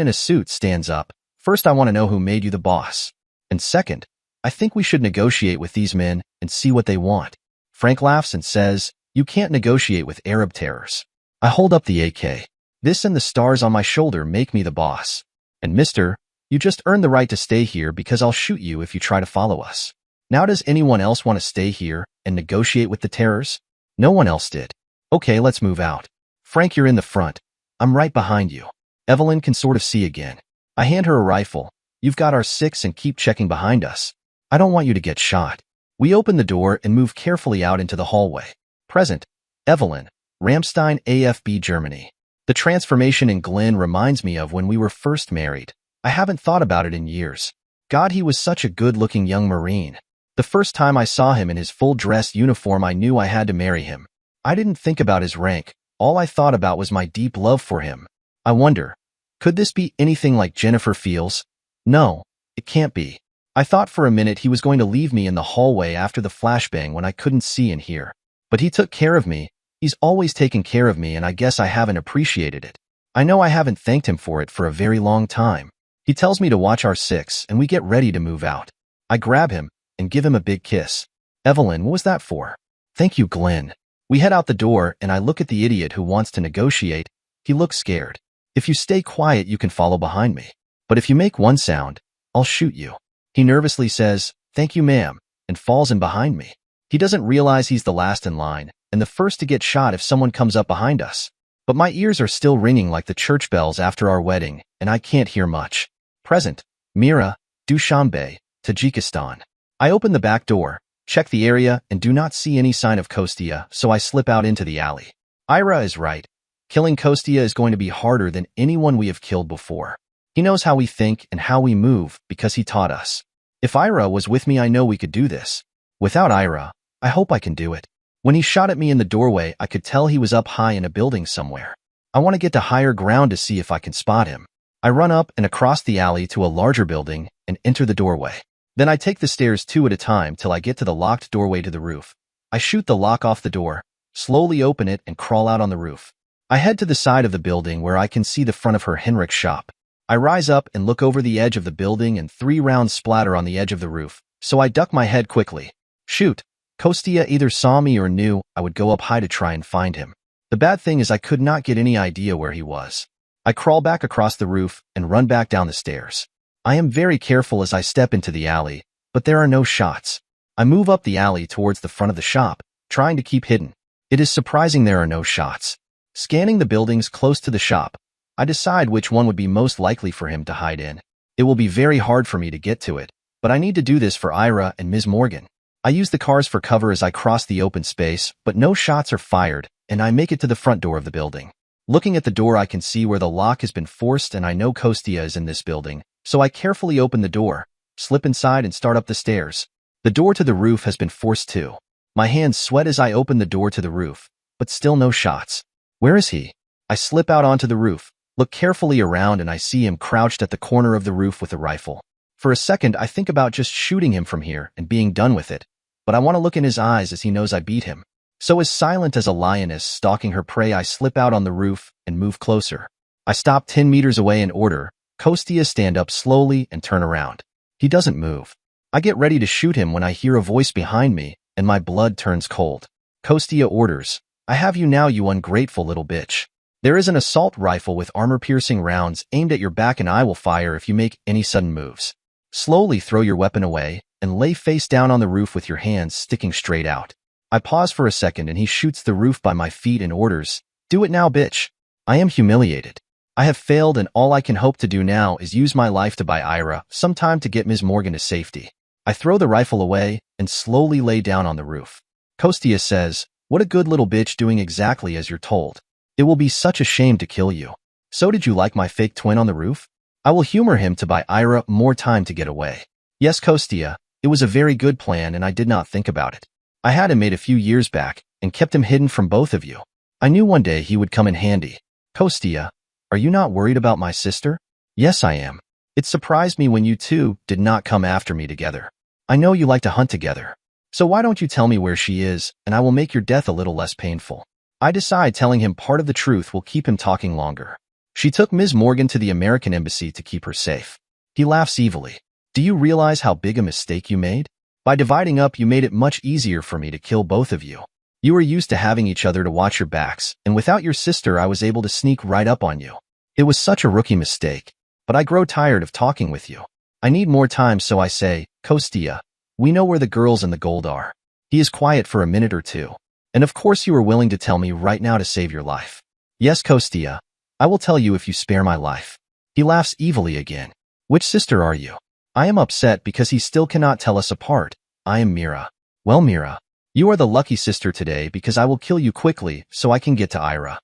in a suit stands up. "First, I want to know who made you the boss. And second, I think we should negotiate with these men and see what they want." Frank laughs and says, "You can't negotiate with Arab terrors." I hold up the AK. This and the stars on my shoulder make me the boss. And mister, you just earned the right to stay here because I'll shoot you if you try to follow us. Now does anyone else want to stay here and negotiate with the terrors? No one else did. Okay, let's move out. Frank, you're in the front. I'm right behind you. Evelyn can sort of see again. I hand her a rifle. You've got our 6 and keep checking behind us. I don't want you to get shot. We open the door and move carefully out into the hallway. Present. Evelyn, Ramstein, AFB, Germany. The transformation in Glenn reminds me of when we were first married. I haven't thought about it in years. God, he was such a good-looking young Marine. The first time I saw him in his full-dress uniform, I knew I had to marry him. I didn't think about his rank. All I thought about was my deep love for him. I wonder, could this be anything like Jennifer feels? No, it can't be. I thought for a minute he was going to leave me in the hallway after the flashbang when I couldn't see and hear. But he took care of me. He's always taken care of me, and I guess I haven't appreciated it. I know I haven't thanked him for it for a very long time. He tells me to watch our 6, and we get ready to move out. I grab him and give him a big kiss. Evelyn, what was that for? Thank you, Glenn. We head out the door, and I look at the idiot who wants to negotiate. He looks scared. If you stay quiet, you can follow behind me. But if you make one sound, I'll shoot you. He nervously says, thank you, ma'am, and falls in behind me. He doesn't realize he's the last in line, and the first to get shot if someone comes up behind us. But my ears are still ringing like the church bells after our wedding, and I can't hear much. Present. Mira, Dushanbe, Tajikistan. I open the back door, check the area, and do not see any sign of Kostia, so I slip out into the alley. Ira is right. Killing Kostia is going to be harder than anyone we have killed before. He knows how we think and how we move because he taught us. If Ira was with me, I know we could do this. Without Ira, I hope I can do it. When he shot at me in the doorway, I could tell he was up high in a building somewhere. I want to get to higher ground to see if I can spot him. I run up and across the alley to a larger building and enter the doorway. Then I take the stairs 2 at a time till I get to the locked doorway to the roof. I shoot the lock off the door, slowly open it, and crawl out on the roof. I head to the side of the building where I can see the front of her Henrik's shop. I rise up and look over the edge of the building, and 3 rounds splatter on the edge of the roof, so I duck my head quickly. Shoot! Kostia either saw me or knew I would go up high to try and find him. The bad thing is I could not get any idea where he was. I crawl back across the roof and run back down the stairs. I am very careful as I step into the alley, but there are no shots. I move up the alley towards the front of the shop, trying to keep hidden. It is surprising there are no shots. Scanning the buildings close to the shop, I decide which one would be most likely for him to hide in. It will be very hard for me to get to it, but I need to do this for Ira and Ms. Morgan. I use the cars for cover as I cross the open space, but no shots are fired, and I make it to the front door of the building. Looking at the door, I can see where the lock has been forced, and I know Kostia is in this building, so I carefully open the door, slip inside, and start up the stairs. The door to the roof has been forced too. My hands sweat as I open the door to the roof, but still no shots. Where is he? I slip out onto the roof, look carefully around, and I see him crouched at the corner of the roof with a rifle. For a second, I think about just shooting him from here and being done with it, but I want to look in his eyes as he knows I beat him. So as silent as a lioness stalking her prey, I slip out on the roof and move closer. I stop 10 meters away and order, Kostia, stand up slowly and turn around. He doesn't move. I get ready to shoot him when I hear a voice behind me, and my blood turns cold. Kostia orders, I have you now, you ungrateful little bitch. There is an assault rifle with armor-piercing rounds aimed at your back, and I will fire if you make any sudden moves. Slowly throw your weapon away and lay face down on the roof with your hands sticking straight out. I pause for a second, and he shoots the roof by my feet and orders, do it now, bitch. I am humiliated. I have failed, and all I can hope to do now is use my life to buy Ira some time to get Ms. Morgan to safety. I throw the rifle away and slowly lay down on the roof. Kostia says, what a good little bitch, doing exactly as you're told. It will be such a shame to kill you. So did you like my fake twin on the roof? I will humor him to buy Ira more time to get away. Yes, Kostia, it was a very good plan, and I did not think about it. I had him made a few years back and kept him hidden from both of you. I knew one day he would come in handy. Kostia, are you not worried about my sister? Yes, I am. It surprised me when you two did not come after me together. I know you like to hunt together. So why don't you tell me where she is, and I will make your death a little less painful. I decide telling him part of the truth will keep him talking longer. She took Ms. Morgan to the American embassy to keep her safe. He laughs evilly. Do you realize how big a mistake you made? By dividing up, you made it much easier for me to kill both of you. You were used to having each other to watch your backs, and without your sister I was able to sneak right up on you. It was such a rookie mistake, but I grow tired of talking with you. I need more time, so I say, Kostya, we know where the girls and the gold are. He is quiet for a minute or two. And of course you are willing to tell me right now to save your life. Yes, Kostya, I will tell you if you spare my life. He laughs evilly again. Which sister are you? I am upset because he still cannot tell us apart. I am Mira. Well, Mira, you are the lucky sister today because I will kill you quickly so I can get to Ira.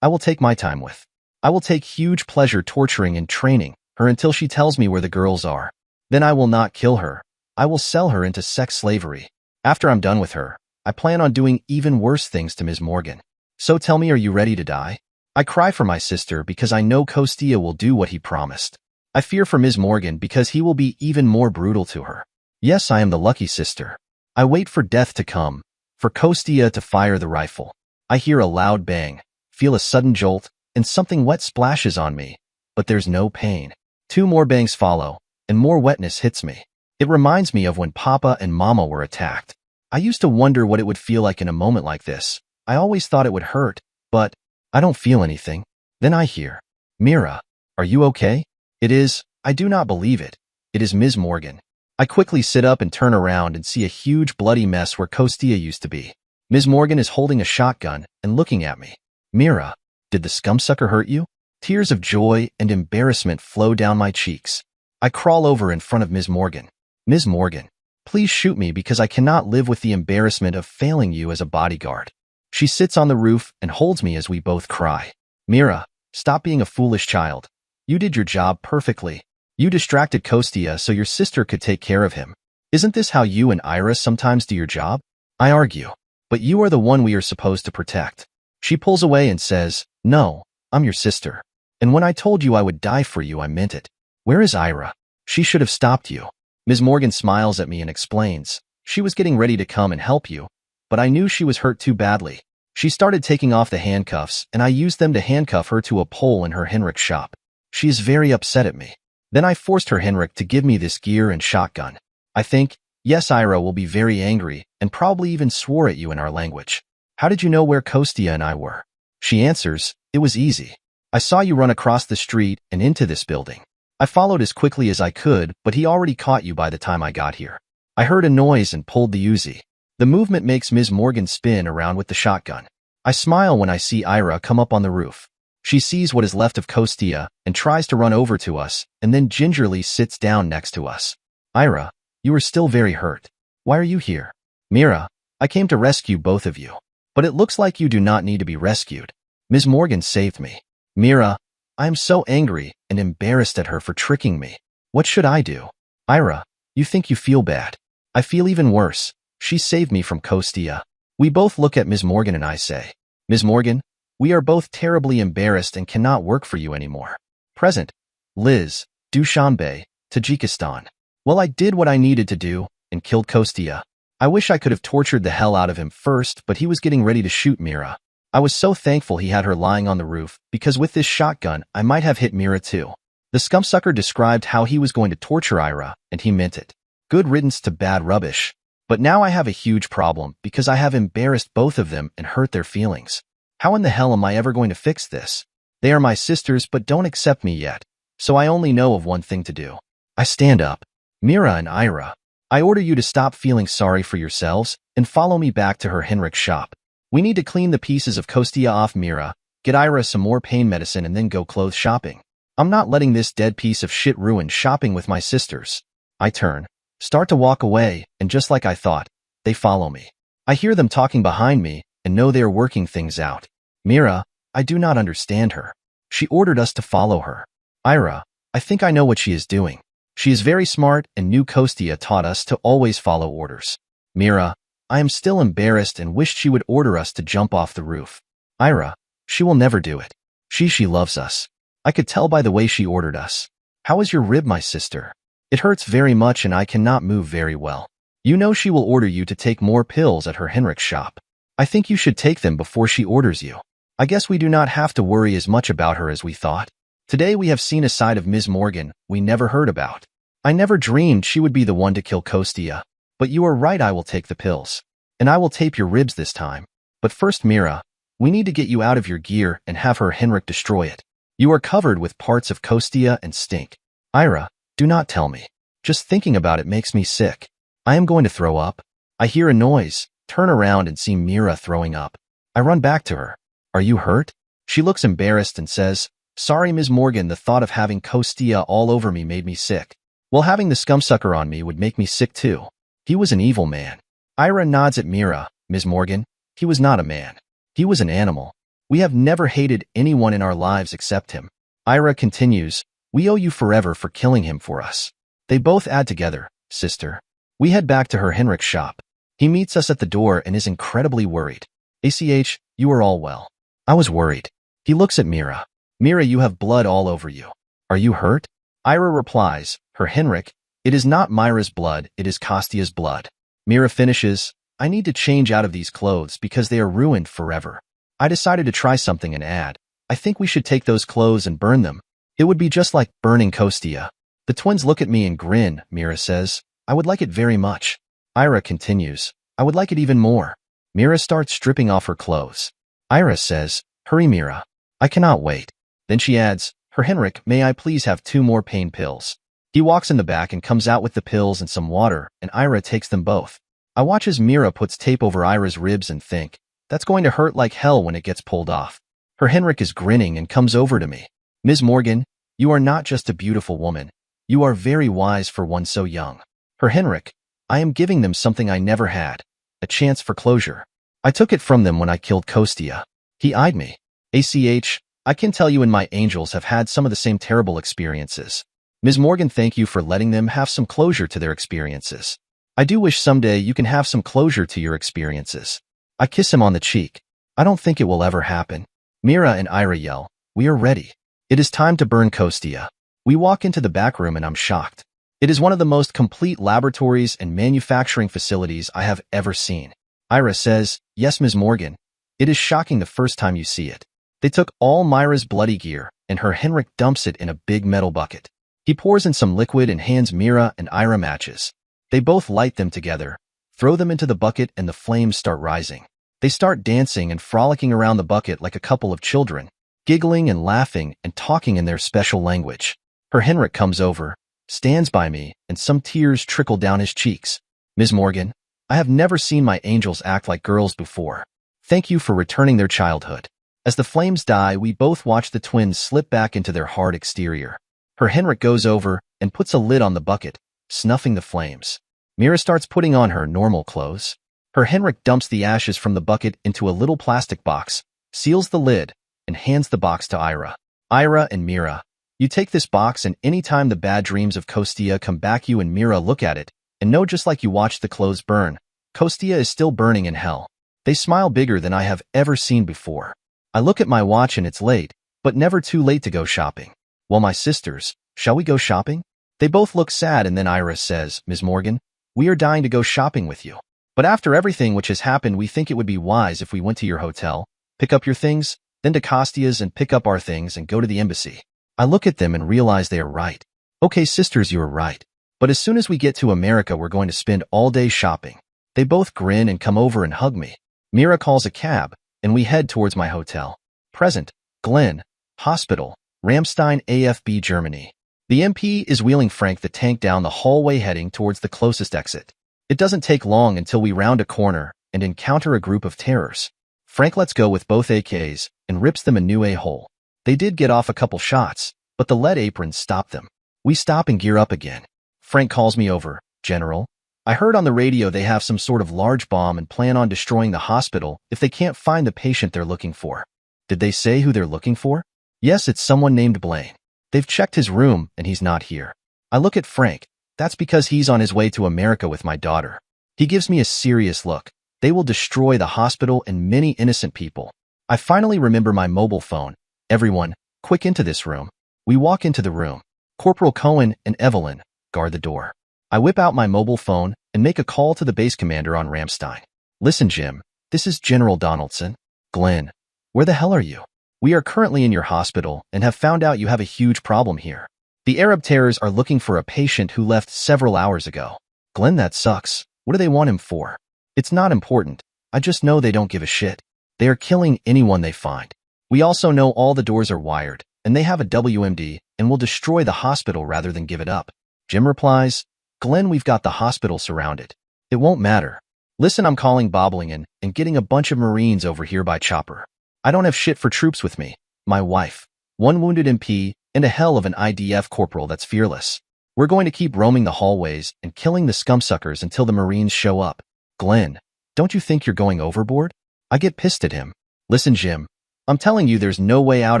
I will take my time with. I will take huge pleasure torturing and training her until she tells me where the girls are. Then I will not kill her. I will sell her into sex slavery. After I'm done with her, I plan on doing even worse things to Ms. Morgan. So tell me, are you ready to die? I cry for my sister because I know Kostya will do what he promised. I fear for Ms. Morgan because he will be even more brutal to her. Yes, I am the lucky sister. I wait for death to come, for Kostya to fire the rifle. I hear a loud bang, feel a sudden jolt, and something wet splashes on me, but there's no pain. 2 more bangs follow, and more wetness hits me. It reminds me of when Papa and Mama were attacked. I used to wonder what it would feel like in a moment like this. I always thought it would hurt, but I don't feel anything. Then I hear, Mira, are you okay? It is, I do not believe it. It is Ms. Morgan. I quickly sit up and turn around and see a huge bloody mess where Kostya used to be. Ms. Morgan is holding a shotgun and looking at me. Mira, did the scumsucker hurt you? Tears of joy and embarrassment flow down my cheeks. I crawl over in front of Ms. Morgan. Ms. Morgan, please shoot me because I cannot live with the embarrassment of failing you as a bodyguard. She sits on the roof and holds me as we both cry. Mira, stop being a foolish child. You did your job perfectly. You distracted Kostya so your sister could take care of him. Isn't this how you and Ira sometimes do your job? I argue. But you are the one we are supposed to protect. She pulls away and says, no, I'm your sister. And when I told you I would die for you, I meant it. Where is Ira? She should have stopped you. Ms. Morgan smiles at me and explains, she was getting ready to come and help you, but I knew she was hurt too badly. She started taking off the handcuffs, and I used them to handcuff her to a pole in her Henrik shop. She is very upset at me. Then I forced her Henrik to give me this gear and shotgun. I think, yes, Ira will be very angry and probably even swore at you in our language. How did you know where Kostya and I were? She answers, it was easy. I saw you run across the street and into this building. I followed as quickly as I could, but he already caught you by the time I got here. I heard a noise and pulled the Uzi. The movement makes Ms. Morgan spin around with the shotgun. I smile when I see Ira come up on the roof. She sees what is left of Kostya and tries to run over to us, and then gingerly sits down next to us. Ira, you are still very hurt. Why are you here? Mira, I came to rescue both of you. But it looks like you do not need to be rescued. Ms. Morgan saved me. Mira, I am so angry and embarrassed at her for tricking me. What should I do? Ira, you think you feel bad. I feel even worse. She saved me from Kostya. We both look at Ms. Morgan and I say, Ms. Morgan, we are both terribly embarrassed and cannot work for you anymore. Present. Liz, Dushanbe, Tajikistan. Well, I did what I needed to do and killed Kostya. I wish I could have tortured the hell out of him first, but he was getting ready to shoot Mira. I was so thankful he had her lying on the roof, because with this shotgun, I might have hit Mira too. The scumsucker described how he was going to torture Ira, and he meant it. Good riddance to bad rubbish. But now I have a huge problem, because I have embarrassed both of them and hurt their feelings. How in the hell am I ever going to fix this? They are my sisters but don't accept me yet, so I only know of one thing to do. I stand up. Mira and Ira, I order you to stop feeling sorry for yourselves and follow me back to her Henrik shop. We need to clean the pieces of Kostya off Mira, get Ira some more pain medicine, and then go clothes shopping. I'm not letting this dead piece of shit ruin shopping with my sisters. I turn, start to walk away, and just like I thought, they follow me. I hear them talking behind me and know they are working things out. Mira, I do not understand her. She ordered us to follow her. Ira, I think I know what she is doing. She is very smart and knew Kostya taught us to always follow orders. Mira, I am still embarrassed and wished she would order us to jump off the roof. Ira, she will never do it. She loves us. I could tell by the way she ordered us. How is your rib, my sister? It hurts very much and I cannot move very well. You know she will order you to take more pills at her Henrik shop. I think you should take them before she orders you. I guess we do not have to worry as much about her as we thought. Today we have seen a side of Ms. Morgan we never heard about. I never dreamed she would be the one to kill Kostya. But you are right, I will take the pills. and I will tape your ribs this time. But first, Mira, we need to get you out of your gear and have her Henrik destroy it. You are covered with parts of Kostia and stink. Ira, do not tell me. Just thinking about it makes me sick. I am going to throw up. I hear a noise, turn around and see Mira throwing up. I run back to her. Are you hurt? She looks embarrassed and says, sorry, Ms. Morgan, the thought of having Kostia all over me made me sick. Well, having the scumsucker on me would make me sick too. He was an evil man. Ira nods at Mira. Ms. Morgan, he was not a man. He was an animal. We have never hated anyone in our lives except him. Ira continues, we owe you forever for killing him for us. They both add together, sister. We head back to her Henrik's shop. He meets us at the door and is incredibly worried. ACH, you are all well. I was worried. He looks at Mira. Mira, you have blood all over you. Are you hurt? Ira replies, her Henrik, it is not Myra's blood, it is Kostia's blood. Mira finishes, I need to change out of these clothes because they are ruined forever. I decided to try something and add, I think we should take those clothes and burn them. It would be just like burning Kostia. The twins look at me and grin, Mira says, I would like it very much. Ira continues, I would like it even more. Mira starts stripping off her clothes. Ira says, hurry Mira. I cannot wait. Then she adds, her Henrik, may I please have 2 more pain pills? He walks in the back and comes out with the pills and some water, and Ira takes them both. I watch as Mira puts tape over Ira's ribs and think, that's going to hurt like hell when it gets pulled off. Her Henrik is grinning and comes over to me. Ms. Morgan, you are not just a beautiful woman. You are very wise for one so young. Her Henrik, I am giving them something I never had, a chance for closure. I took it from them when I killed Kostia. He eyed me. ACH, I can tell you and my angels have had some of the same terrible experiences. Ms. Morgan, thank you for letting them have some closure to their experiences. I do wish someday you can have some closure to your experiences. I kiss him on the cheek. I don't think it will ever happen. Mira and Ira yell, we are ready. It is time to burn Kostia. We walk into the back room and I'm shocked. It is one of the most complete laboratories and manufacturing facilities I have ever seen. Ira says, yes, Ms. Morgan. It is shocking the first time you see it. They took all Myra's bloody gear, and her Henrik dumps it in a big metal bucket. He pours in some liquid and hands Mira and Ira matches. They both light them together, throw them into the bucket, and the flames start rising. They start dancing and frolicking around the bucket like a couple of children, giggling and laughing and talking in their special language. Her Henrik comes over, stands by me, and some tears trickle down his cheeks. Ms. Morgan, I have never seen my angels act like girls before. Thank you for returning their childhood. As the flames die, we both watch the twins slip back into their hard exterior. Her Henrik goes over and puts a lid on the bucket, snuffing the flames. Mira starts putting on her normal clothes. Her Henrik dumps the ashes from the bucket into a little plastic box, seals the lid, and hands the box to Ira. Ira and Mira, you take this box, and anytime the bad dreams of Kostia come back, you and Mira look at it and know, just like you watched the clothes burn, Kostia is still burning in hell. They smile bigger than I have ever seen before. I look at my watch and it's late, but never too late to go shopping. Well, my sisters, shall we go shopping? They both look sad, and then Ira says, Ms. Morgan, we are dying to go shopping with you. But after everything which has happened, we think it would be wise if we went to your hotel, pick up your things, then to Kostia's and pick up our things and go to the embassy. I look at them and realize they are right. Okay, sisters, you are right. But as soon as we get to America, we're going to spend all day shopping. They both grin and come over and hug me. Mira calls a cab, and we head towards my hotel. Present, Glenn, Hospital, Ramstein, AFB, Germany. The MP is wheeling Frank the tank down the hallway heading towards the closest exit. It doesn't take long until we round a corner and encounter a group of terrors. Frank lets go with both AKs and rips them a new a-hole. They did get off a couple shots, but the lead aprons stopped them. We stop and gear up again. Frank calls me over. General, I heard on the radio they have some sort of large bomb and plan on destroying the hospital if they can't find the patient they're looking for. Did they say who they're looking for? Yes, it's someone named Blaine. They've checked his room and he's not here. I look at Frank. That's because he's on his way to America with my daughter. He gives me a serious look. They will destroy the hospital and many innocent people. I finally remember my mobile phone. Everyone, quick into this room. We walk into the room. Corporal Cohen and Evelyn guard the door. I whip out my mobile phone and make a call to the base commander on Ramstein. Listen, Jim, this is General Donaldson. Glenn, where the hell are you? We are currently in your hospital and have found out you have a huge problem here. The Arab terrors are looking for a patient who left several hours ago. Glenn, that sucks. What do they want him for? It's not important. I just know they don't give a shit. They are killing anyone they find. We also know all the doors are wired, and they have a WMD and will destroy the hospital rather than give it up. Jim replies, Glenn, we've got the hospital surrounded. It won't matter. Listen, I'm calling Boblingen and getting a bunch of Marines over here by chopper. I don't have shit for troops with me. My wife, one wounded MP, and a hell of an IDF corporal that's fearless. We're going to keep roaming the hallways and killing the scumsuckers until the Marines show up. Glenn, don't you think you're going overboard? I get pissed at him. Listen, Jim, I'm telling you there's no way out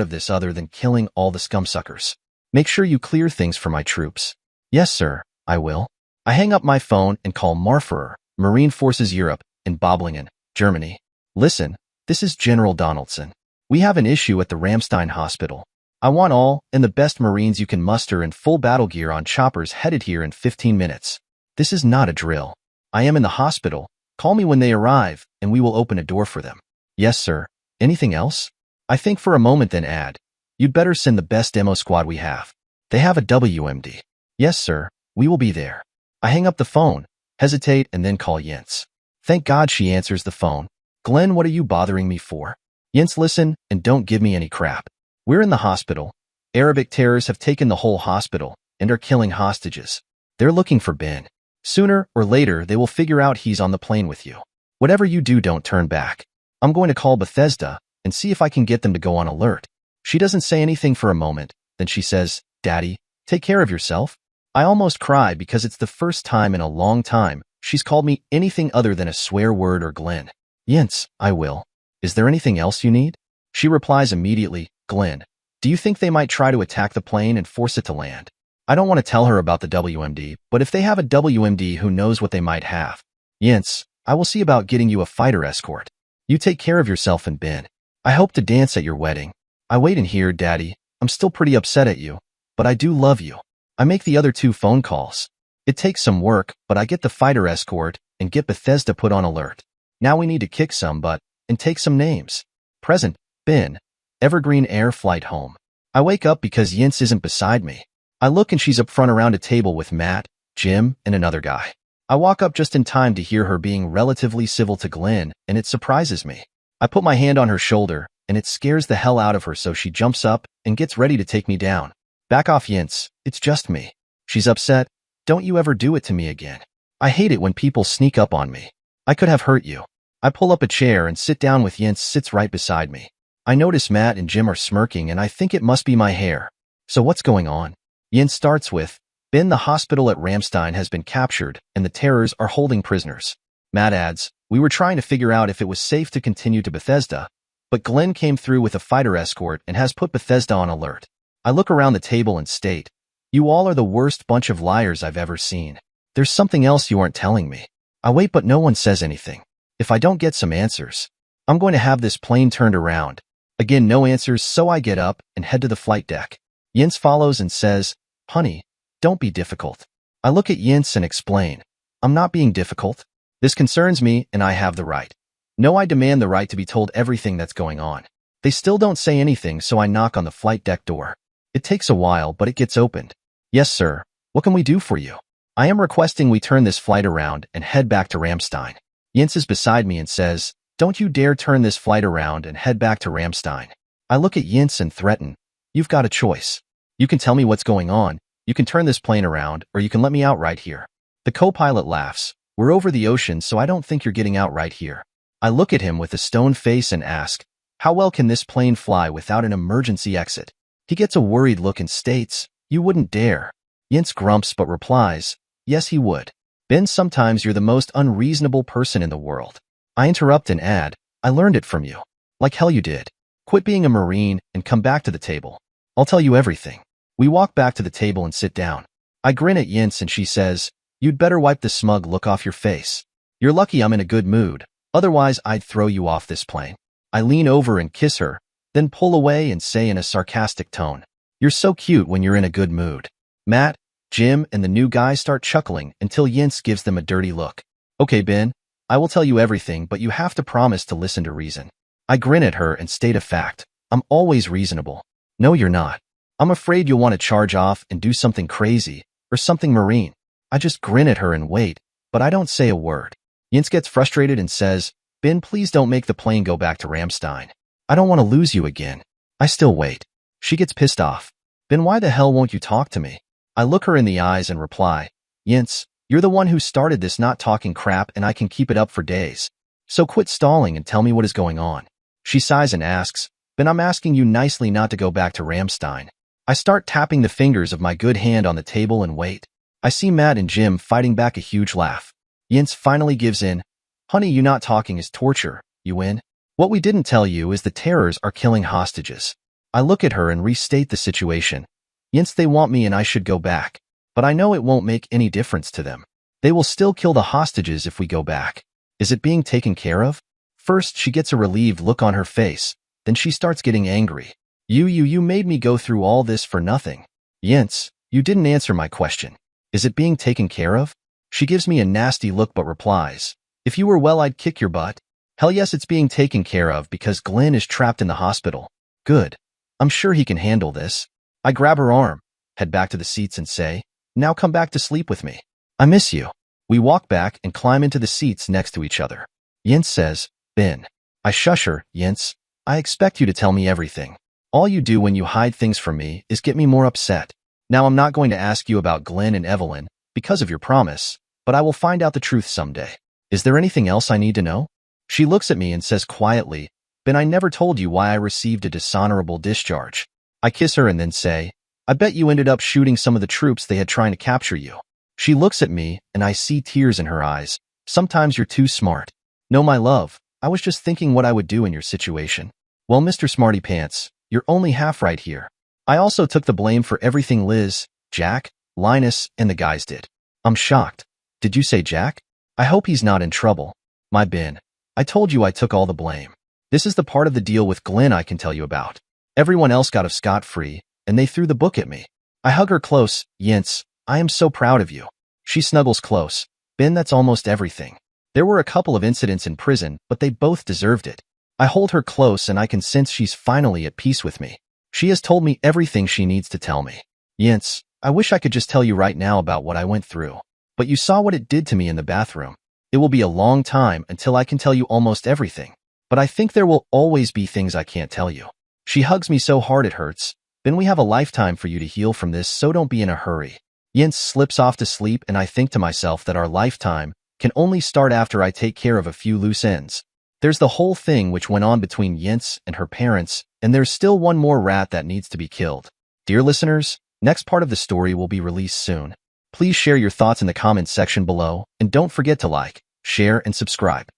of this other than killing all the scumsuckers. Make sure you clear things for my troops. Yes, sir, I will. I hang up my phone and call Marferer, Marine Forces Europe, in Boblingen, Germany. Listen, this is General Donaldson. We have an issue at the Ramstein Hospital. I want all and the best Marines you can muster in full battle gear on choppers headed here in 15 minutes. This is not a drill. I am in the hospital. Call me when they arrive, and we will open a door for them. Yes, sir. Anything else? I think for a moment then add, you'd better send the best demo squad we have. They have a WMD. Yes, sir. We will be there. I hang up the phone, hesitate, and then call Jens. Thank God she answers the phone. Glenn, what are you bothering me for? Jens, listen, and don't give me any crap. We're in the hospital. Arabic terrorists have taken the whole hospital and are killing hostages. They're looking for Ben. Sooner or later, they will figure out he's on the plane with you. Whatever you do, don't turn back. I'm going to call Bethesda and see if I can get them to go on alert. She doesn't say anything for a moment. Then she says, Daddy, take care of yourself. I almost cry because it's the first time in a long time she's called me anything other than a swear word or Glenn. Jens, I will. Is there anything else you need? She replies immediately, Glenn, do you think they might try to attack the plane and force it to land? I don't want to tell her about the WMD, but if they have a WMD, who knows what they might have? Jens, I will see about getting you a fighter escort. You take care of yourself and Ben. I hope to dance at your wedding. I wait in here, Daddy. I'm still pretty upset at you, but I do love you. I make the other 2 phone calls. It takes some work, but I get the fighter escort and get Bethesda put on alert. Now we need to kick some butt and take some names. Present, Ben. Evergreen Air Flight home. I wake up because Jens isn't beside me. I look and she's up front around a table with Matt, Jim, and another guy. I walk up just in time to hear her being relatively civil to Glenn, and it surprises me. I put my hand on her shoulder, and it scares the hell out of her, so she jumps up and gets ready to take me down. Back off, Jens. It's just me. She's upset. Don't you ever do it to me again. I hate it when people sneak up on me. I could have hurt you. I pull up a chair and sit down with Jens sits right beside me. I notice Matt and Jim are smirking, and I think it must be my hair. So what's going on? Jens starts with, Ben, the hospital at Ramstein has been captured, and the terrors are holding prisoners. Matt adds, we were trying to figure out if it was safe to continue to Bethesda, but Glenn came through with a fighter escort and has put Bethesda on alert. I look around the table and state, you all are the worst bunch of liars I've ever seen. There's something else you aren't telling me. I wait, but no one says anything. If I don't get some answers, I'm going to have this plane turned around. Again, no answers, so I get up and head to the flight deck. Jens follows and says, honey, don't be difficult. I look at Jens and explain, I'm not being difficult. This concerns me, and I have the right. No, I demand the right to be told everything that's going on. They still don't say anything, so I knock on the flight deck door. It takes a while, but it gets opened. Yes, sir. What can we do for you? I am requesting we turn this flight around and head back to Ramstein. Jens is beside me and says, don't you dare turn this flight around and head back to Ramstein. I look at Jens and threaten, you've got a choice. You can tell me what's going on, you can turn this plane around, or you can let me out right here. The co-pilot laughs, we're over the ocean, so I don't think you're getting out right here. I look at him with a stone face and ask, how well can this plane fly without an emergency exit? He gets a worried look and states, you wouldn't dare. Jens grumps but replies, yes he would. Ben, sometimes you're the most unreasonable person in the world. I interrupt and add, I learned it from you. Like hell you did. Quit being a Marine and come back to the table. I'll tell you everything. We walk back to the table and sit down. I grin at Jens and she says, you'd better wipe the smug look off your face. You're lucky I'm in a good mood, otherwise I'd throw you off this plane. I lean over and kiss her, then pull away and say in a sarcastic tone, you're so cute when you're in a good mood. Matt, Jim, and the new guy start chuckling until Jens gives them a dirty look. Okay, Ben, I will tell you everything, but you have to promise to listen to reason. I grin at her and state a fact. I'm always reasonable. No, you're not. I'm afraid you'll want to charge off and do something crazy or something Marine. I just grin at her and wait, but I don't say a word. Jens gets frustrated and says, Ben, please don't make the plane go back to Ramstein. I don't want to lose you again. I still wait. She gets pissed off. Ben, why the hell won't you talk to me? I look her in the eyes and reply, Jens, you're the one who started this not talking crap and I can keep it up for days. So quit stalling and tell me what is going on. She sighs and asks, Ben, I'm asking you nicely not to go back to Ramstein. I start tapping the fingers of my good hand on the table and wait. I see Matt and Jim fighting back a huge laugh. Jens finally gives in. Honey, you not talking is torture. You win. What we didn't tell you is the terrors are killing hostages. I look at her and restate the situation. Jens, they want me and I should go back. But I know it won't make any difference to them. They will still kill the hostages if we go back. Is it being taken care of? First, she gets a relieved look on her face. Then she starts getting angry. You made me go through all this for nothing. Jens, you didn't answer my question. Is it being taken care of? She gives me a nasty look but replies, if you were well, I'd kick your butt. Hell yes, it's being taken care of because Glenn is trapped in the hospital. Good. I'm sure he can handle this. I grab her arm, head back to the seats and say, now come back to sleep with me. I miss you. We walk back and climb into the seats next to each other. Jens says, Ben. I shush her, Jens, I expect you to tell me everything. All you do when you hide things from me is get me more upset. Now I'm not going to ask you about Glenn and Evelyn because of your promise, but I will find out the truth someday. Is there anything else I need to know? She looks at me and says quietly, Ben, I never told you why I received a dishonorable discharge. I kiss her and then say, I bet you ended up shooting some of the troops they had trying to capture you. She looks at me and I see tears in her eyes. Sometimes you're too smart. No, my love, I was just thinking what I would do in your situation. Well, Mr. Smarty Pants, you're only half right here. I also took the blame for everything Liz, Jack, Linus, and the guys did. I'm shocked. Did you say Jack? I hope he's not in trouble. My Ben, I told you I took all the blame. This is the part of the deal with Glenn I can tell you about. Everyone else got off scot-free, and they threw the book at me. I hug her close. Jens, I am so proud of you. She snuggles close. Ben, that's almost everything. There were a couple of incidents in prison, but they both deserved it. I hold her close and I can sense she's finally at peace with me. She has told me everything she needs to tell me. Jens, I wish I could just tell you right now about what I went through. But you saw what it did to me in the bathroom. It will be a long time until I can tell you almost everything. But I think there will always be things I can't tell you. She hugs me so hard it hurts. Ben, we have a lifetime for you to heal from this, so don't be in a hurry. Jens slips off to sleep and I think to myself that our lifetime can only start after I take care of a few loose ends. There's the whole thing which went on between Jens and her parents, and there's still one more rat that needs to be killed. Dear listeners, next part of the story will be released soon. Please share your thoughts in the comments section below, and don't forget to like, share, and subscribe.